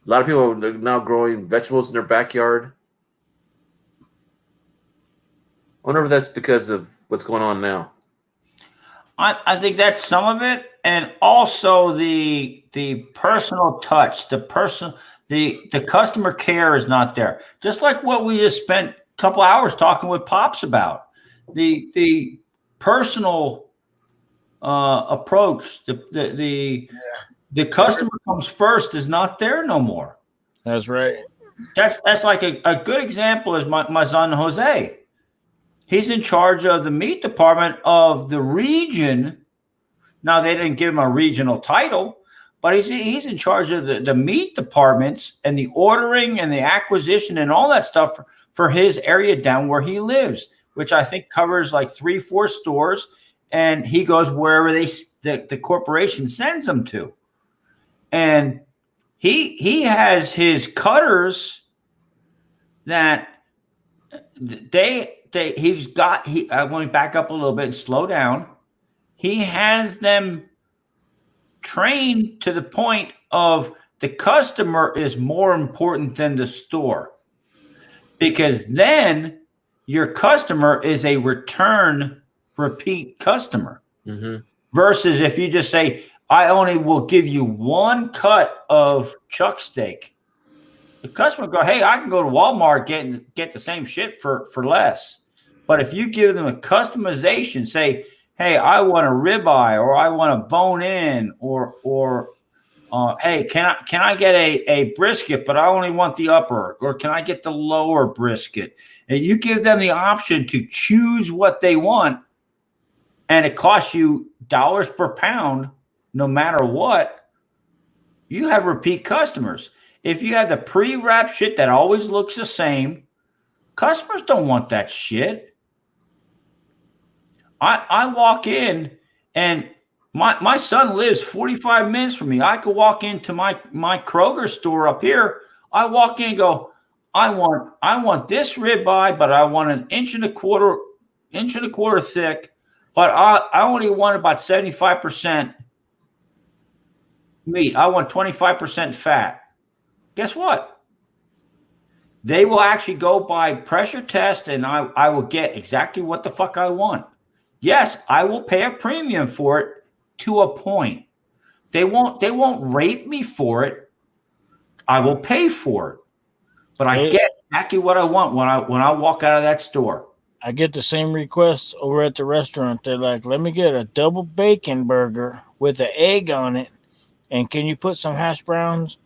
lot of people are now growing vegetables in their backyard. I wonder if that's because of what's going on now. I think that's some of it, and also the personal touch, the customer care is not there. Just like what we just spent a couple hours talking with Pops about, the personal approach, the customer comes first is not there no more. That's right. That's like a good example is my son Jose. He's in charge of the meat department of the region. Now, they didn't give him a regional title, but he's in charge of the meat departments and the ordering and the acquisition and all that stuff for his area down where he lives, which I think covers like 3-4 stores. And he goes wherever the corporation sends him to. And he has his cutters that I want to back up a little bit and slow down. He has them trained to the point of the customer is more important than the store, because then your customer is a repeat customer. Mm-hmm. Versus if you just say, I only will give you one cut of chuck steak. The customer go, hey, I can go to Walmart get the same shit for less. But if you give them a customization, say, hey, I want a ribeye, or I want a bone in, or hey, can I get a brisket, but I only want the upper, or can I get the lower brisket? And you give them the option to choose what they want, and it costs you dollars per pound, no matter what. You have repeat customers. If you have the pre-wrap shit that always looks the same, customers don't want that shit. I walk in, and my son lives 45 minutes from me. I could walk into my Kroger store up here. I walk in and go, I want this ribeye, but I want an inch and a quarter thick, but I only want about 75% meat. I want 25% fat. Guess what? They will actually go by pressure test, and I will get exactly what the fuck I want. Yes, I will pay a premium for it to a point. They won't rape me for it. I will pay for it. But I get exactly what I want when I walk out of that store. I get the same requests over at the restaurant. They're like, let me get a double bacon burger with an egg on it, and can you put some hash browns?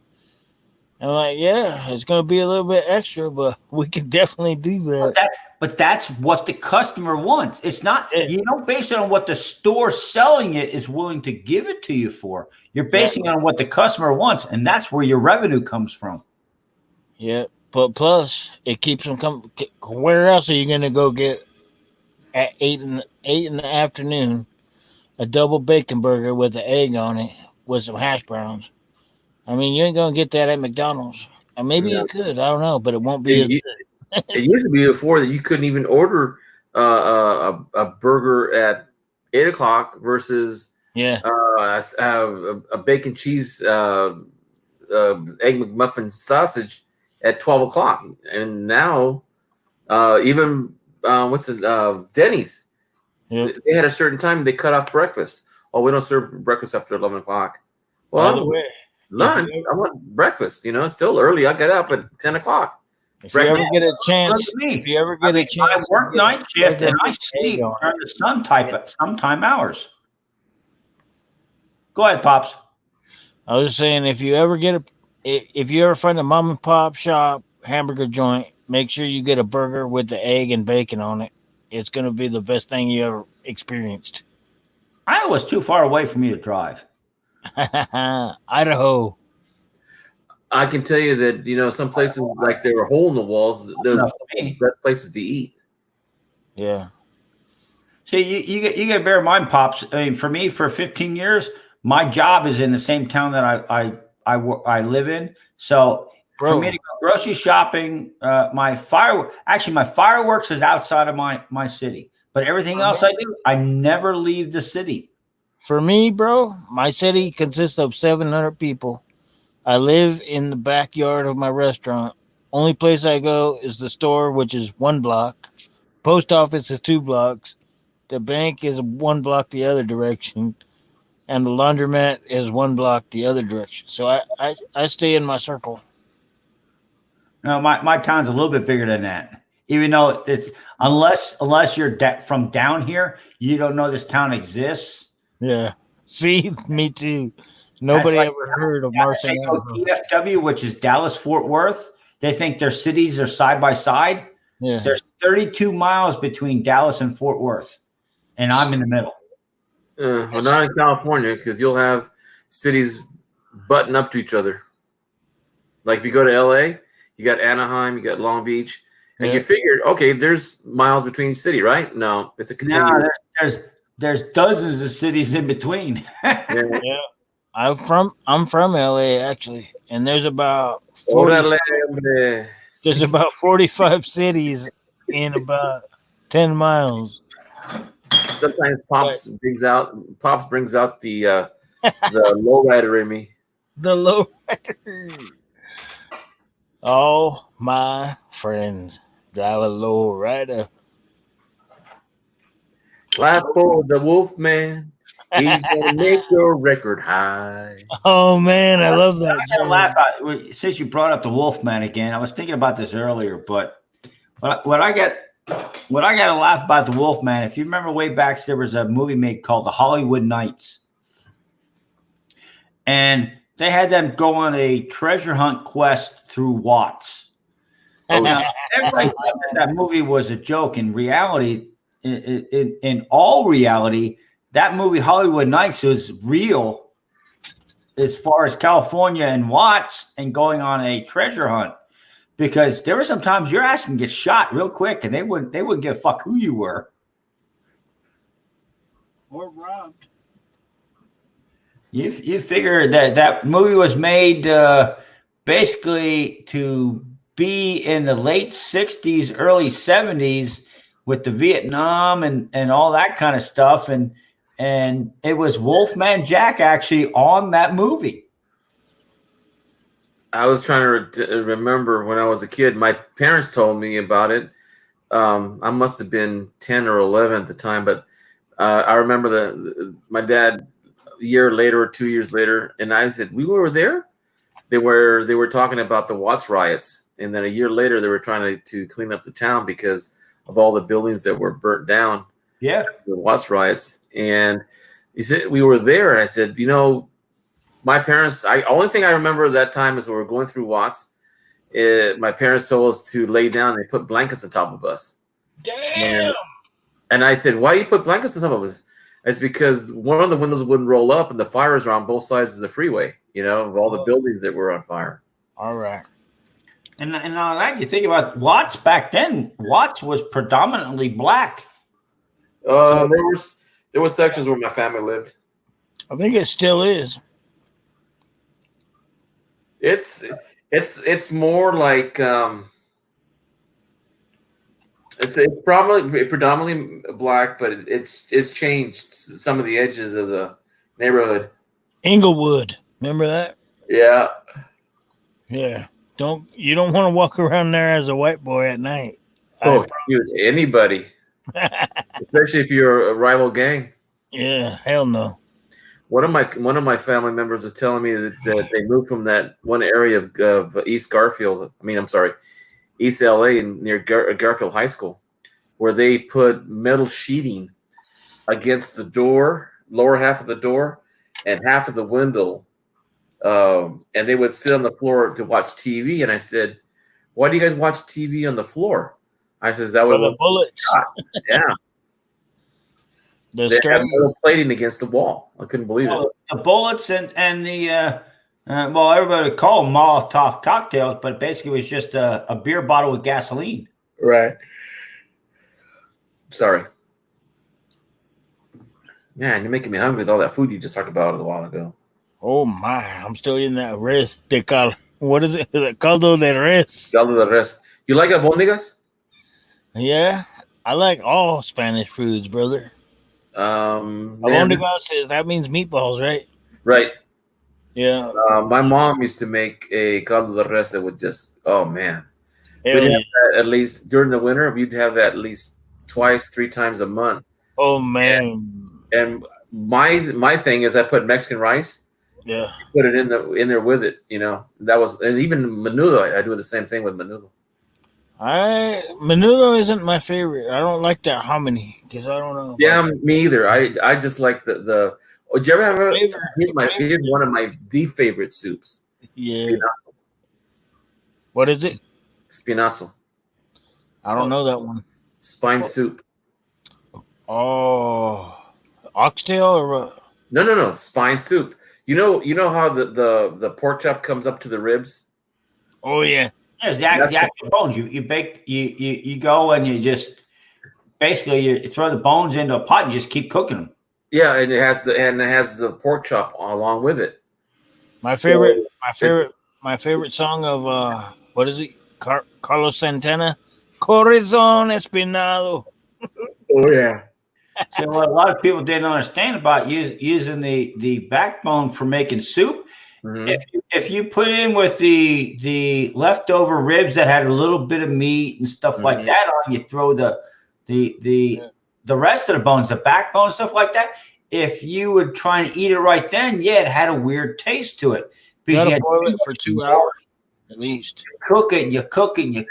I'm like, yeah, it's going to be a little bit extra, but we can definitely do that. But that's what the customer wants. It's not, you don't base it on what the store selling it is willing to give it to you for. You're basing it on what the customer wants, and that's where your revenue comes from. Yeah, but plus, it keeps them coming. Where else are you going to go get at 8 in the afternoon a double bacon burger with an egg on it with some hash browns? I mean, you ain't going to get that at McDonald's. And maybe you could. I don't know, but it won't be as good. It used to be before that you couldn't even order a burger at 8 o'clock versus a bacon cheese egg McMuffin sausage at 12 o'clock. And now even Denny's, they had a certain time they cut off breakfast. "Oh, we don't serve breakfast after 11 o'clock." By Well, the way, lunch. I want breakfast. It's still early. I get up at 10 o'clock. if you ever get a chance, Look at me. if you ever get a chance, I work to get night shift burger and I with sleep egg on during the sometime hours. Go ahead, Pops. I was just saying, if you ever find a mom and pop shop hamburger joint, make sure you get a burger with the egg and bacon on it. It's gonna be the best thing you ever experienced. Iowa's too far away for me to drive. Idaho. I can tell you that some places like there were hole in the walls. They're Enough the for me. best places to eat. Yeah. See, you got to bear in mind, Pops. I mean, for me, for 15 years, my job is in the same town that I live in. So Bro. for me to go grocery shopping, my fireworks is outside of my city. But everything else I do, I never leave the city. For me, bro, my city consists of 700 people. I live in the backyard of my restaurant. Only place I go is the store, which is 1 block. Post office is 2 blocks. The bank is 1 block the other direction. And the laundromat is 1 block the other direction. So I stay in my circle. No, my town's a little bit bigger than that. Even though it's unless you're from down here, you don't know this town exists. Yeah. See, me too. Nobody That's ever heard of They Marcy. go DFW, which is Dallas Fort Worth. They think their cities are side by side. Yeah. There's 32 miles between Dallas and Fort Worth, and I'm in the middle. Well, not in California, because you'll have cities button up to each other. Like if you go to LA, you got Anaheim, you got Long Beach, and Yeah. you figured, okay, there's miles between city, right? No, it's a continuum. No, there's dozens of cities in between. Yeah. Yeah. I'm from LA actually, and there's about Órale, hombre. there's about 45 cities in about 10 miles. Sometimes Pops brings out the lowrider in me. The lowrider. All my friends drive a lowrider. Clap for the Wolfman. He's gonna make your record high. Oh man, I love that. I gotta laugh at, since you brought up the Wolfman again. I was thinking about this earlier, but what I gotta laugh about the Wolfman. If you remember way back, there was a movie made called The Hollywood Knights, and they had them go on a treasure hunt quest through Watts. Now, everybody thought that movie was a joke. In reality, in all reality, that movie Hollywood Nights was real as far as California and Watts and going on a treasure hunt, because there were some times your ass can get shot real quick and they wouldn't give a fuck who you were. Or robbed. You figure that movie was made basically to be in the late 60s, early 70s with the Vietnam and all that kind of stuff. And it was Wolfman Jack actually on that movie. I was trying to remember when I was a kid. My parents told me about it. I must have been 10 or 11 at the time, but I remember my dad a year later or 2 years later, and I said, "We were there." They were talking about the Watts riots, and then a year later they were trying to clean up the town because of all the buildings that were burnt down. Yeah. The Watts riots. And he said, we were there. And I said, my parents, only thing I remember at that time is when we were going through Watts, my parents told us to lay down. They put blankets on top of us. Damn. And I said, why you put blankets on top of us? It's because one of the windows wouldn't roll up and the fires are on both sides of the freeway, of all the buildings that were on fire. All right. And on that, you think about Watts back then. Watts was predominantly black. There were sections where my family lived. I think it still is. It's more like it's probably predominantly black, but it's changed some of the edges of the neighborhood. Inglewood, remember that? Yeah. Yeah. You don't want to walk around there as a white boy at night. Oh, shoot, anybody, especially if you're a rival gang. Yeah, hell no. One of my family members was telling me that they moved from that one area of East Garfield. I mean, I'm sorry, East LA near Garfield High School, where they put metal sheeting against the door, lower half of the door, and half of the window, and they would sit on the floor to watch TV. And I said, "Why do you guys watch TV on the floor?" I says, "That For way, the bullets. yeah." The They strap. had metal plating against the wall. I couldn't believe it. Well, the bullets and the well, everybody would call them Molotov cocktails, but basically it was just a beer bottle with gasoline. Right. Sorry. Man, you're making me hungry with all that food you just talked about a while ago. Oh my! I'm still eating that res de cal. What is it? The caldo de res. Y'all do the rest. You like albondigas? Yeah, I like all Spanish foods, brother. Man, Albondigas says that means meatballs, right? right. Yeah. My mom used to make a caldo de res that would just, oh man. Hell We'd yeah. have that at least during the winter. We'd have that at least twice, 3 times a month. Oh man. And my thing is I put Mexican rice, Yeah. put it in there with it. You know, that was, and even menudo. I do the same thing with menudo. Menudo isn't my favorite. I don't like that hominy because I don't know. Yeah, me either. I just like the. Oh, did you ever have here's one of my favorite soups. Yeah. What is it? Spinazo. I don't know that one. Spine soup. Oh, oxtail or what? No. Spine soup. You know how the pork chop comes up to the ribs? Oh yeah. There's the actual bones. You bake. You go and you just basically you throw the bones into a pot and just keep cooking them. Yeah, and it has the pork chop along with it. My favorite song of what is it? Carlos Santana, Corazón Espinado. Oh yeah. So what a lot of people didn't understand about using the backbone for making soup. Mm-hmm. If you put in with the leftover ribs that had a little bit of meat and stuff like that on, you throw the rest of the bones, the backbone, stuff like that. If you would try and eat it right then, it had a weird taste to it. You Because gotta boil it for 2 hours at least. cook it, you cook it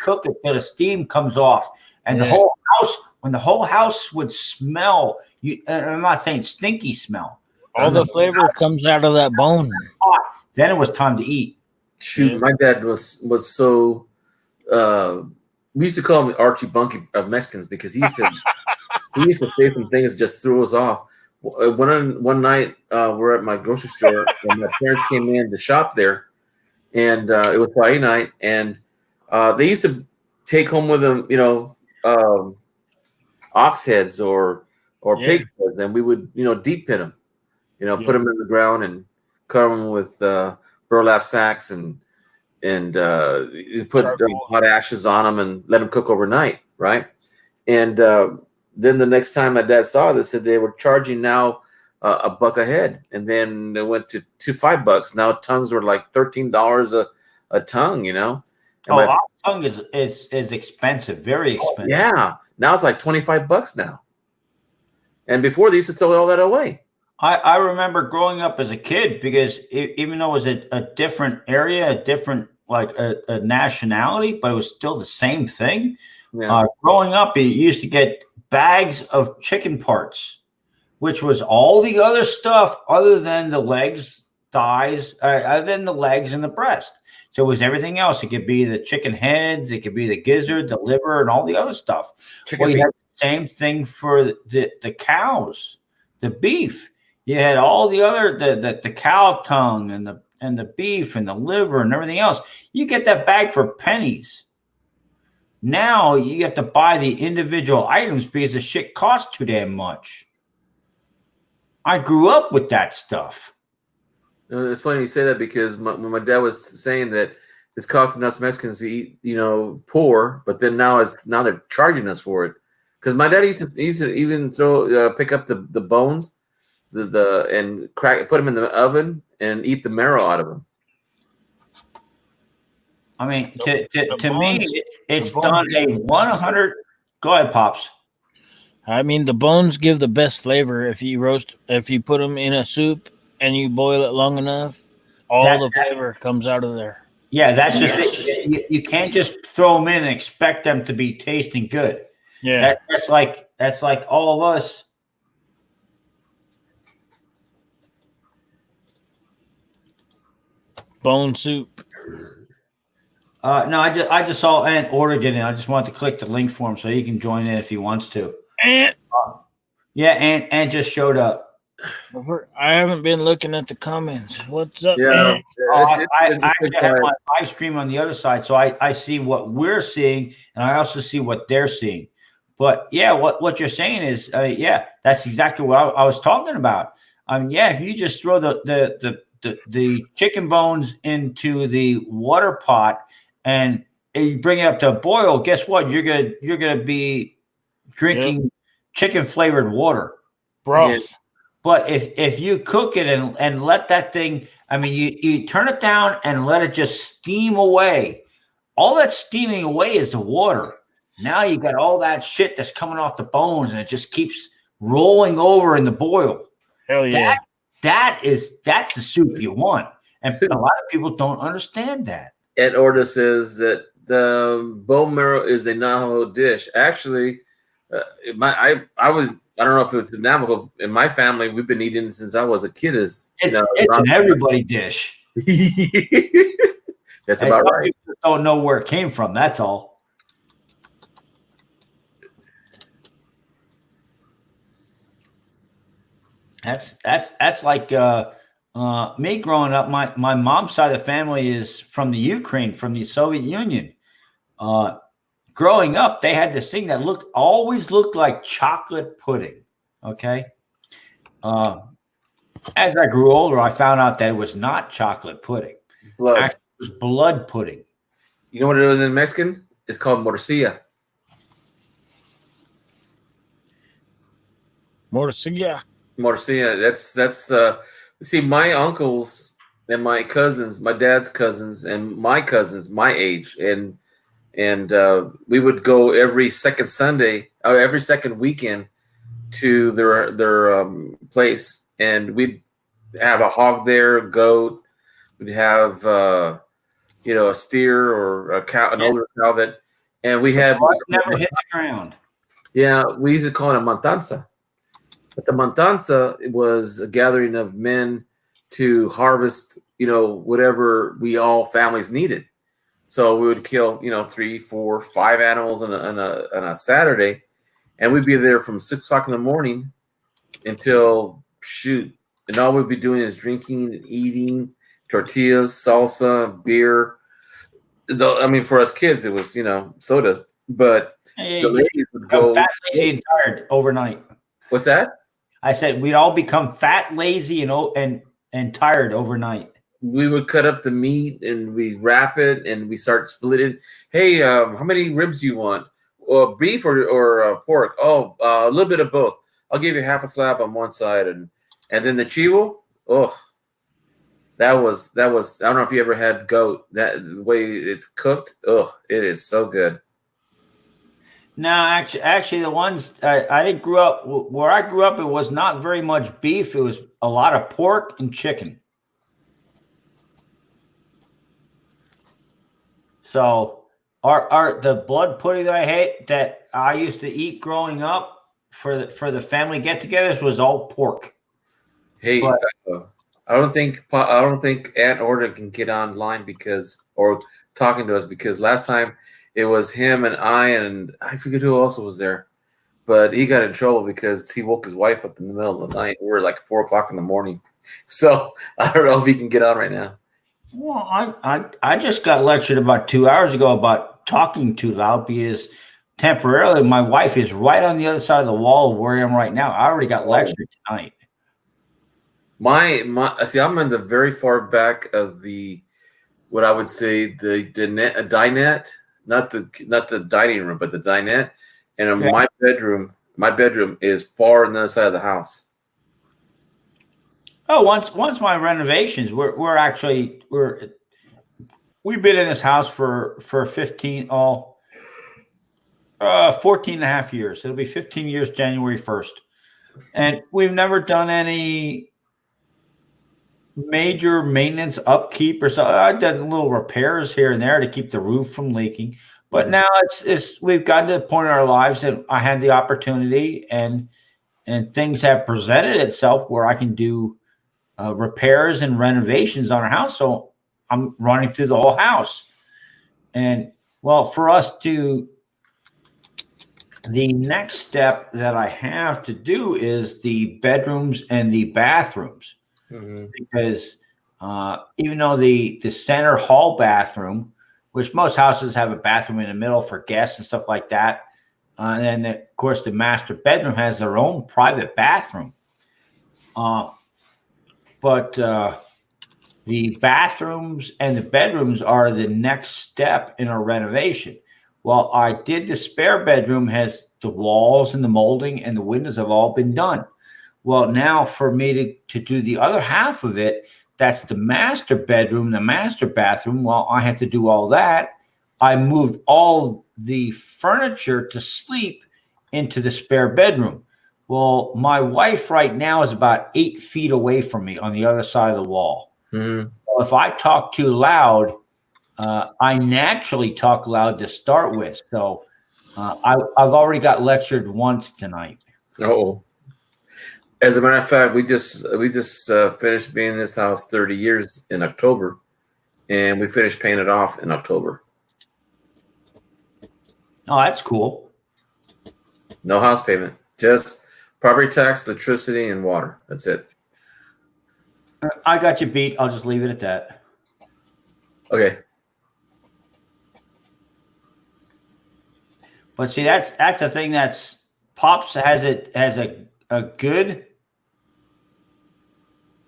till the steam comes off. And the whole house, when the whole house would smell, and I'm not saying stinky smell. All the flavor comes out of that bone. Then it was time to eat. Shoot, my dad was so. We used to call him Archie Bunkie of Mexicans because he used to say some things that just threw us off. One night, we're at my grocery store and my parents came in to shop there, and it was Friday night, and they used to take home with them, ox heads or pig heads, and we would deep pit them, put them in the ground and cover them with burlap sacks and you put hot ashes on them and let them cook overnight, right? And then the next time my dad saw this, said they were charging now $1 a head, and then it went to $5. Now tongues were like $13 a tongue, And our tongue is expensive, very expensive. Yeah, now it's like $25 now. And before they used to throw all that away. I remember growing up as a kid because even though it was a different area, a different a nationality, but it was still the same thing. Yeah. Growing up, you used to get bags of chicken parts, which was all the other stuff other than the legs, thighs, other than the legs and the breast. So it was everything else. It could be the chicken heads, it could be the gizzard, the liver, and all the other stuff. You had the same thing for the cows, the beef. You had all the other the cow tongue and the beef and the liver and everything else. You get that bag for pennies. Now you have to buy the individual items because the shit costs too damn much. I grew up with that stuff. It's funny you say that because when my dad was saying that it's costing us Mexicans to eat, poor, but then now they're charging us for it. Because my dad used to even pick up the bones, and put them in the oven and eat the marrow out of them. I mean, to me, it's done a 100. Go ahead, Pops. I mean, the bones give the best flavor if you put them in a soup and you boil it long enough, all That- the flavor comes out of there. Yeah, that's just it. You can't just throw them in and expect them to be tasting good. Yeah. That's like all of us. Bone soup. No, I just saw Ant Oregon, and I just wanted to click the link for him so he can join in if he wants to. And Yeah, Ant just showed up. I haven't been looking at the comments. What's up, Yeah, man? I actually have my live stream on the other side, so I see what we're seeing, and I also see what they're seeing. But yeah, what you're saying is, yeah, that's exactly what I was talking about. Yeah, if you just throw the chicken bones into the water pot and you bring it up to a boil, guess what? You're gonna be drinking chicken flavored water. Broth. Yes. But if you cook it and let that thing, you turn it down and let it just steam away. All that's steaming away is the water. Now you got all that shit that's coming off the bones, and it just keeps rolling over in the boil. Hell yeah. That's the soup you want, and a lot of people don't understand that. Ed Orta says that the bone marrow is a Navajo dish. Actually, I don't know if it's a Navajo. In my family, we've been eating it since I was a kid. It's an everybody dish. That's And about some right. people don't know where it came from. That's all. That's like me growing up. My mom's side of the family is from the Ukraine, from the Soviet Union. Growing up, they had this thing that always looked like chocolate pudding. Okay. As I grew older, I found out that it was not chocolate pudding. Blood. Actually, it was blood pudding. You know what it was in Mexican? It's called morcilla. Morcilla. Morcilla. That's see, my uncles and my cousins, my dad's cousins, and my cousins, my age, and we would go every second Sunday or every second weekend to their place, and we'd have a hog there, a goat. We'd have a steer or a cow, an older cow and we had Never hit the ground. Yeah, we used to call it a matanza. But the matanza was a gathering of men to harvest, whatever we all families needed. So we would kill, 3, 4, 5 animals on a Saturday, and we'd be there from 6 o'clock in the morning until and all we'd be doing is drinking and eating tortillas, salsa, beer. For us kids, it was sodas, but Hey, the ladies would go. fat, lazy, and tired overnight. What's that? I said we'd all become fat, lazy, and tired overnight. We would cut up the meat and we wrap it and we start splitting. Hey, how many ribs do you want? Beef or pork? Oh, a little bit of both. I'll give you half a slab on one side and then the chivo. Oh, that was. I don't know if you ever had goat. That the way it's cooked. Oh, it is so good. No, actually, the ones I didn't grow up where I grew up, it was not very much beef. It was a lot of pork and chicken. So, the blood pudding that I used to eat growing up for the family get-togethers was all pork. Hey, But- I don't think Aunt Orta can get online or talking to us because last time it was him and I forget who else was there, but he got in trouble because he woke his wife up in the middle of the night. We're like 4 o'clock in the morning, so I don't know if he can get on right now. Well, I just got lectured about 2 hours ago about talking too loud because temporarily my wife is right on the other side of the wall of where I am right now. I already got lectured tonight. My see, I'm in the very far back of what I would say the dinette, not the dining room, but the dinette, and Yeah. my bedroom is far on the other side of the house. Oh, once my renovations, we've been in this house for 14 and a half years. It'll be 15 years January 1st. And we've never done any major maintenance upkeep or so. I've done little repairs here and there to keep the roof from leaking. But now it's we've gotten to the point in our lives that I had the opportunity and things have presented itself where I can do repairs and renovations on our house. So I'm running through the whole house. And well, for us to the next step that I have to do is the bedrooms and the bathrooms. Because even though the center hall bathroom, which most houses have a bathroom in the middle for guests and stuff like that, and then of course the master bedroom has their own private bathroom. But the bathrooms and the bedrooms are the next step in our renovation. Well, I did the spare bedroom, has the walls and the molding and the windows have all been done. Well, now for me to do the other half of it, that's the master bedroom, the master bathroom. Well, I have to do all that. I moved all the furniture to sleep into the spare bedroom. Well, my wife right now is about 8 feet away from me on the other side of the wall. Well, if I talk too loud, I naturally talk loud to start with. So I've already got lectured once tonight. Oh, as a matter of fact, we just finished being in this house 30 years in October, and we finished paying it off in October. Oh, that's cool. No house payment, just property tax, electricity, and water. That's it. I got you beat. I'll just leave it at that. Okay. But see, that's the thing. That's Pops has a good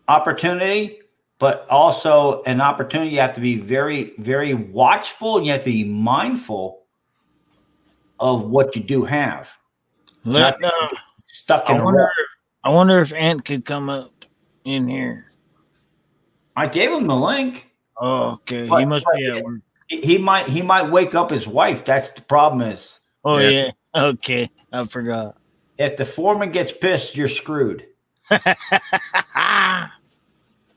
opportunity, but also an opportunity. You have to be very, very watchful, and you have to be mindful of what you do have. Not stuck in a rut. I wonder if Ant could come up in here. I gave him the link. Oh, okay. But- He must be at work. He might wake up his wife. That's the problem. Is Oh, Yeah. yeah. Okay. I forgot. if the foreman gets pissed, you're screwed.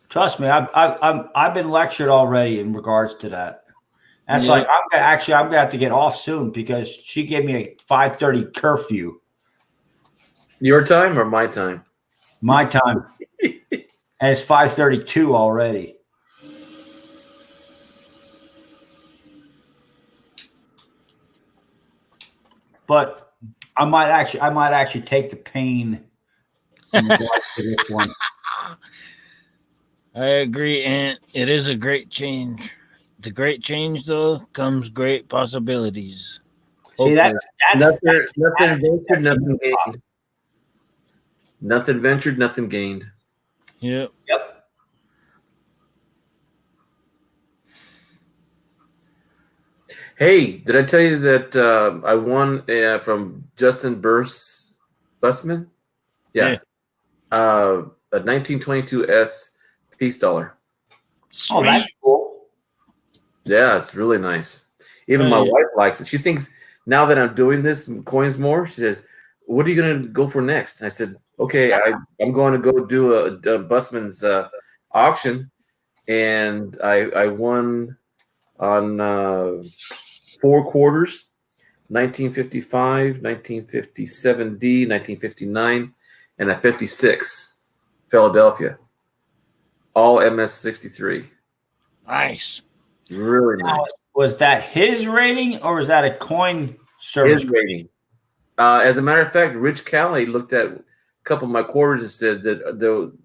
Trust me, I've been lectured already in regards to that. That's Yeah. like I'm gonna have to get off soon because she gave me a 5:30 curfew. Your time or my time? My time, and it's 5:32 already. But I might actually take the pain in regards to this one. I agree, Ant. It is a great change. The great change, though, comes great possibilities. See, that's Nothing ventured, nothing gained. Nothing ventured, nothing gained. Yep. Yep. Hey, did I tell you that I won from Justin Busman? Yeah. A 1922 S Peace Dollar. Oh, that's cool. Yeah, it's really nice. Even my wife likes it. She thinks now that I'm doing this coins more, she says, "What are you going to go for next?" And I said, "Okay, I'm going to go do a Busman's auction," and I won on 4 quarters, 1955, 1957D, 1959, and a 56 Philadelphia, all MS63. Nice. Really nice. Was that his rating or was that a coin service? His rating. As a matter of fact, Rich Calley looked at a couple of my quarters and said that the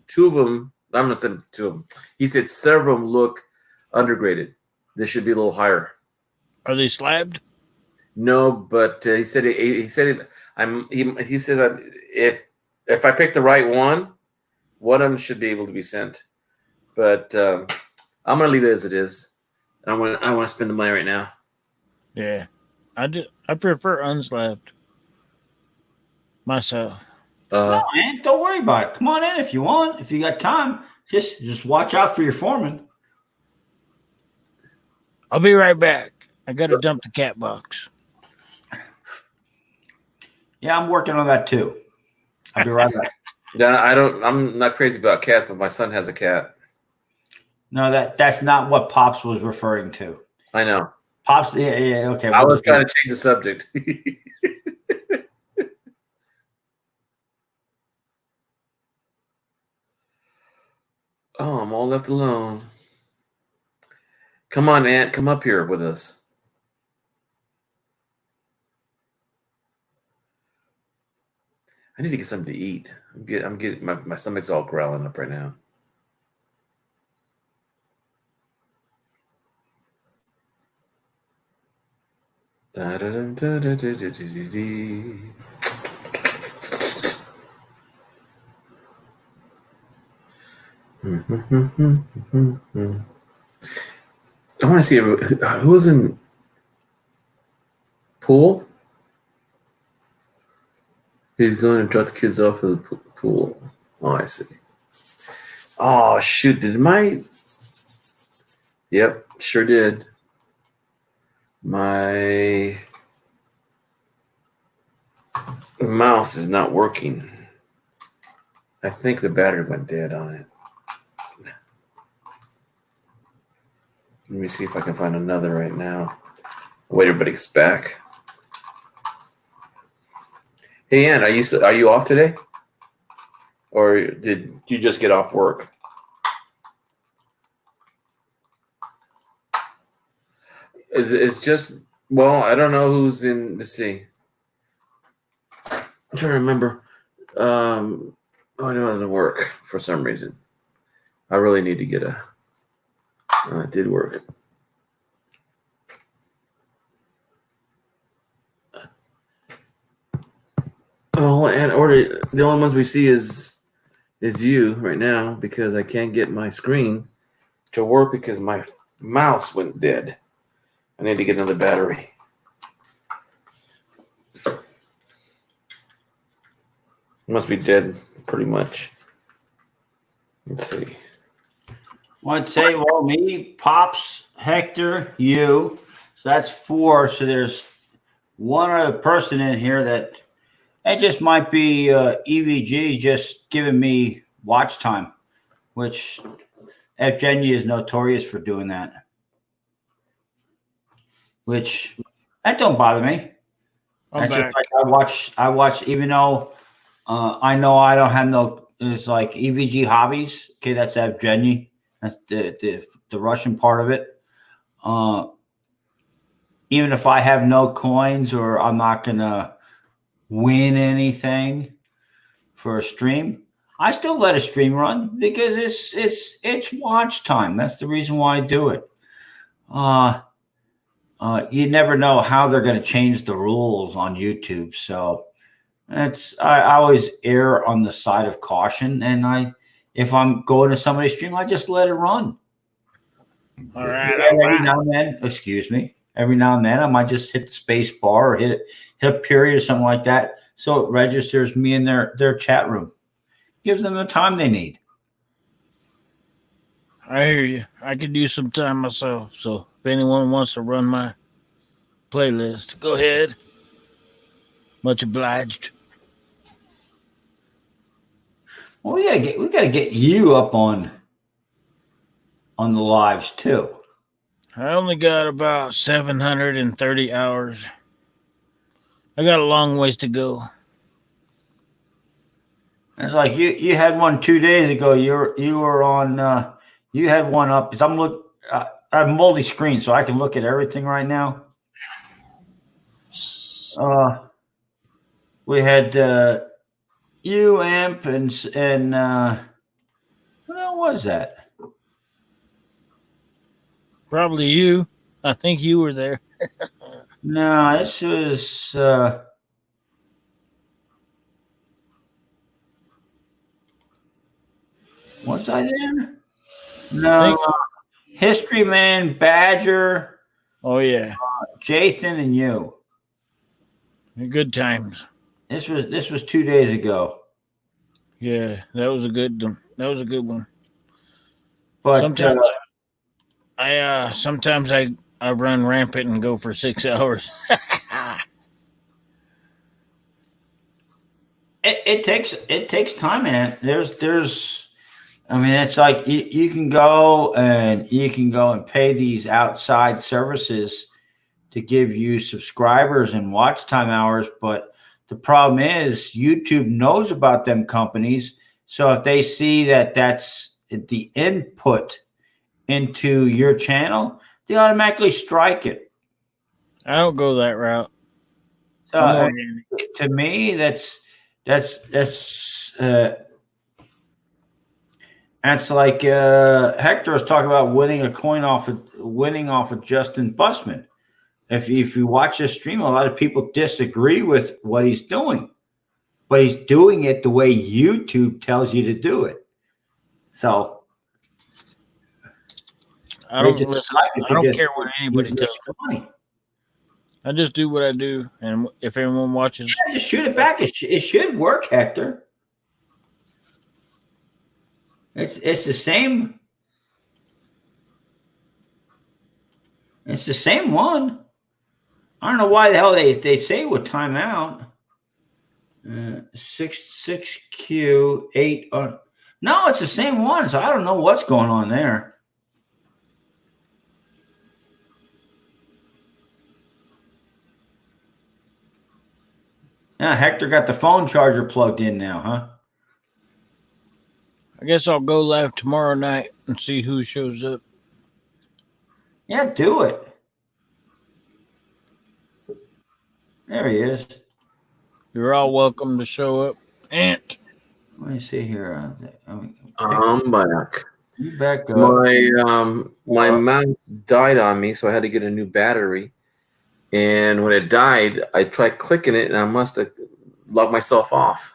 2 of them, I'm not saying 2 of them, he said several of them look undergraded. They should be a little higher. Are they slabbed? No, but he said if I pick the right one of them should be able to be sent. But I'm gonna leave it as it is. I want to spend the money right now. Yeah. I prefer unslabbed myself. No, man, don't worry about it. Come on in if you want. If you got time, just watch out for your foreman. I'll be right back. I got to dump the cat box. Yeah, I'm working on that too. I'll be right back. Yeah, I'm not crazy about cats, but my son has a cat. No, that's not what Pops was referring to. I know. Pops, yeah, okay. I we'll was just- trying to change the subject. Oh, I'm all left alone. Come on, Aunt, come up here with us. I need to get something to eat. I'm getting my stomach's all growling up right now. Da-da-dum-da-da-da-da-da-dee. I want to see who was in pool. He's going to drop the kids off at the pool. Oh, I see. Oh, shoot. Did my... Yep, sure did. My mouse is not working. I think the battery went dead on it. Let me see if I can find another right now. Wait, everybody's back. Hey, Ann, are you off today? Or did you just get off work? It's just, well, I don't know who's in, let's see. I'm trying to remember. Oh, no, it doesn't work for some reason. I really need to get a, it did work. Oh, and order, the only ones we see is you right now because I can't get my screen to work because my mouse went dead. I need to get another battery. It must be dead pretty much. Let's see. I'd say, well, me, Pops, Hector, you. So that's 4. So there's one other person in here that it just might be EVG just giving me watch time, which Evgeny is notorious for doing that. Which that don't bother me. I'm That's back. just like I watch, even though I know I don't have no. It's like EVG hobbies. Okay, that's Evgeny. That's the Russian part of it. Even if I have no coins or I'm not gonna win anything for a stream, I still let a stream run because it's watch time. That's the reason why I do it. You never know how they're going to change the rules on YouTube, so I always err on the side of caution. And if I'm going to somebody's stream, I just let it run. All right. And every now and then, excuse me, every now and then I might just hit the space bar or hit a period or something like that, so it registers me in their chat room, gives them the time they need. I hear you. I could use some time myself. So if anyone wants to run my playlist, go ahead. Much obliged. Well, we gotta get you up on the lives too. I only got about 730 hours. I got a long ways to go. It's like you had one 2 days ago. You were on. You had one up because I have multi-screen, so I can look at everything right now. We had you, Amp, and what hell was that? Probably you. I think you were there. No, this was. Was I there? No. History Man, Badger, Oh, yeah. Jason, and you. Good times. This was 2 days ago. Yeah, that was a good one. That was a good one. But sometimes I run rampant and go for 6 hours. it takes time, man. I mean, it's like you can go and pay these outside services to give you subscribers and watch time hours, but the problem is YouTube knows about them companies. So if they see that that's the input into your channel, they automatically strike it. I don't go that route. So I'm organic. to me, that's like Hector was talking about winning off of Justin Busman. If you watch this stream, a lot of people disagree with what he's doing, but he's doing it the way YouTube tells you to do it. So I don't just listen. like it I don't because care what anybody you tells make me. money. I just do what I do, and if everyone watches, Yeah, just shoot it back. It should work, Hector. It's the same. It's the same one. I don't know why the hell they say with timeout. 6Q8. No, it's the same one. So I don't know what's going on there. Yeah, Hector got the phone charger plugged in now, huh? I guess I'll go live tomorrow night and see who shows up. Yeah, do it. There he is. You're all welcome to show up. Ant. Let me see here. I'm back. You back up. My mouse died on me, so I had to get a new battery. And when it died, I tried clicking it, and I must have logged myself off.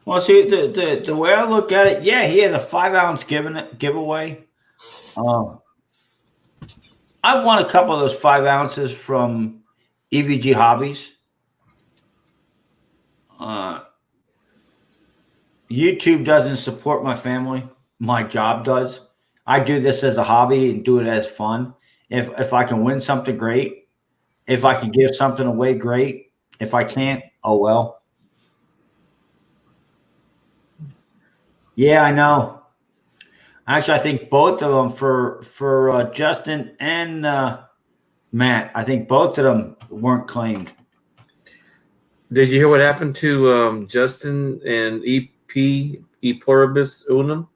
Well, see, the way I look at it, yeah, he has a 5-ounce giveaway. I won a couple of those 5 ounces from EVG Hobbies. YouTube doesn't support my family. My job does. I do this as a hobby and do it as fun. If I can win something, great. If I can give something away, great. If I can't, oh well. Yeah, I know. Actually, I think both of them for Justin and Matt. I think both of them weren't claimed. Did you hear what happened to Justin and E Pluribus Unum,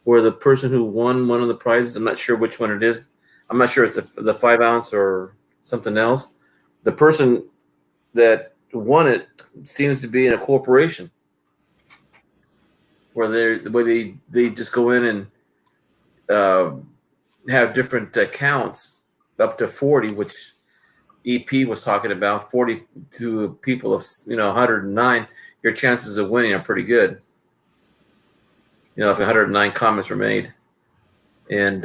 where the person who won one of the prizes? I'm not sure which one it is. I'm not sure it's the 5-ounce or something else. The person that won it seems to be in a corporation, where they just go in and have different accounts up to 40, which EP was talking about. 40 to people of 109. Your chances of winning are pretty good. If 109 comments were made, and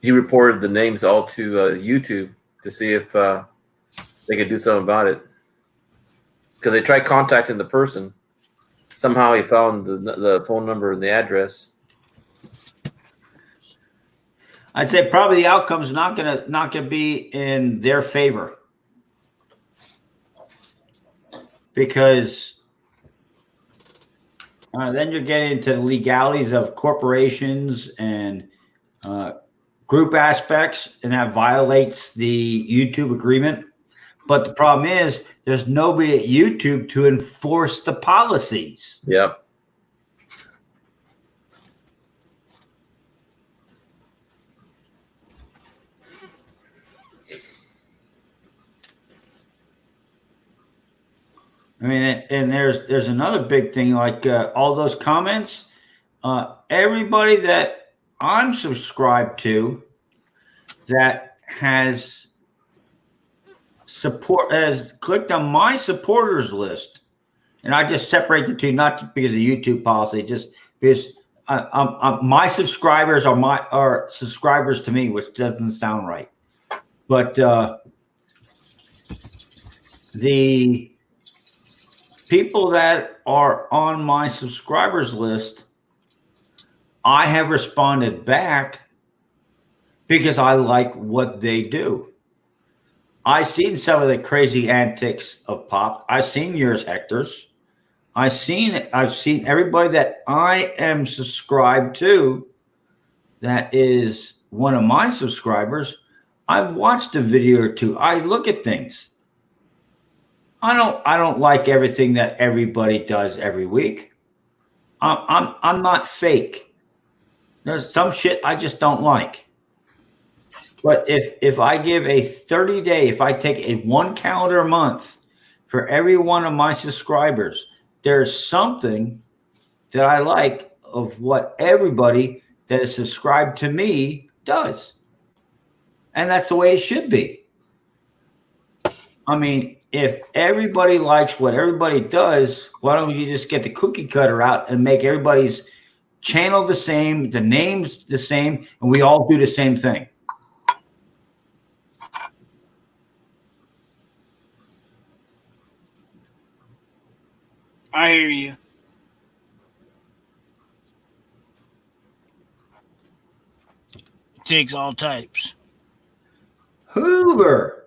he reported the names all to YouTube to see if they could do something about it, because they tried contacting the person. Somehow he found the phone number and the address. I'd say probably the outcome's not gonna be in their favor, because then you're getting into the legalities of corporations and group aspects, and that violates the YouTube agreement. But the problem is there's nobody at YouTube to enforce the policies. Yep. I mean, and there's another big thing, like all those comments. Everybody that I'm subscribed to that has clicked on my supporters list, and I just separate the two, not because of YouTube policy, just because my subscribers are subscribers to me, which doesn't sound right, but the people that are on my subscribers list, I have responded back because I like what they do. I've seen some of the crazy antics of Pop. I've seen yours, Hector's. I've seen everybody that I am subscribed to that is one of my subscribers. I've watched a video or two. I look at things. I don't like everything that everybody does every week. I'm not fake. There's some shit I just don't like. But if I give a 30-day, if I take a 1 calendar month for every one of my subscribers, there's something that I like of what everybody that is subscribed to me does. And that's the way it should be. I mean, if everybody likes what everybody does, why don't you just get the cookie cutter out and make everybody's channel the same, the names the same, and we all do the same thing? I hear you. It takes all types. Hoover.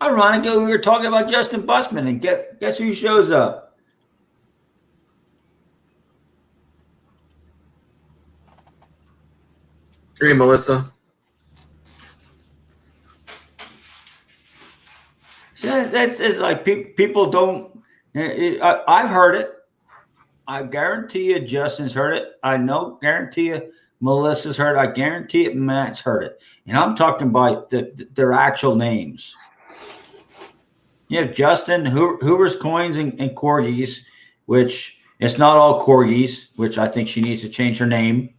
Ironically, we were talking about Justin Busman, and guess who shows up? Hey, Melissa. See, that's it's like people don't. I've heard it. I guarantee you, Justin's heard it. Guarantee you, Melissa's heard it. I guarantee it, Matt's heard it. And I'm talking about their actual names. You have Justin, Hoover's Coins and Corgis, which it's not all Corgis, which I think she needs to change her name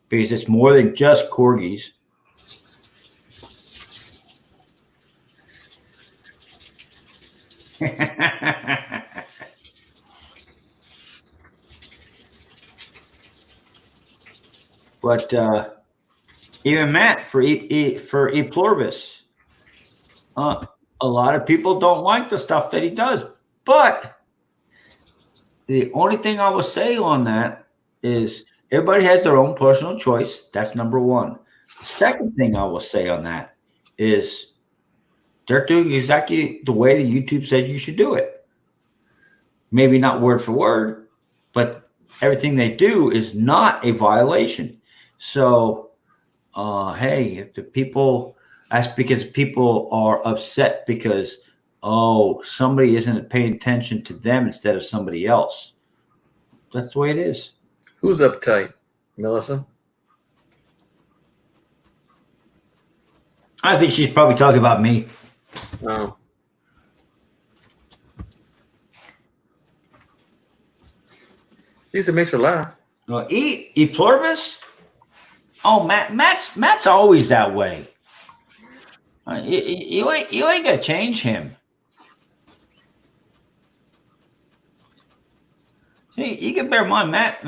because it's more than just Corgis. But even Matt for E Pluribus, a lot of people don't like the stuff that he does. But the only thing I will say on that is everybody has their own personal choice. That's number one. The second thing I will say on that is they're doing exactly the way the YouTube says you should do it. Maybe not word for word, but everything they do is not a violation. So, hey, if the people, that's because people are upset because, somebody isn't paying attention to them instead of somebody else. That's the way it is. Who's uptight, Melissa? I think she's probably talking about me. Oh. At least it makes her laugh. E Pluribus? Oh, Matt's always that way. You ain't gonna change him. See, you can bear in mind, Matt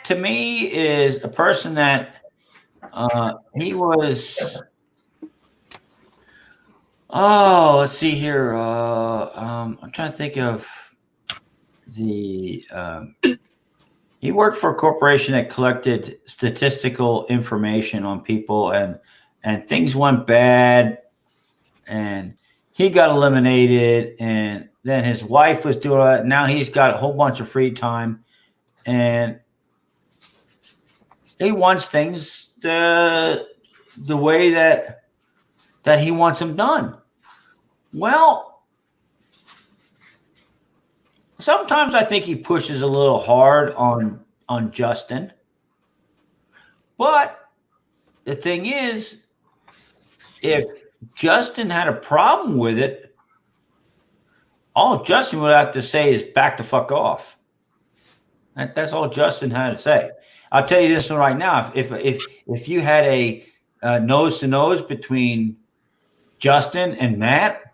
to me is a person that he was. Oh, let's see here. I'm trying to think of the. He worked for a corporation that collected statistical information on people, and things went bad, and he got eliminated, and then his wife was doing it. Now he's got a whole bunch of free time, and he wants things the way that he wants them done. Well, sometimes I think he pushes a little hard on Justin. But the thing is, if Justin had a problem with it, all Justin would have to say is back the fuck off. That's all Justin had to say. I'll tell you this one right now. If you had a nose to nose between Justin and Matt,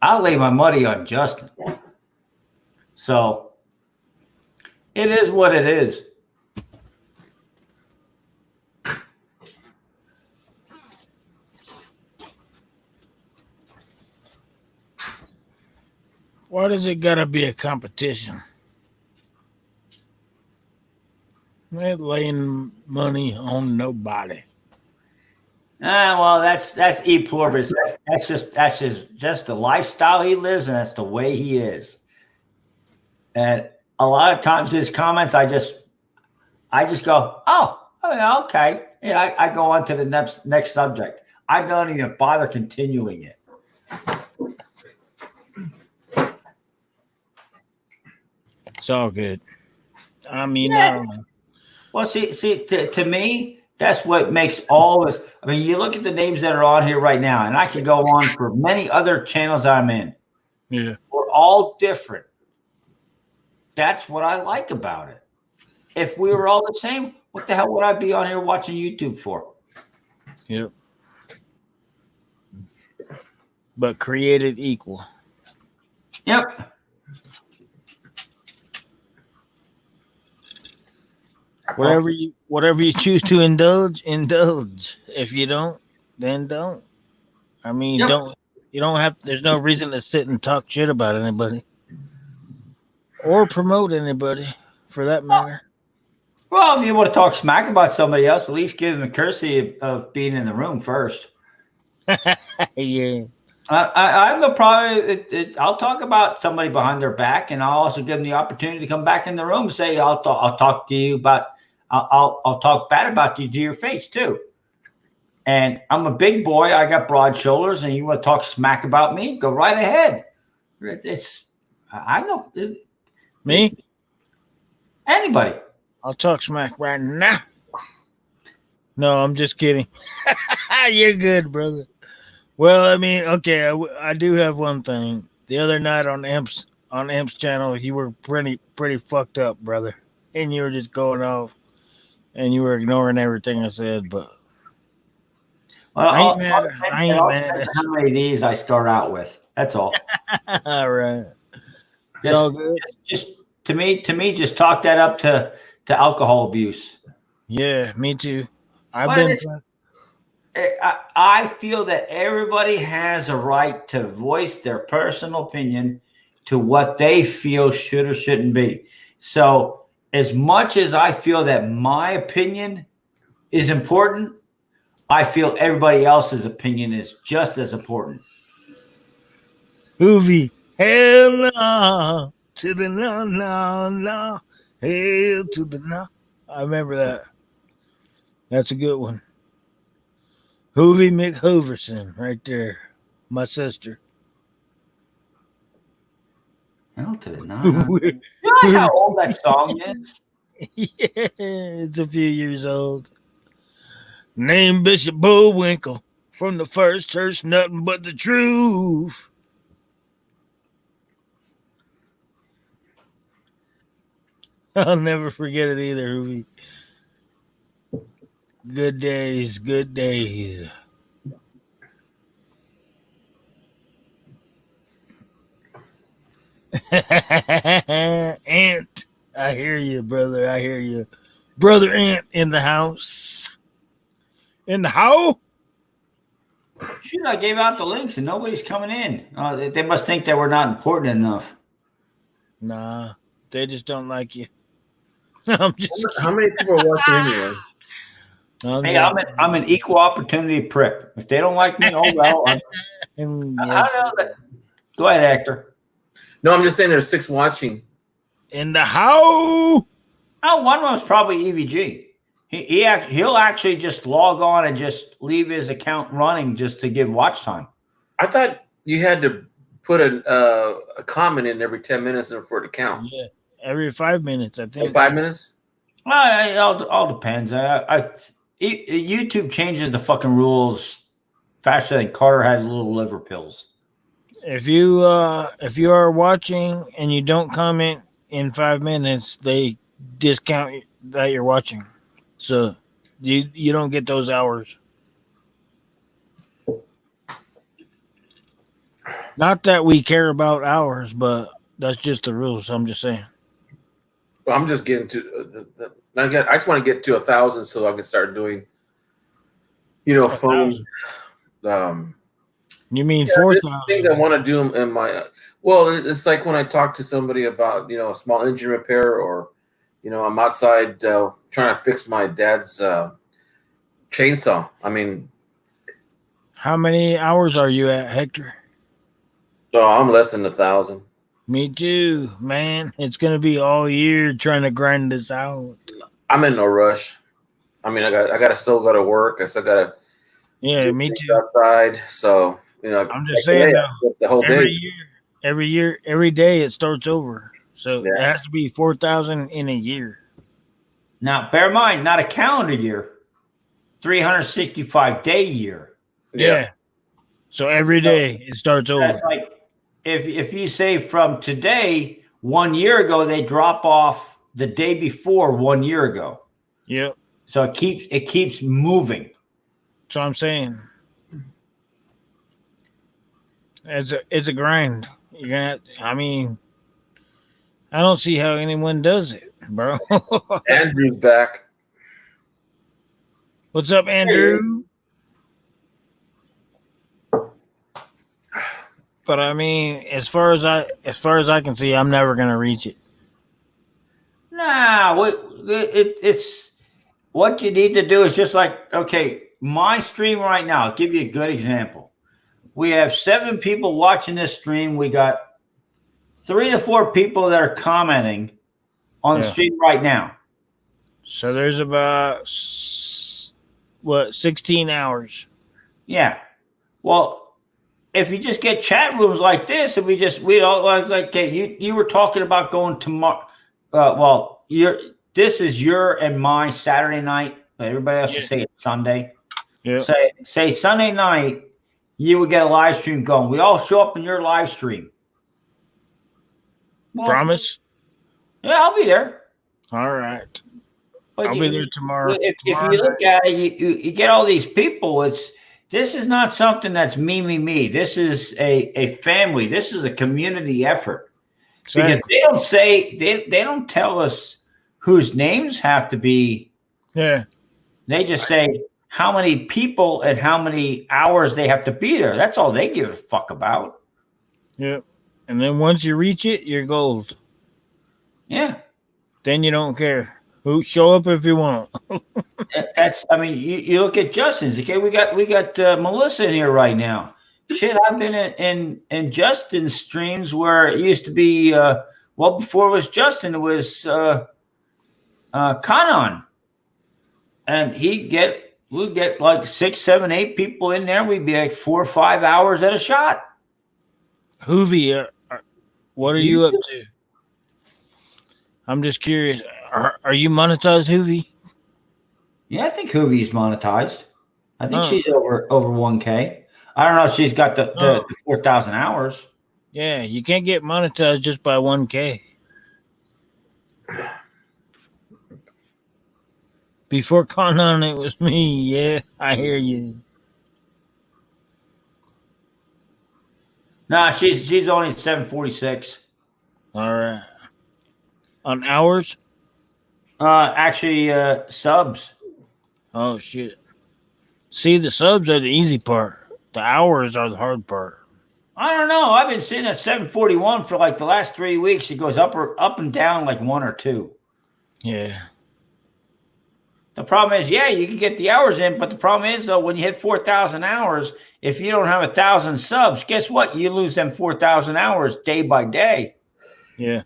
I'll lay my money on Justin. So it is what it is. Why does it gotta be a competition? They ain't laying money on nobody. Well, that's E pluribus. That's just the lifestyle he lives, and that's the way he is. And a lot of times his comments, I just go, oh, yeah, okay. Yeah, I go on to the next subject. I don't even bother continuing it. It's all good. I mean, Yeah. I don't know. Well, see, to me, that's what makes all this. I mean, you look at the names that are on here right now, and I could go on for many other channels I'm in. Yeah. We're all different. That's what I like about it. If we were all the same, what the hell would I be on here watching YouTube for? Yep. But created equal. Yep. Whatever you choose to indulge. If you don't, then don't. I mean, Yep. you don't have. There's no reason to sit and talk shit about anybody or promote anybody, for that matter. Well, if you want to talk smack about somebody else, at least give them the courtesy of being in the room first. Yeah. I have no problem. I'll talk about somebody behind their back, and I'll also give them the opportunity to come back in the room and say, I'll talk to you about. I'll talk bad about you to your face too. And I'm a big boy. I got broad shoulders, and you want to talk smack about me? Go right ahead. I know Me? anybody. I'll talk smack right now. No, I'm just kidding. You're good, brother. Well, I mean, okay, I do have one thing. The other night on Imp's channel, you were pretty fucked up, brother, and you were just going off, and you were ignoring everything I said. But Well, I ain't mad. I ain't mad depends at on how many of these I start out with. That's all. all right. It's all Just, good. just to me, just talk that up to alcohol abuse. Yeah, me too. I've Well, been. it's- I feel that everybody has a right to voice their personal opinion to what they feel should or shouldn't be. So, as much as I feel that my opinion is important, I feel everybody else's opinion is just as important. Hoovy, hell no to the no, hell to the no. I remember that. That's a good one. Hoovy McHooverson, right there. My sister. Hell to the no. You realize how old that song is? Yeah, it's a few years old. Named Bishop Bullwinkle from the first church, nothing but the truth. I'll never forget it either, Hoovy. Good days, good days. Ant, I hear you, brother. I hear you. Brother Ant in the house. In the house? Shoot, I gave out the links and nobody's coming in. They must think that we're not important enough. Nah, they just don't like you. I'm just How many people are watching anyway? Hey, I'm an equal opportunity prick. If they don't like me, oh well. I don't know that. Go ahead, Hector. No, I'm just saying there's 6 watching. In the house. Oh, one of them's probably EVG. He'll actually just log on and just leave his account running just to give watch time. I thought you had to put a comment in every 10 minutes for it to count. Yeah, every 5 minutes, I think. 5 minutes? It all depends. YouTube changes the fucking rules faster than Carter had little liver pills. If you are watching and you don't comment in 5 minutes, they discount that you're watching. So you don't get those hours. Not that we care about hours, but that's just the rules. I'm just saying. Well, I'm just getting to I just want to get to 1,000 so I can start doing, phone. You mean There's 4,000? things I want to do in my. Well, it's like when I talk to somebody about a small engine repair or I'm outside trying to fix my dad's chainsaw. I mean, How many hours are you at, Hector? I'm less than 1,000. Me too, man. It's gonna be all year trying to grind this out. I'm in no rush. I mean, I still got to work. I still got to Yeah, do me things too. outside. So, I'm just like saying today, though, I worked the whole every day. year, every day it starts over. So Yeah. it has to be 4,000 in a year. Now, bear in mind, not a calendar year, 365-day year. Yeah. So every day it starts over. That's like if you say from today, 1 year ago, they drop off the day before 1 year ago. Yep. So it keeps moving. So I'm saying it's a grind. You're gonna. I mean, I don't see how anyone does it, bro. Andrew's back. What's up, Andrew? But I mean, as far as I can see, I'm never gonna reach it. Nah, it's what you need to do is just like, okay, my stream right now, I'll give you a good example. We have 7 people watching this stream. We got 3 to 4 people that are commenting on the stream right now. So there's about 16 hours. Yeah. Well, if you just get chat rooms like this, and we all like okay, you were talking about going tomorrow. Well, this is your and my Saturday night. But everybody else should say it's Sunday. Yeah. Say Sunday night, you would get a live stream going. We all show up in your live stream. Well, Promise? Yeah, I'll be there. All right. But I'll be there tomorrow. If you look at it, you get all these people. This is not something that's me. This is a family. This is a community effort. Because they don't say they don't tell us whose names have to be. Yeah. They just say how many people and how many hours they have to be there. That's all they give a fuck about. Yep. And then once you reach it, you're gold. Yeah. Then you don't care. Who show up if you want. That's. I mean, you look at Justin's. Okay, we got Melissa in here right now. Shit, I've been in Justin's streams where it used to be. Well, before it was Justin, it was Kanan, and we'd get like 6, 7, 8 people in there. We'd be like 4 or 5 hours at a shot. Hoovy, what are you up to? I'm just curious. Are you monetized, Hoovy? Yeah, I think Hoovy's monetized. I think she's over 1K. I don't know if she's got the 4,000 hours. Yeah, you can't get monetized just by 1K. Before Conan, it was me. Yeah, I hear you. Nah, she's only 746. All right. On hours? Actually, subs. Oh, shit. See, the subs are the easy part. The hours are the hard part. I don't know. I've been sitting at 741 for like the last 3 weeks. It goes up and down like 1 or 2. Yeah. The problem is, yeah, you can get the hours in, but the problem is, though, when you hit 4,000 hours, if you don't have 1,000 subs, guess what? You lose them 4,000 hours day by day. Yeah.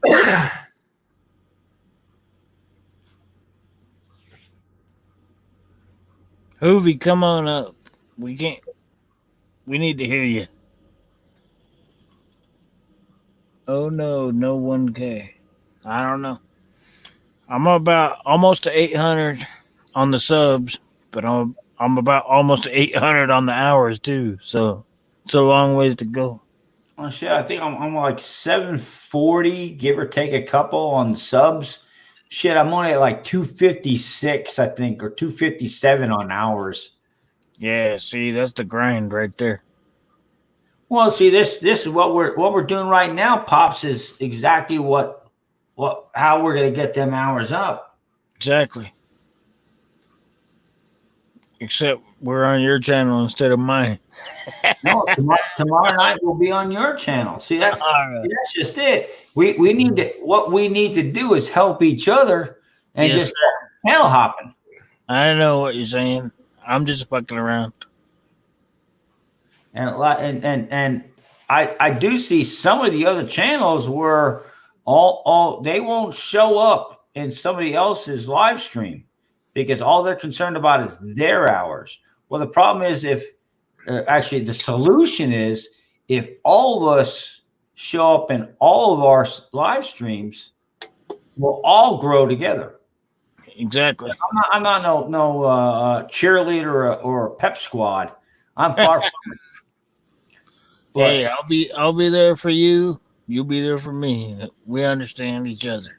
Hoovy, come on up. We need to hear you. Oh no, no 1K. I don't know. I'm about almost to 800 on the subs, but I'm about almost to 800 on the hours too. So it's a long ways to go. Oh shit! I think I'm like 740, give or take a couple on the subs. Shit, I'm only at like 256, I think, or 257 on hours. Yeah, see, that's the grind right there. Well, see, this is what we're doing right now. Pops is exactly how we're gonna get them hours up. Exactly. Except we're on your channel instead of mine. No, tomorrow night we'll be on your channel. See, that's just it. We need to. What we need to do is help each other and Yes, just channel hopping. I know what you're saying. I'm just fucking around. And a lot, and I do see some of the other channels where all they won't show up in somebody else's live stream because all they're concerned about is their hours. Well, the problem is if actually the solution is if all of us show up in all of our live streams, we'll all grow together. Exactly. I'm not no cheerleader or a pep squad. I'm far from it. But, Hey, I'll be there for you. You'll be there for me. We understand each other.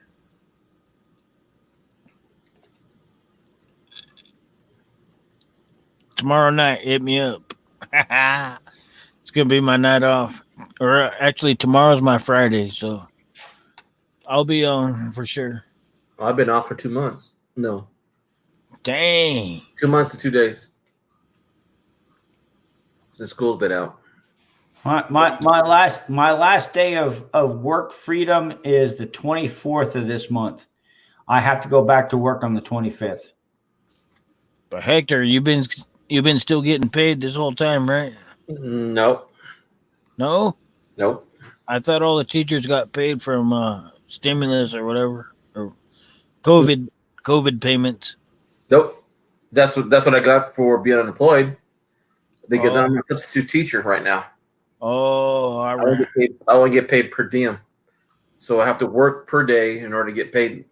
Tomorrow night, hit me up. It's gonna be my night off. Or actually, tomorrow's my Friday, so I'll be on for sure. I've been off for 2 months. No, Dang. 2 months and 2 days. The school's been out. my last day of work freedom is the 24th of this month. I have to go back to work on the 25th. But Hector, you've been still getting paid this whole time, right? Nope. No? Nope. I thought all the teachers got paid from stimulus or whatever, or COVID payments. Nope. That's what I got for being unemployed because Oh. I'm a substitute teacher right now. Oh, all I only right. get paid, I only get paid per diem. So I have to work per day in order to get paid.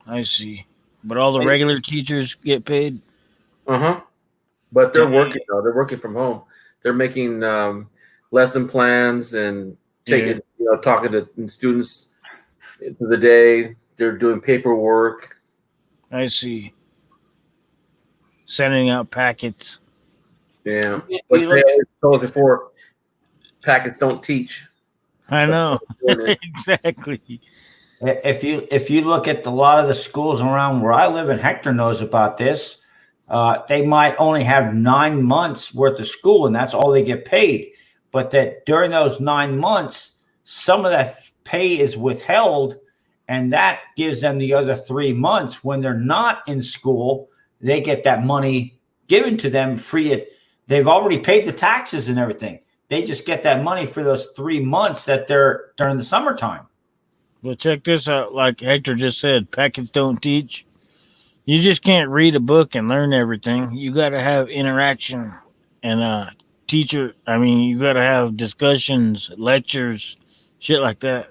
I see. But all the regular teachers get paid. Uh-huh. But they're working though. They're working from home. They're making lesson plans and taking, talking to students through the day. They're doing paperwork. I see. Sending out packets. Yeah. You But look- they always told before, packets don't teach. I know. Doing it. Exactly. If you look at a lot of the schools around where I live, and Hector knows about this, they might only have 9 months worth of school, and that's all they get paid. But that during those 9 months, some of that pay is withheld, and that gives them the other 3 months. When they're not in school, they get that money given to them free. They've already paid the taxes and everything. They just get that money for those 3 months that they're during the summertime. Well, check this out. Like Hector just said, packets don't teach. You just can't read a book and learn everything. You got to have interaction and teacher. I mean, you got to have discussions, lectures, shit like that.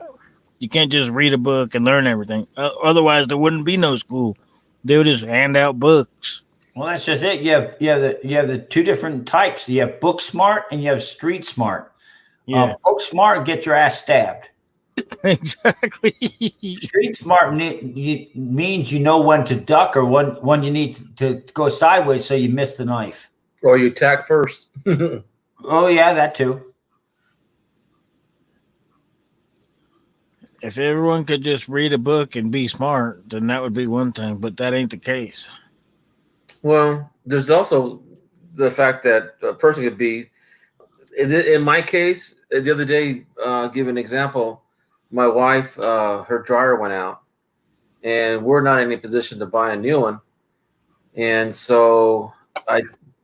You can't just read a book and learn everything. Otherwise, there wouldn't be no school. They would just hand out books. Well, that's just it. You have the two different types. You have book smart and you have street smart. Yeah, Book smart, get your ass stabbed. exactly. Street smart means you know when to duck or when you need to go sideways so you miss the knife. Or you attack first. Oh yeah, that too. If everyone could just read a book and be smart, then that would be one thing. But that ain't the case. Well, there's also the fact that a person could be, in my case, the other day, give an example, my wife, her dryer went out and we're not in a position to buy a new one. And so I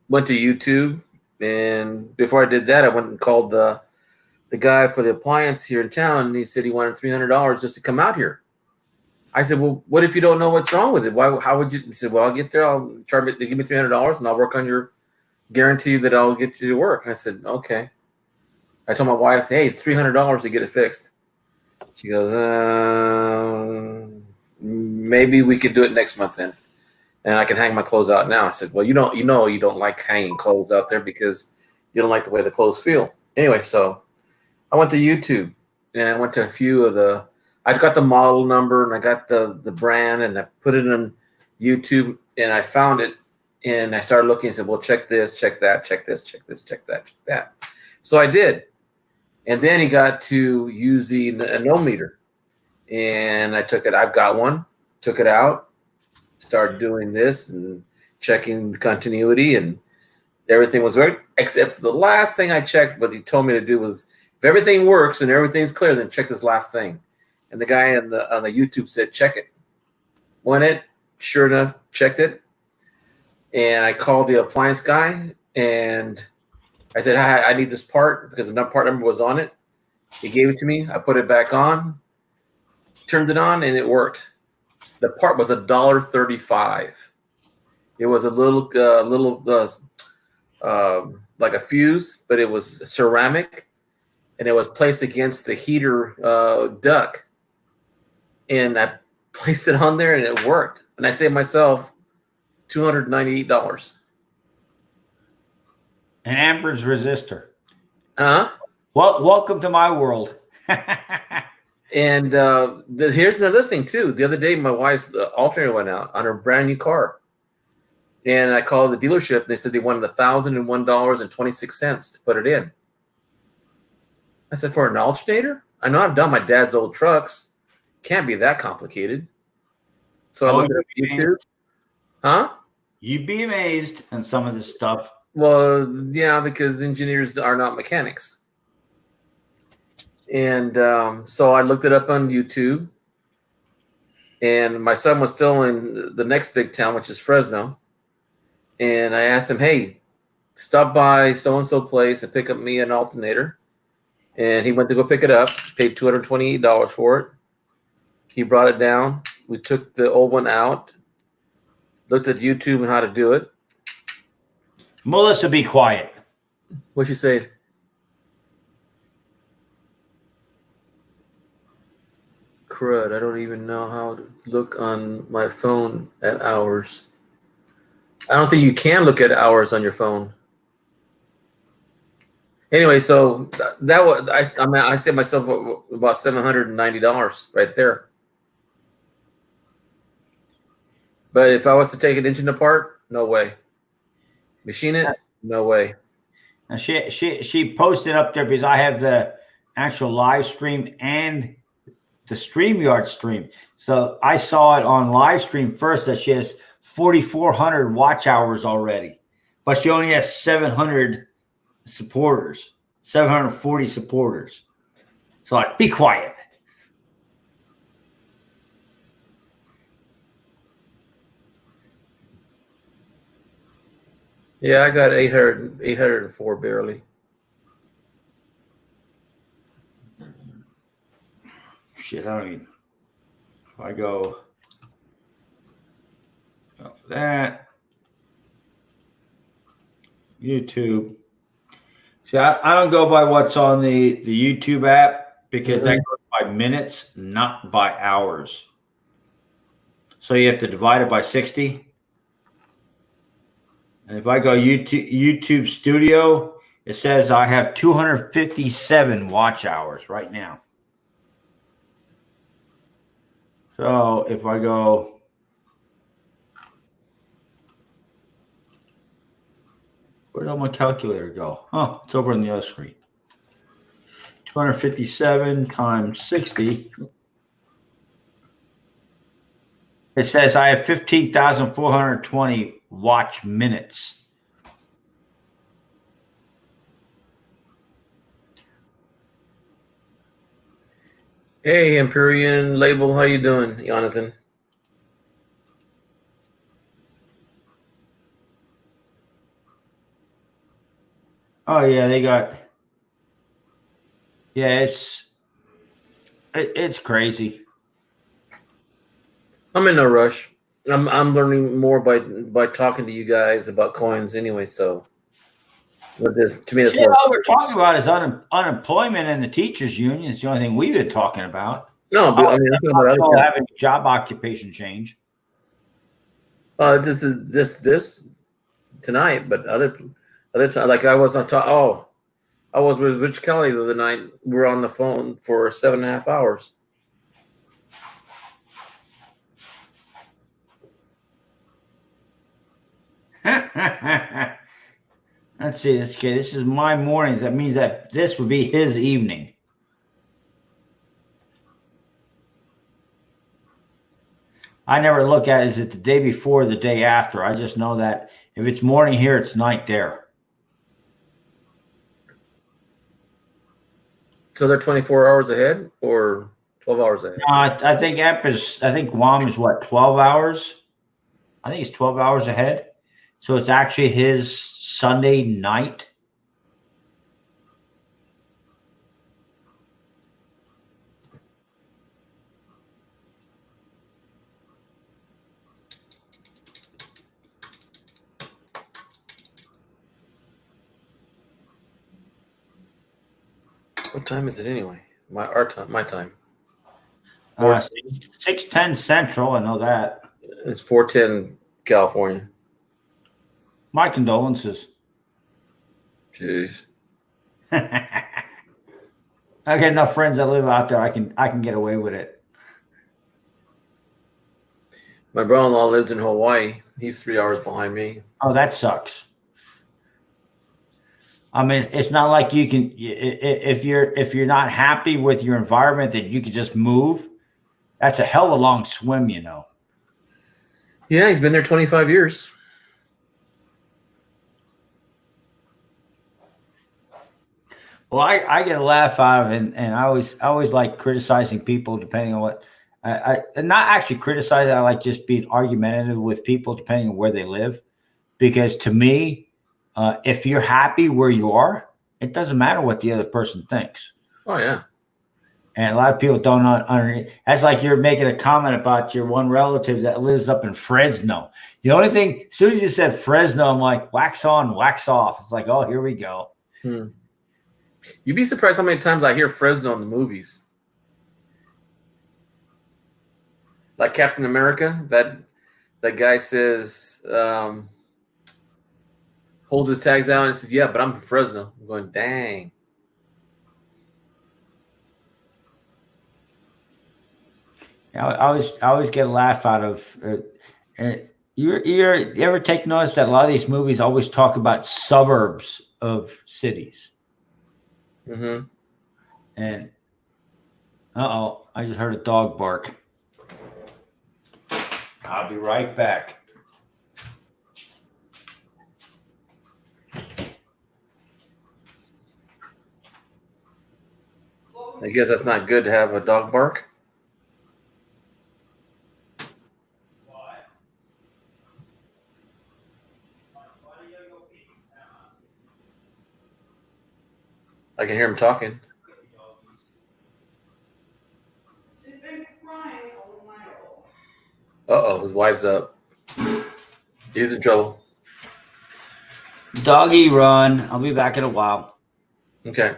went to YouTube, and before I did that, I went and called the guy for the appliance here in town, and he said he wanted $300 just to come out here. I said, well, what if you don't know what's wrong with it? How would you? He said, well, I'll get there. I'll charge me, give me $300 and I'll work on your guarantee that I'll get to work. I said, okay. I told my wife, hey, it's $300 to get it fixed. She goes, maybe we could do it next month then. And I can hang my clothes out now. I said, well, you don't like hanging clothes out there because you don't like the way the clothes feel. Anyway, so I went to YouTube and I went to a few of I got the model number and I got the brand and I put it on YouTube and I found it and I started looking and said, well, check this, check that, check this, check this, check that, check that. So I did. And then he got to using an ohmmeter. And I took it, I've got one, took it out, started doing this and checking the continuity, and everything was right, except for the last thing I checked. What he told me to do was, if everything works and everything's clear, then check this last thing. And the guy on the YouTube said, check it. went it, sure enough, checked it. And I called the appliance guy and I said, hi, I need this part because the part number was on it. He gave it to me. I put it back on, turned it on, and it worked. The part was $1.35. It was a little like a fuse, but it was ceramic, and it was placed against the heater duct. And I placed it on there, and it worked. And I saved myself $298. An amperage resistor. Huh? Well, welcome to my world. And here's another thing too. The other day, my wife's alternator went out on her brand new car, and I called the dealership. And they said they wanted $1,001.26 to put it in. I said, for an alternator? I know I've done my dad's old trucks. Can't be that complicated. So I looked at YouTube. Huh? You'd be amazed on some of this stuff. Well, yeah, because engineers are not mechanics. And so I looked it up on YouTube. And my son was still in the next big town, which is Fresno. And I asked him, hey, stop by so-and-so place and pick up me an alternator. And he went to go pick it up, paid $228 for it. He brought it down. We took the old one out, looked at YouTube and how to do it. Melissa, be quiet. What'd you say? Crud, I don't even know how to look on my phone at hours. I don't think you can look at hours on your phone. Anyway, so that was I saved myself about $790 right there. But if I was to take an engine apart, no way. Machine it, no way. And she posted up there because I have the actual live stream and the StreamYard stream. So I saw it on live stream first that she has 4,400 watch hours already, but she only has 700 supporters, 740 supporters. So like, be quiet. Yeah, I got 804 barely. Shit, I don't even. If I go for that, YouTube. See, I don't go by what's on the YouTube app because that goes by minutes, not by hours. So you have to divide it by 60. And if I go YouTube Studio, it says I have 257 watch hours right now. So if I go, where did my calculator go? Oh, it's over on the other screen. 257 times 60. It says I have 15,420 watch minutes. Hey, Empyrean Label, how you doing, Jonathan? Oh yeah, they got. Yeah, it's crazy. I'm in no rush. I'm learning more by talking to you guys about coins anyway. So, with this, to me, that's Yeah, more. all we're talking about is unemployment and the teachers' union. It's the only thing we've been talking about. No, but I mean, I'm talking about Also other having job occupation change. this tonight, but other time, like I was on top. Oh, I was with Rich Kelly the other night. We were on the phone for 7.5 hours. Let's see. This is my morning. That means that this would be his evening. I never look at it. Is it the day before or the day after? I just know that if it's morning here, it's night there. So they're 24 hours ahead or 12 hours ahead. I think I think Guam is what, 12 hours? I think it's 12 hours ahead. So it's actually his Sunday night. What time is it anyway? Our time, my time. 6:10 Central. I know that. It's 4:10 California. My condolences. Jeez. I got enough friends that live out there. I can get away with it. My brother-in-law lives in Hawaii. He's 3 hours behind me. Oh, that sucks. I mean, it's not like you can if you're not happy with your environment that you could just move. That's a hell of a long swim, you know. Yeah, he's been there 25 years. Well, I get a laugh out of it, and I always like criticizing people depending on what I not actually criticizing. I like just being argumentative with people depending on where they live, because to me, if you're happy where you are, it doesn't matter what the other person thinks. Oh yeah. And a lot of people don't understand. That's like you're making a comment about your one relative that lives up in Fresno. The only thing, as soon as you said Fresno, I'm like, wax on, wax off. It's like, oh, here we go. You'd be surprised how many times I hear Fresno in the movies. Like Captain America, that guy says, holds his tags out and says, "Yeah, but I'm from Fresno." I'm going, dang. I always get a laugh out of. You ever take notice that a lot of these movies always talk about suburbs of cities? Mm-hmm. And I just heard a dog bark. I'll be right back. I guess that's not good to have a dog bark. I can hear him talking. Uh-oh, his wife's up. He's in trouble. Doggy, run. I'll be back in a while. Okay.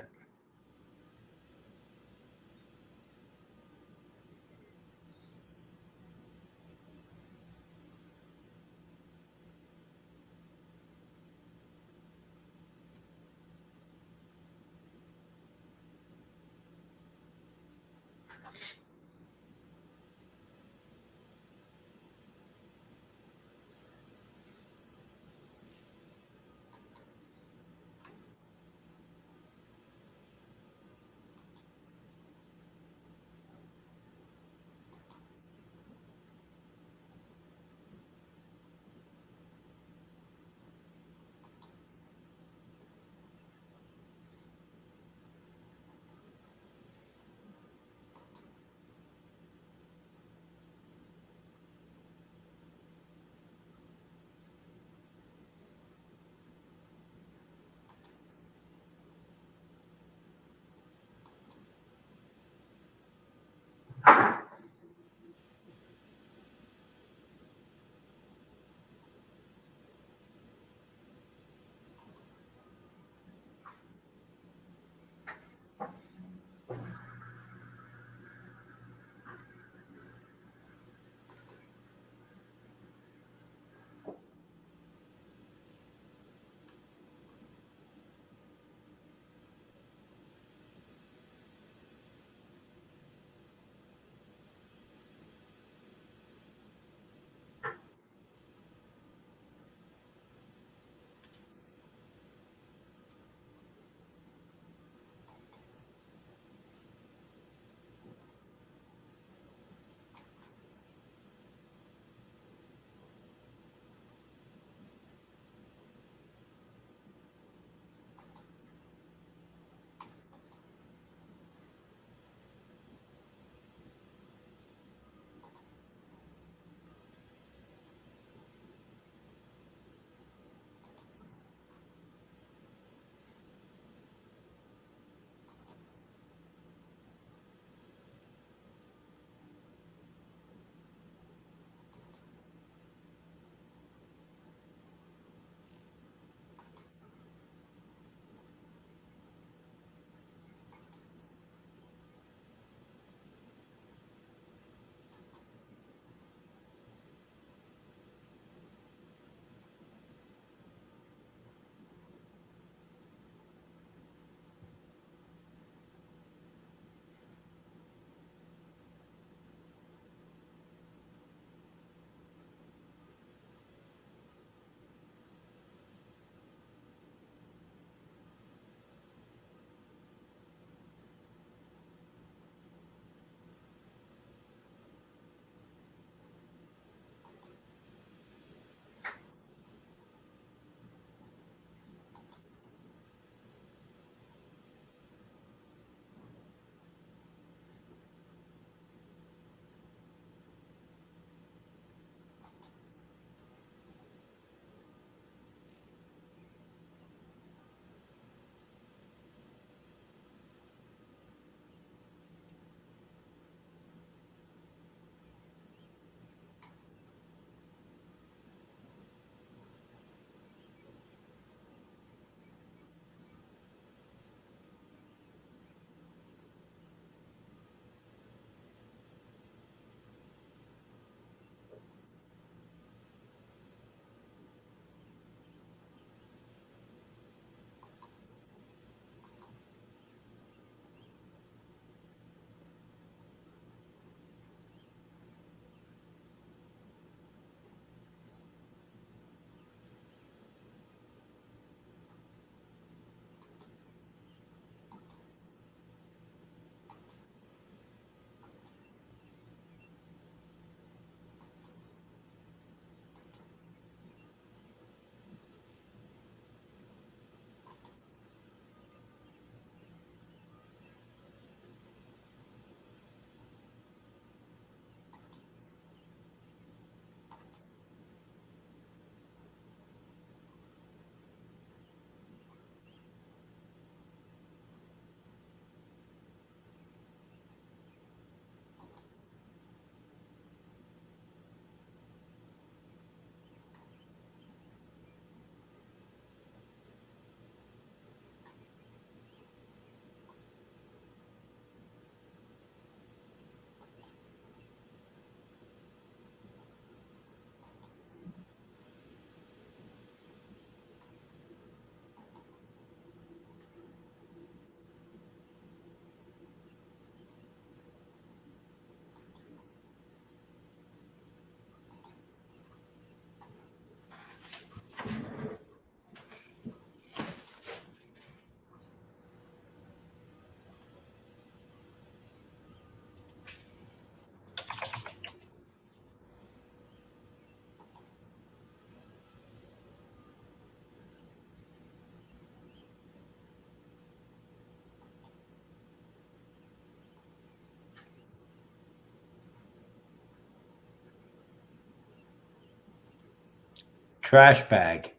Trash bag.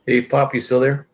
Hey, Pop, you still there?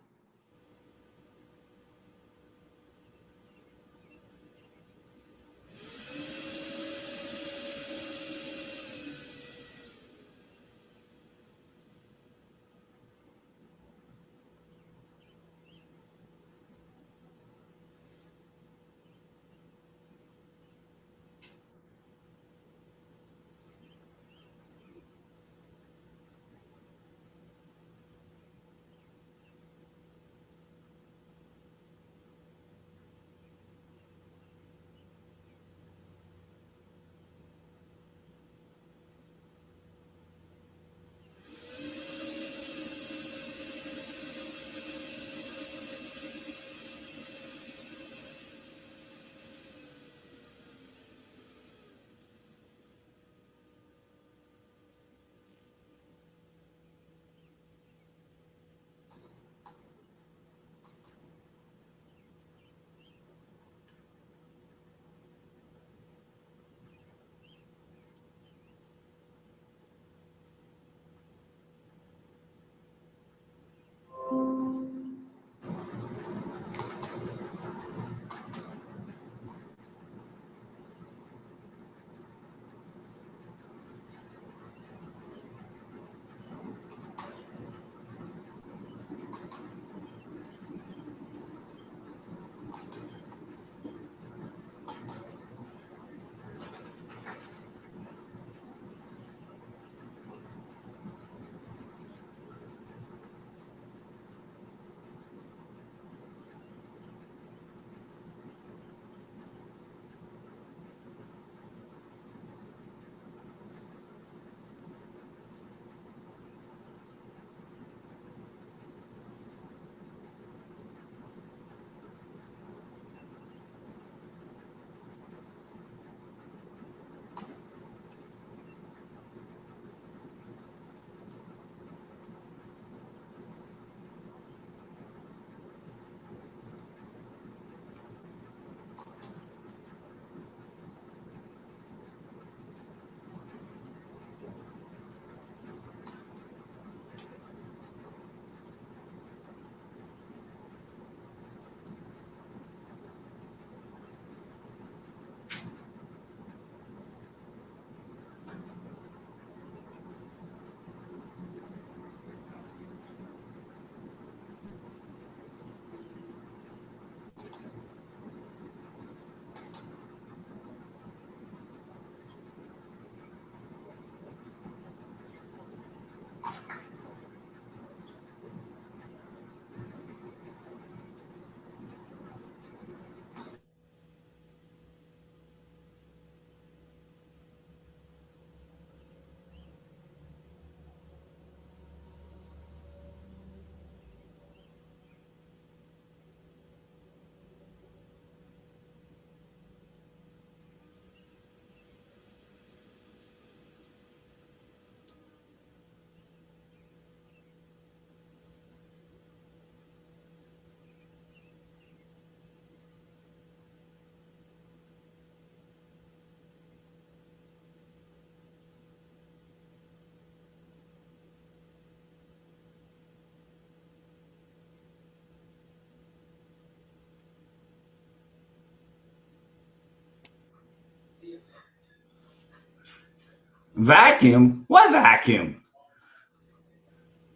Vacuum? What vacuum?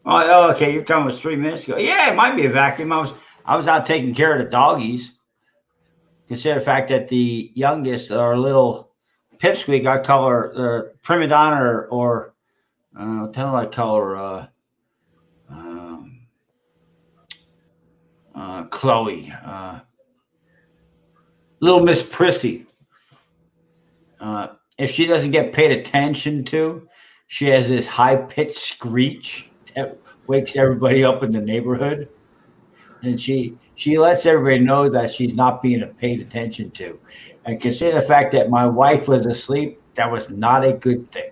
Oh, okay. You're talking about 3 minutes ago. Yeah, it might be a vacuum. I was out taking care of the doggies. Consider the fact that the youngest, our little pipsqueak, I call her prima donna, or what the hell I call her? Chloe, little Miss Prissy. If she doesn't get paid attention to, she has this high pitched screech that wakes everybody up in the neighborhood, and she lets everybody know that she's not being paid attention to. And consider the fact that my wife was asleep, that was not a good thing.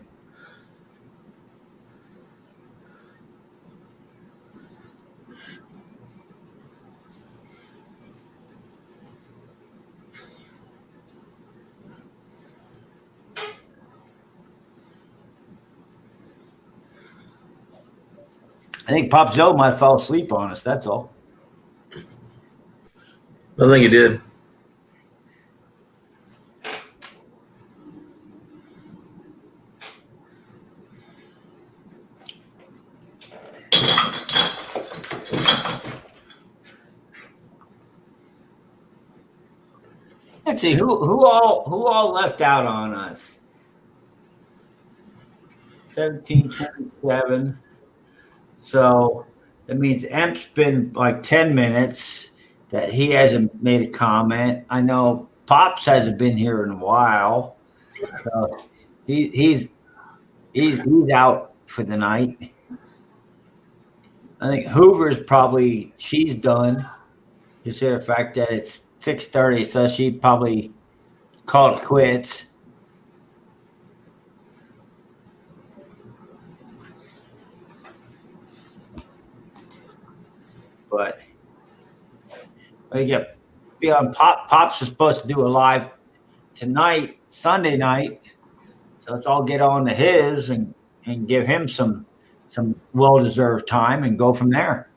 I think Pop Joe might have fell asleep on us. That's all. I think you did. Let's see who all left out on us. 1727. So that means Emp's been like 10 minutes that he hasn't made a comment. I know Pops hasn't been here in a while. So he's out for the night. I think Hoover's probably, she's done. Consider the fact that it's 6:30, so she probably called it quits. But beyond Pops is supposed to do a live tonight, Sunday night. So let's all get on to his and give him some well-deserved time and go from there.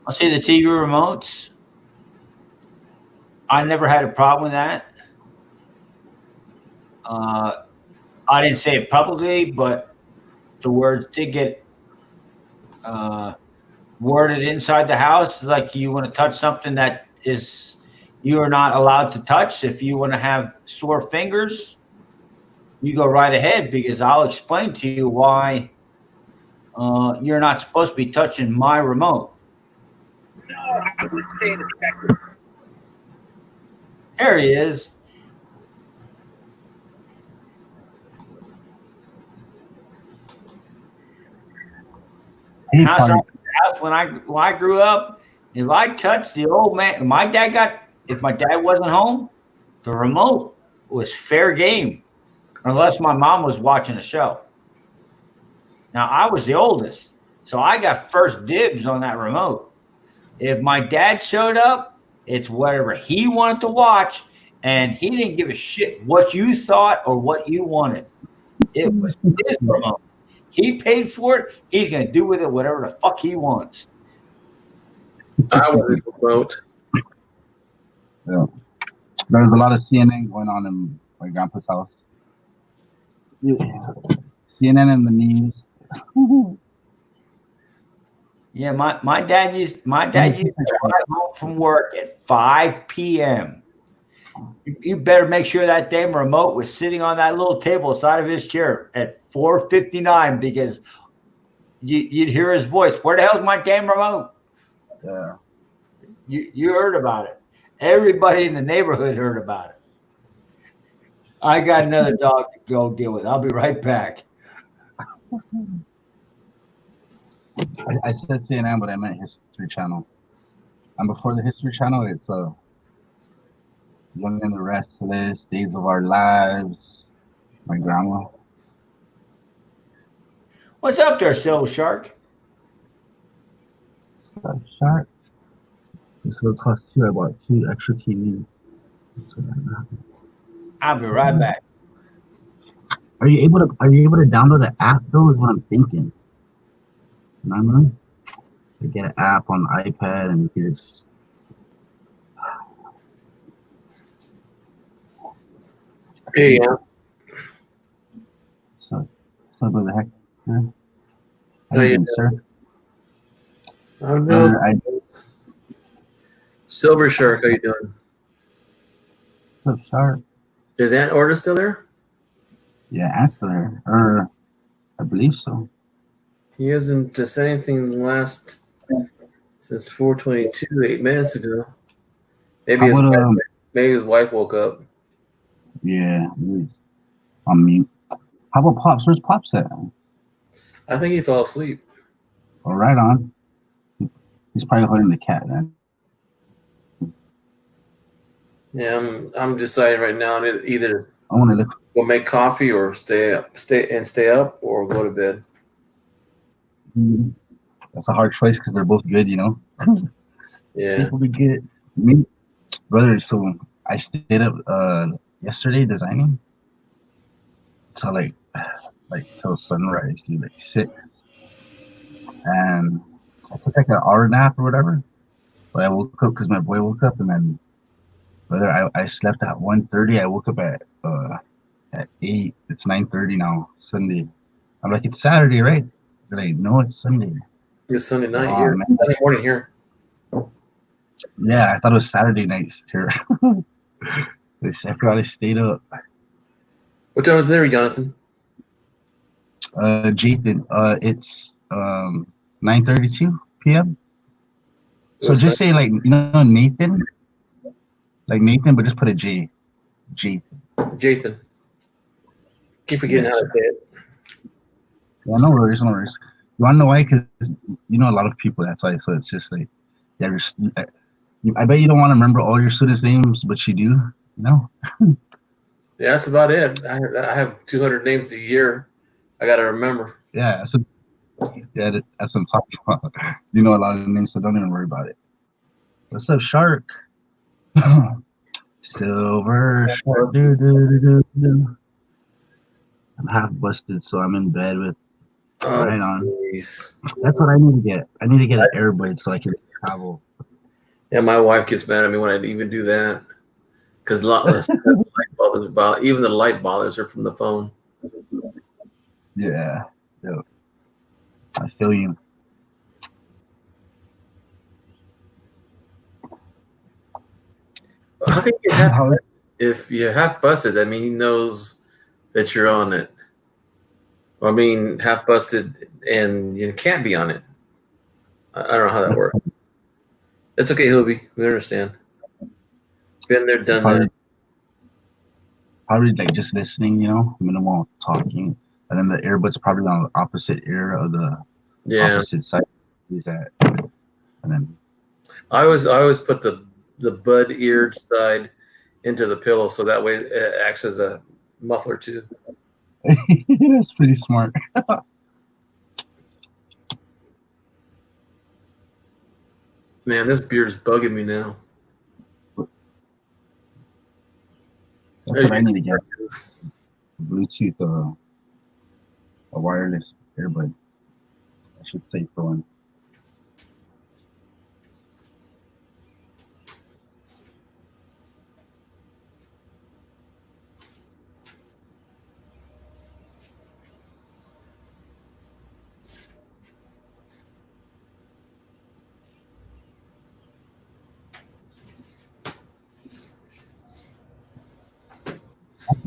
I'll see the TV remotes. I never had a problem with that. I didn't say it publicly, but the words did get worded inside the house. Like, you want to touch something that is you are not allowed to touch. If you want to have sore fingers, you go right ahead, because I'll explain to you why you're not supposed to be touching my remote. No, I would say it's effective. There he is. House when I grew up, if I touched the old man, if my dad wasn't home, the remote was fair game, unless my mom was watching a show. Now, I was the oldest, so I got first dibs on that remote. If my dad showed up, it's whatever he wanted to watch, and he didn't give a shit what you thought or what you wanted. It was his remote. He paid for it. He's going to do with it whatever the fuck he wants. I was remote. Yeah. There was a lot of CNN going on in my grandpa's house. CNN and the news. Yeah, my dad used to drive home from work at 5 p.m. You better make sure that damn remote was sitting on that little table side of his chair at 4:59, because you'd hear his voice. Where the hell's my damn remote? Yeah. You heard about it. Everybody in the neighborhood heard about it. I got another dog to go deal with. I'll be right back. I said CNN, but I meant History Channel. And before the History Channel, it's Young and the Restless, Days of Our Lives, my grandma. What's up there, Silver Shark? Shark. This will cost you about 2 extra TVs. I'll be right back. Are you able to download the app though? Is what I'm thinking. Remember? You get an app on the iPad and you can just. Hey, yeah. So what the heck? Yeah. How How you you doing, sir? I'm doing. I Silver Shark, how you doing? so sharp. Is Aunt Orta still there? Yeah, answer. Or I believe so. He hasn't said anything since 4:22, 8 minutes ago. Maybe How his about wife, maybe his wife woke up. yeah, he's on mute. How about Pops? Where's Pops at? I think he fell asleep. Oh, right on. He's probably holding the cat then. Yeah, I'm deciding right now to either I want to look. go make coffee or stay up or go to bed. That's a hard choice because they're both good, you know. Yeah. Sleep will be good. Me, brother. So I stayed up yesterday designing till like till sunrise, dude, like 6, and I took like an hour nap or whatever. But I woke up because my boy woke up, and then brother, I slept at 1:30. I woke up at 8. It's 9:30 now, Sunday. I'm like, it's Saturday, right? They're like, no, it's Sunday. It's Sunday night Oh, here. man. Sunday morning here. Yeah, I thought it was Saturday nights here. I forgot I stayed up. What time is there, Jonathan? Jathan, it's 9:32 p.m. So What's just say like Nathan, like Nathan, but just put a J. Jathan. Jathan. Keep forgetting Yes, how to say it. Yeah, no worries, no worries. You wanna know why? Because you know a lot of people. That's why. So it's just like, yeah, I bet you don't want to remember all your students' names, but you do. You know. Yeah, that's about it. I have 200 names a year. I got to remember. Yeah, that's what I'm talking about. You know a lot of names, so don't even worry about it. What's up, Shark? Silver Shark. Do. I'm half busted, so I'm in bed with. Right on. Please. That's what I need to get. I need to get an Airbud so I can travel. Yeah, my wife gets mad at me when I even do that because even the light bothers her from the phone. Yeah. I feel you. How can you have if you're half busted? I mean, he knows that you're on it. I mean, half busted and you can't be on it. I don't know how that works. It's okay, Hobie. We understand. Been there, done that. Probably like just listening, minimal talking, and then the earbud's probably on the opposite ear of the opposite side. He's at, and then I always put the bud eared side into the pillow so that way it acts as a muffler too. That's pretty smart. Man, this beard is bugging me now. That's what I need to get. Bluetooth, a wireless earbud. I should say for one.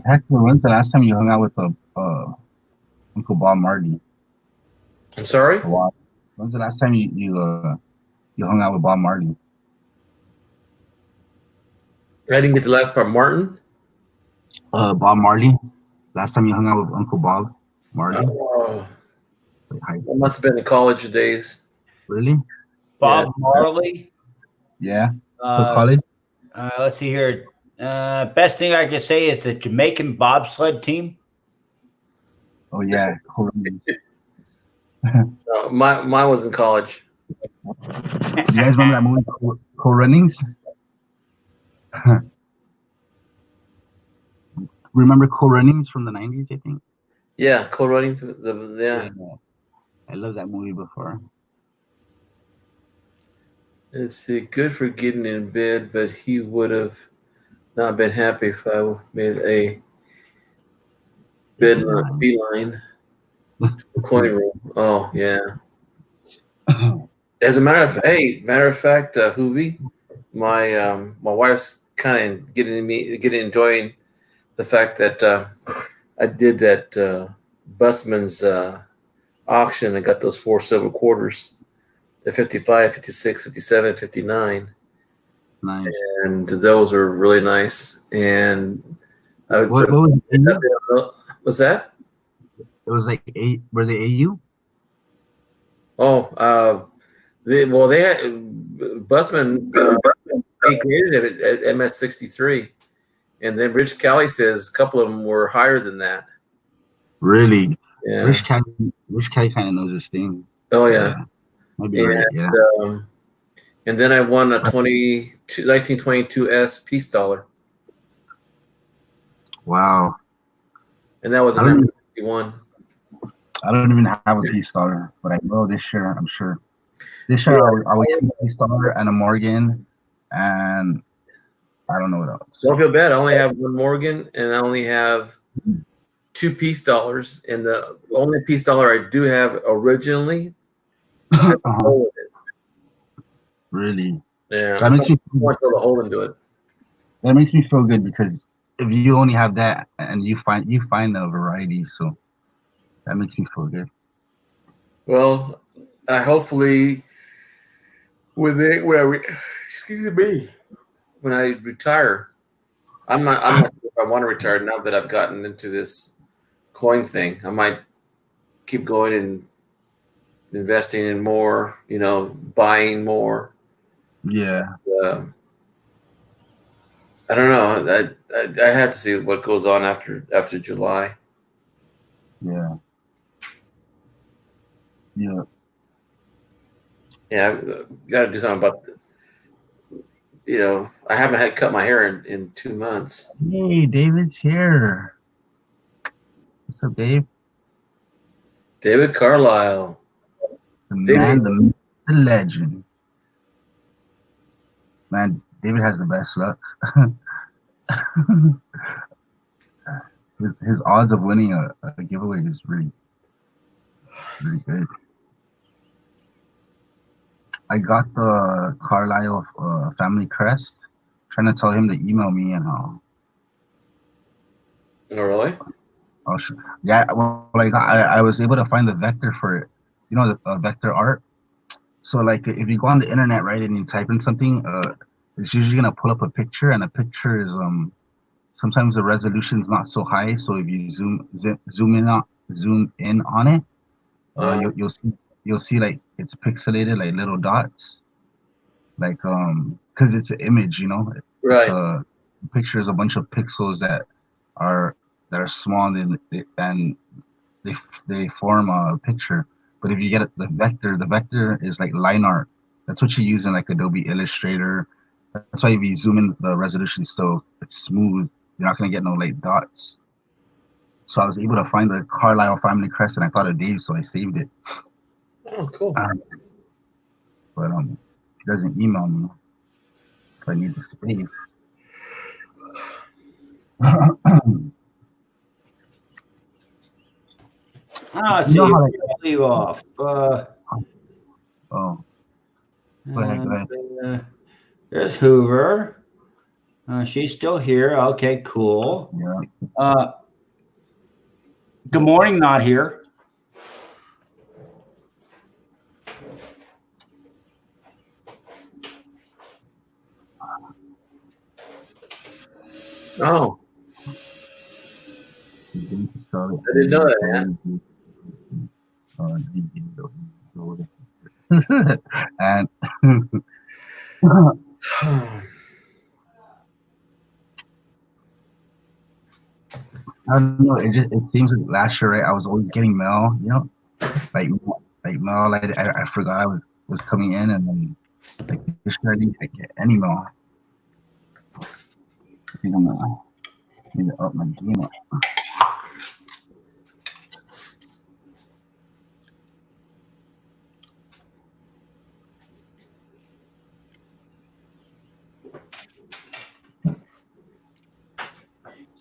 Hector, when's the last time you hung out with Uncle Bob Marley? I'm sorry? When's the last time you hung out with Bob Marley? I didn't get the last part. Martin? Bob Marley. Last time you hung out with Uncle Bob Marley? Oh, it must have been in college days. Really? Bob Marley? Yeah. So college? Let's see here. Best thing I can say is the Jamaican bobsled team. Oh yeah, cool. No, mine was in college. You guys remember that movie, Cool Runnings? Remember Cool Runnings from the 90s, I think? Yeah, Cool Runnings. Yeah. I love that movie before. Let's see. Good for getting in bed, but he would have not been happy if I made a beeline coin room. Oh yeah. As a matter of fact, Hoovy, my wife's kind of enjoying the fact that I did that Busman's auction and got those 4 silver quarters, the 55, 56, 57, 59. Nice. And those are really nice. And What was AU? what's that? It was like were they AU? Oh, they had Busman he graded it at MS63, and then Rich Cali says a couple of them were higher than that. Really? Yeah. Rich Cali kind of knows his thing. Oh yeah. Might be right. Yeah. And then I won a 1922 S Peace Dollar. Wow. And that was a number 61. I don't even have a Peace Dollar, but I will this year. I'm sure. This year I will get a Peace Dollar and a Morgan, and I don't know what else. Don't feel bad. I only have one Morgan, and I only have 2 Peace Dollars. And the only Peace Dollar I do have originally. Really? Yeah. That makes me want to hold into it. That makes me feel good because if you only have that and you find the variety, so that makes me feel good. Well, I hopefully when I retire, I'm not sure if I want to retire now that I've gotten into this coin thing. I might keep going and investing in more, buying more. Yeah. I don't know. I have to see what goes on after July. Yeah. Yeah. Yeah, I've got to do something about I haven't had cut my hair in 2 months. Hey, David's here. What's up, Dave? David Carlisle. The man, the myth, the legend. Man, David has the best luck. his odds of winning a giveaway is really good. I got the Carlisle family crest. Trying to tell him to email me and Oh, really? Yeah. Well, I was able to find the vector for it. The vector art. So like if you go on the internet, right, and you type in something, it's usually gonna pull up a picture, and a picture is sometimes the resolution is not so high. So if you zoom in on it, you'll see like it's pixelated, like little dots, like because it's an image, Right. It's a picture is a bunch of pixels that are small and they form a picture. But if you get the vector is like line art. That's what you use in like Adobe Illustrator. That's why if you zoom in, the resolution still it's smooth. You're not gonna get no like dots. So I was able to find the Carlisle family crest, and I thought of Dave, so I saved it. Oh, cool. But he doesn't email me. So I need the space. Let's see. Leave off. Oh. Go ahead. There's Hoover. She's still here. Okay, cool. Yeah. Good morning, not here. Oh. I didn't know that, and I don't know. It seems like last year, right? I was always getting mail, like mail. I forgot I was coming in, and then like this year I didn't get any mail. I think I'm gonna need to up my game up.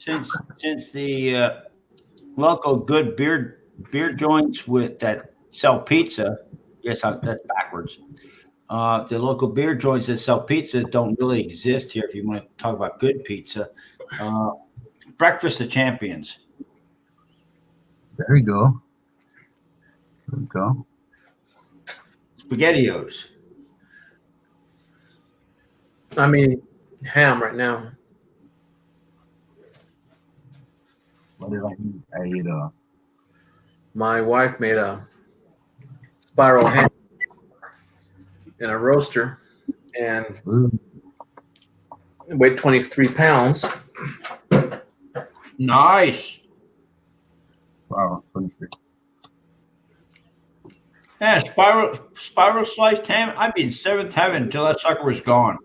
since the local good beer joints with that sell pizza. Yes, that's backwards. The local beer joints that sell pizza don't really exist here. If you want to talk about good pizza, Breakfast of Champions, There you go. There you go. SpaghettiOs. I mean, ham right now. What did I eat? I ate My wife made a spiral ham in a roaster and ooh, it weighed 23 pounds. Nice. wow, 23. Yeah, spiral sliced ham. I'd be in seventh heaven until that sucker was gone.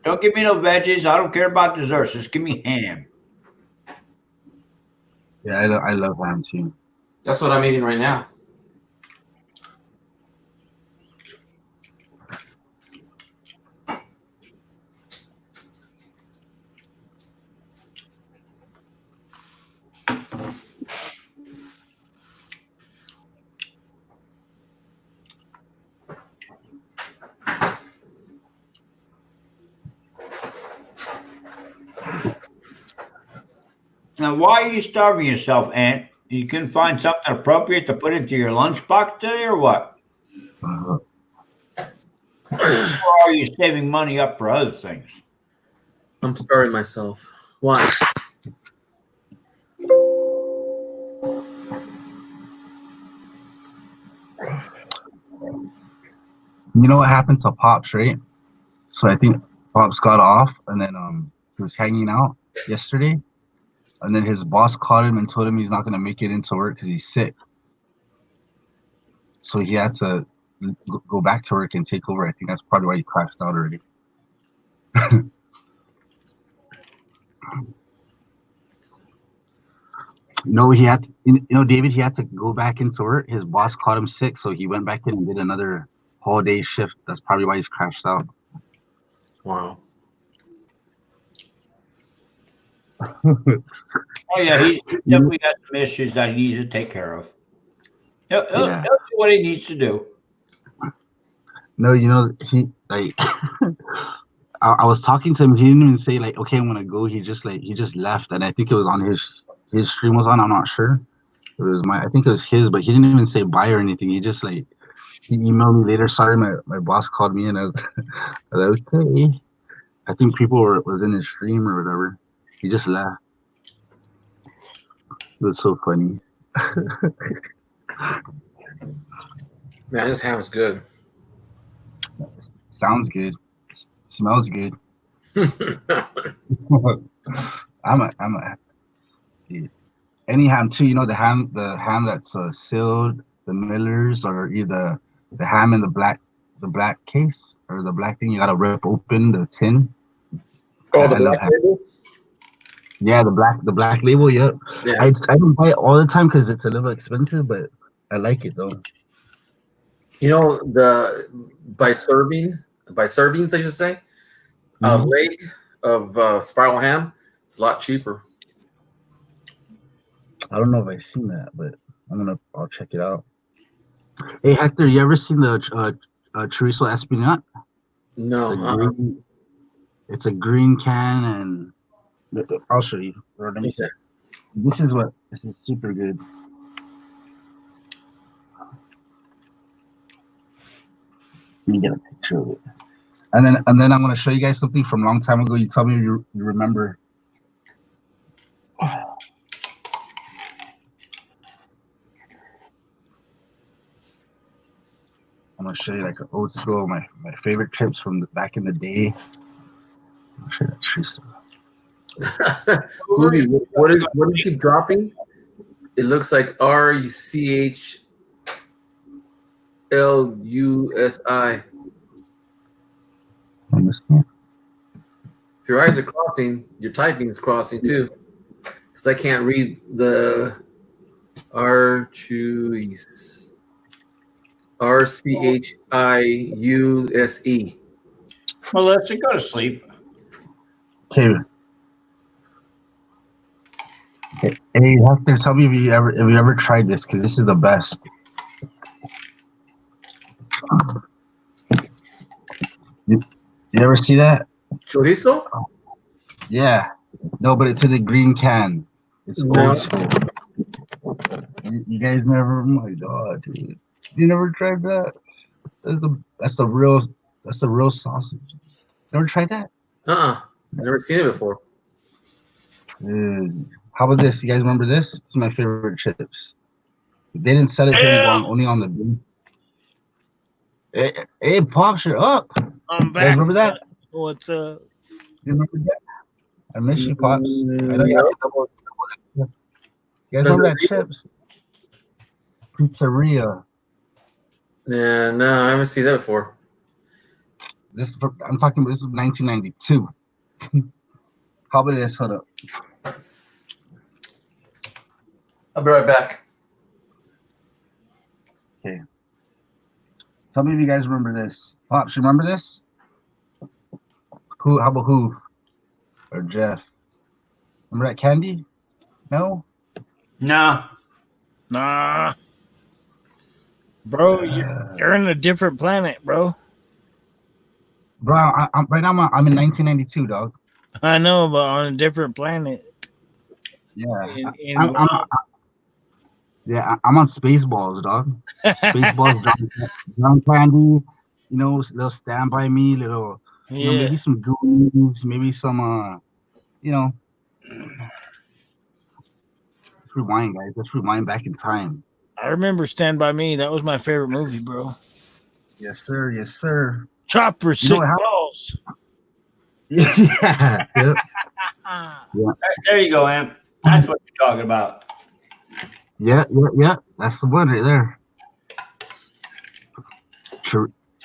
Don't give me no veggies. I don't care about desserts. Just give me ham. Yeah, I love ham too. That's what I'm eating right now. Now, why are you starving yourself, Aunt? You couldn't find something appropriate to put into your lunchbox today, or what? Uh, Or are you saving money up for other things? I'm starving myself. Why? you know what happened to Pops, right? So I think Pops got off, and then he was hanging out yesterday, and then his boss called him and told him he's not gonna make it into work because he's sick. So he had to go back to work and take over. I think that's probably why he crashed out already. No, he had to, David, he had to go back into work. His boss called him sick, so he went back in and did another whole day shift. That's probably why he's crashed out. Wow. Oh, yeah, he definitely got some issues that he needs to take care of. He'll do what he needs to do. No, he like I was talking to him. He didn't even say like, okay, I'm gonna go. He just left, and I think it was on his stream was on. I'm not sure. It was I think it was his, but he didn't even say bye or anything. He just he emailed me later. Sorry, my boss called me, and I was like, okay. I think people was in his stream or whatever. He just left. It was so funny. Man, this ham is good. Sounds good. Smells good. I'm a any ham too. The ham that's sealed, the Millers, or either the ham in the black case or the black thing. You gotta rip open the tin. Oh, the black label? Yeah, the black label. Yep. Yeah. I don't buy it all the time because it's a little expensive, but I like it though. By servings, I should say, a leg of spiral ham, it's a lot cheaper. I don't know if I've seen that, but I'll check it out. Hey Hector, you ever seen the chorizo espinat? No. It's a green can, and I'll show you. Or let me see. This is super good. Let me get a picture of it. And then I'm gonna show you guys something from a long time ago. You tell me if you remember. I'm gonna show you like an old school, my favorite chips from back in the day. I'll show you that chorizo. What is he dropping? It looks like RUCHLUSI. Understand? If your eyes are crossing, your typing is crossing too. Because I can't read the RCHIUSE. Well, let's go to sleep. Okay. Hey Hector, tell me if you ever tried this because this is the best. You ever see that? Chorizo? Yeah. No, but it's in a green can. It's No. old school. You guys never. Oh my god, dude! You never tried that? That's the real sausage. Never tried that? I've never seen it before. Dude. How about this? You guys remember this? It's my favorite chips. They didn't sell it very Damn. long, only on the beach. Hey, Pops, you're up. You I'm guys back. remember that? What's up? You remember that? I miss you, Pops. I know you No. have to double. You guys remember that chips? Pizzeria. Yeah, no, I haven't seen that before. I'm talking about this is 1992. How about this? Hold up. I'll be right back. Tell me if you guys remember this. Pops, you remember this? Who? How about who? Or Jeff? Remember that candy? No? No. Nah. Bro, you're in a different planet, bro. Bro, right now I'm in 1992, dog. I know, but on a different planet. Yeah. In I'm on Spaceballs, dog. Spaceballs, John Candy, you know, little Stand By Me, little, you know, yeah. maybe some Goonies, maybe some, you know. Let's rewind, guys. Let's rewind back in time. I remember Stand By Me. That was my favorite movie, bro. Yes, sir. Yes, sir. Chopper, You sick know how- balls. Yeah. Yep. There you go, Amp. That's what you're talking about. Yeah. That's the one right there.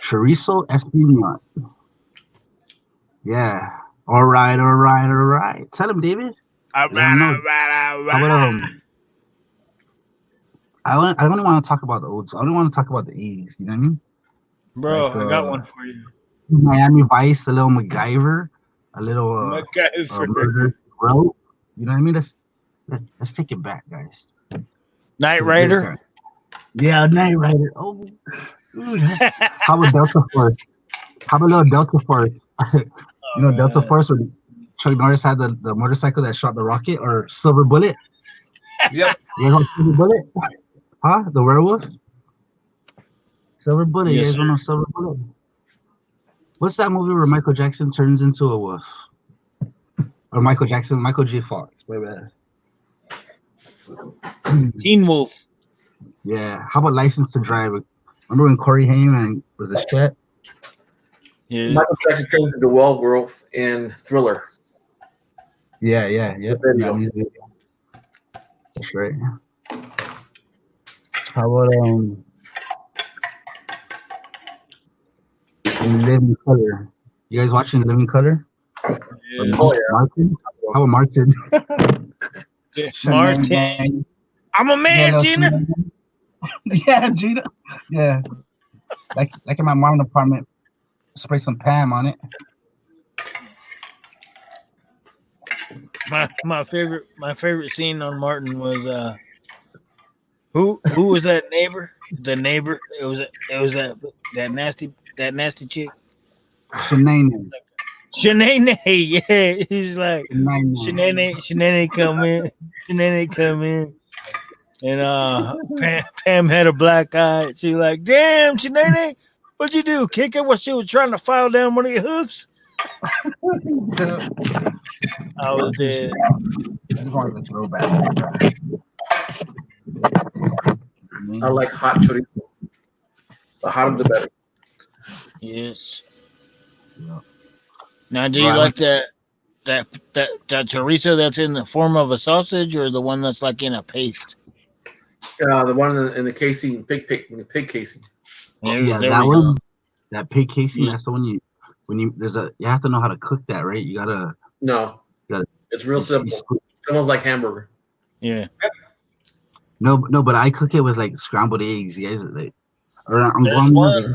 Chorizo Espino. Yeah. All right. Tell him, David. All Let 'em know. right. How about I only want to talk about the olds. I only want to talk about the 80s. You know what I mean? Bro, Like, I got one for you. Miami Vice, a little MacGyver, a little MacGyver. Murder Road. You know what I mean? Let's take it back, guys. Knight Rider. Yeah, Knight Rider. Oh, dude. How about Delta Force? How about little Delta Force? You know, Delta Force, where Chuck Norris had the motorcycle that shot the rocket, or Silver Bullet. Yep. You guys know Silver Bullet? Huh? The werewolf? Silver Bullet. Yes, You guys sir. don't know Silver Bullet? What's that movie where Michael Jackson turns into a wolf? Or Michael J. Fox. Wait. Teen Wolf. Yeah. How about License to Drive? Remember when Corey Haim was a shit? Yeah. Michael Jackson turned into Werewolf in Thriller. Yeah. Video. That's right. How about in Living Color? You guys watching Living Color? Yeah. Oh, yeah. Martin? How about Martin? Yeah. Martin. I'm a man, Hello, Gina. Gina. Yeah, Gina. Yeah. Like in my Martin apartment, spray some Pam on it. My favorite scene on Martin was who was that neighbor? The neighbor. It was that nasty chick. Shanae. Shanae, yeah. He's like Shanae. Shanae come in. And Pam had a black eye. She like, damn, Shanae, what'd you do? Kick her while she was trying to file down one of your hoofs? I was dead. I just wanted to throw back. I like hot chorizo. The hotter the better. Yes. Yeah. Now, do you Right. like that chorizo that's in the form of a sausage, or the one that's like in a paste? The one in the casing, pig casing. Yeah, There that we go. one, that pig casing, Yeah. that's the one you have to know how to cook that, right? You gotta. No, Got it. it's real simple. Smells like hamburger. Yeah. No, but I cook it with like scrambled eggs. You guys like, I'm There's going one.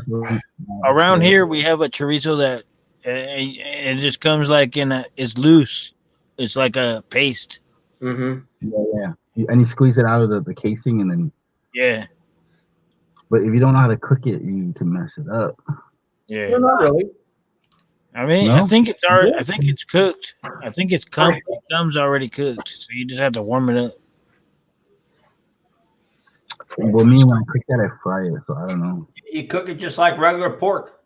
Around here, we have a chorizo that it just comes like it's loose. It's like a paste. Mm-hmm. Yeah. and you squeeze it out of the casing, and then. Yeah. But if you don't know how to cook it, you can mess it up. Yeah. No, not really. I mean, I No? think it's already. I think it's cooked. I think it comes already cooked, so you just have to warm it up. Well, me when I cook that, I fry it, so I don't know. You cook it just like regular pork.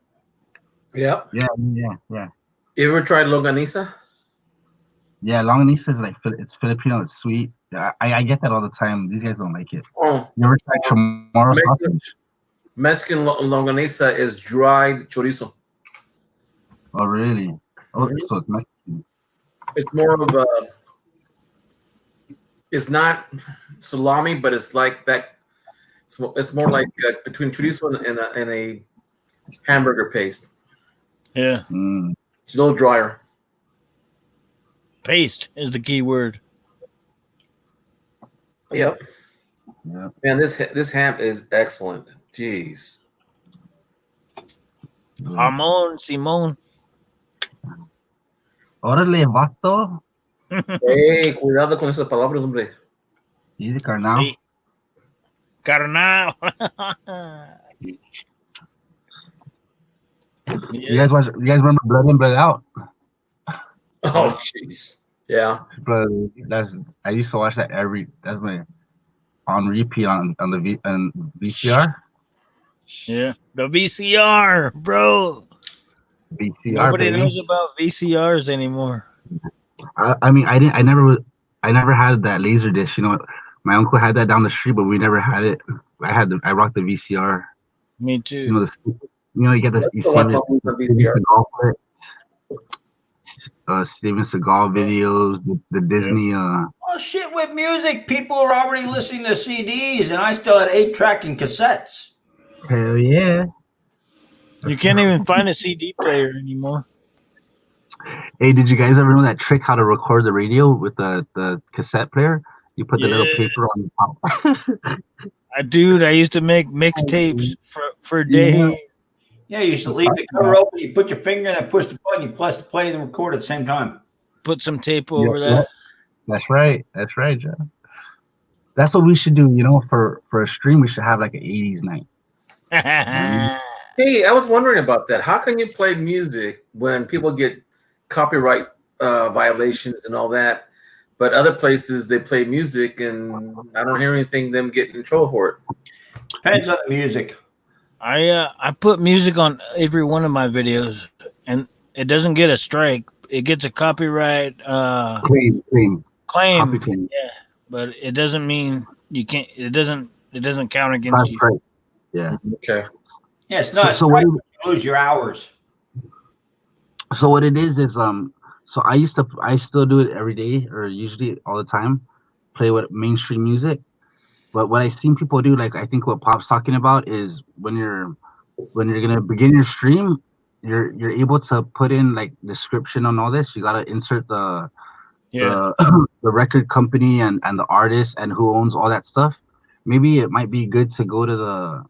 Yeah. Yeah. You ever tried longaniza? Yeah, longanisa is like it's Filipino. It's sweet. I get that all the time. These guys don't like it. Oh, You ever tried chamorro Mexican- sausage? Mexican longaniza is dried chorizo. Oh, really? Oh, Mhm. so it's Mexican. It's more of a. It's not salami, but it's like that. It's more like between chorizo and a hamburger paste. Yeah. Mm. It's a little drier. Paste is the key word. Yep. Yeah. Man, this ham is excellent. Jeez. Jamon, Simon. Órale, vato. Hey, cuidado con esas palabras, hombre. Easy, carnal. Sí. Carnal. You guys remember Blood In, Blood Out? Oh, jeez. Yeah. I used to watch that that's my on repeat on the VCR. Yeah. The VCR, bro. VCR. Nobody baby. knows about VCRs anymore. I mean, I never had that laser disc. You know, my uncle had that down the street, but we never had it. I rocked the VCR. Me too. You get this. You see VCR. Steven Seagal videos, the Disney. Well, shit, with music, people are already listening to CDs, and I still had 8-track and cassettes. Hell yeah! You can't even find a CD player anymore. Hey, did you guys ever know that trick how to record the radio with the cassette player? You put the little Yeah. paper on the top. I used to make mixtapes for days. Yeah, you used to leave the cover open, you put your finger in and push the button, you press the play and record at the same time. Put some tape over Yeah. That's right, John. That's what we should do. You know, for a stream, we should have like an '80s night. that. Hey, I was wondering about that. How can you play music when people get copyright violations and all that, but other places they play music and I don't hear anything them getting in trouble for it? Depends on the music. I put music on every one of my videos, and it doesn't get a strike. It gets a copyright Clean. claim. Copy claim. Yeah, but it doesn't mean you can't. It doesn't count against That's you. right. Yeah. Okay. Yeah, it's not. So what? You lose your hours. So what it is so I still do it every day or usually all the time, play with mainstream music. But what I've seen people do, like I think what Pop's talking about is when you're gonna begin your stream, you're able to put in like description on all this. You gotta insert the record company and the artist and who owns all that stuff. Maybe it might be good to go to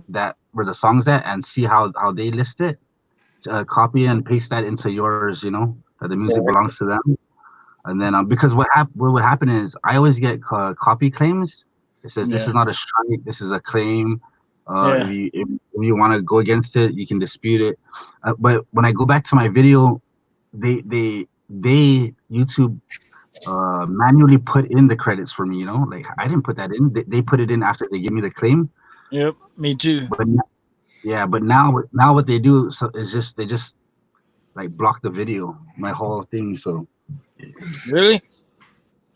that where the song's at and see how they list it. Copy and paste that into yours. You know that the music belongs to them. And then because what would happen is I always get copy claims. It says this is not a strike. This is a claim. If you want to go against it, you can dispute it. But when I go back to my video, they YouTube manually put in the credits for me. You know, like I didn't put that in. They put it in after they give me the claim. Yep, me too. But now what they do is they just like block the video, my whole thing. So Really?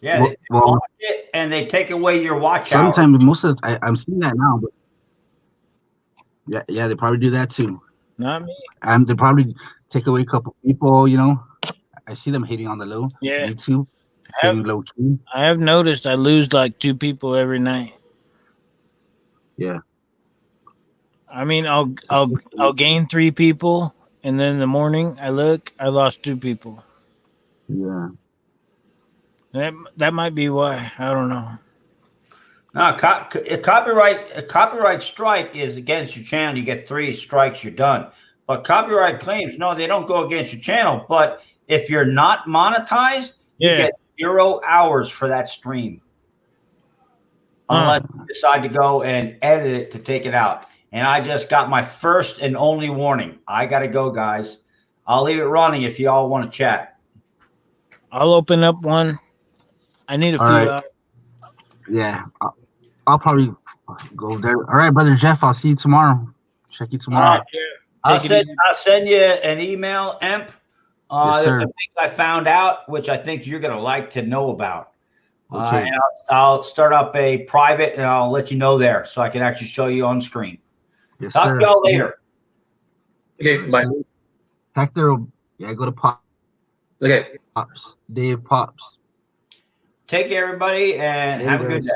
Yeah, Well- they well- block it and they take away your watch hour. sometimes most of I'm seeing that now. But yeah, they probably do that too. Not me. And they probably take away a couple people. You know, I see them hating on the low. Yeah. YouTube, I have, hating low key. I have noticed I lose like 2 people every night. Yeah. I mean, I'll gain 3 people, and then in the morning I lost 2 people. Yeah. That might be why. I don't know. No, a copyright strike is against your channel. You get 3 strikes, you're done. But copyright claims, no, they don't go against your channel. But if you're not monetized, you get 0 hours for that stream. unless you decide to go and edit it to take it out. And I just got my first and only warning. I got to go, guys. I'll leave it running if y'all want to chat. I'll open up one. I need a few. All right. Yeah, I'll probably go there. All right, brother Jeff. I'll see you tomorrow. Check you tomorrow. I'll send you an email, Emp. Yes, There's sir. some things I found out, which I think you're going to like to know about. Okay. And I'll start up a private, and I'll let you know there so I can actually show you on screen. Yes, Talk sir. to y'all later. Okay, bye. Hector, yeah, go to Pops. Okay. Dave Pops. Take care, everybody, and Hey, have a guys. good day.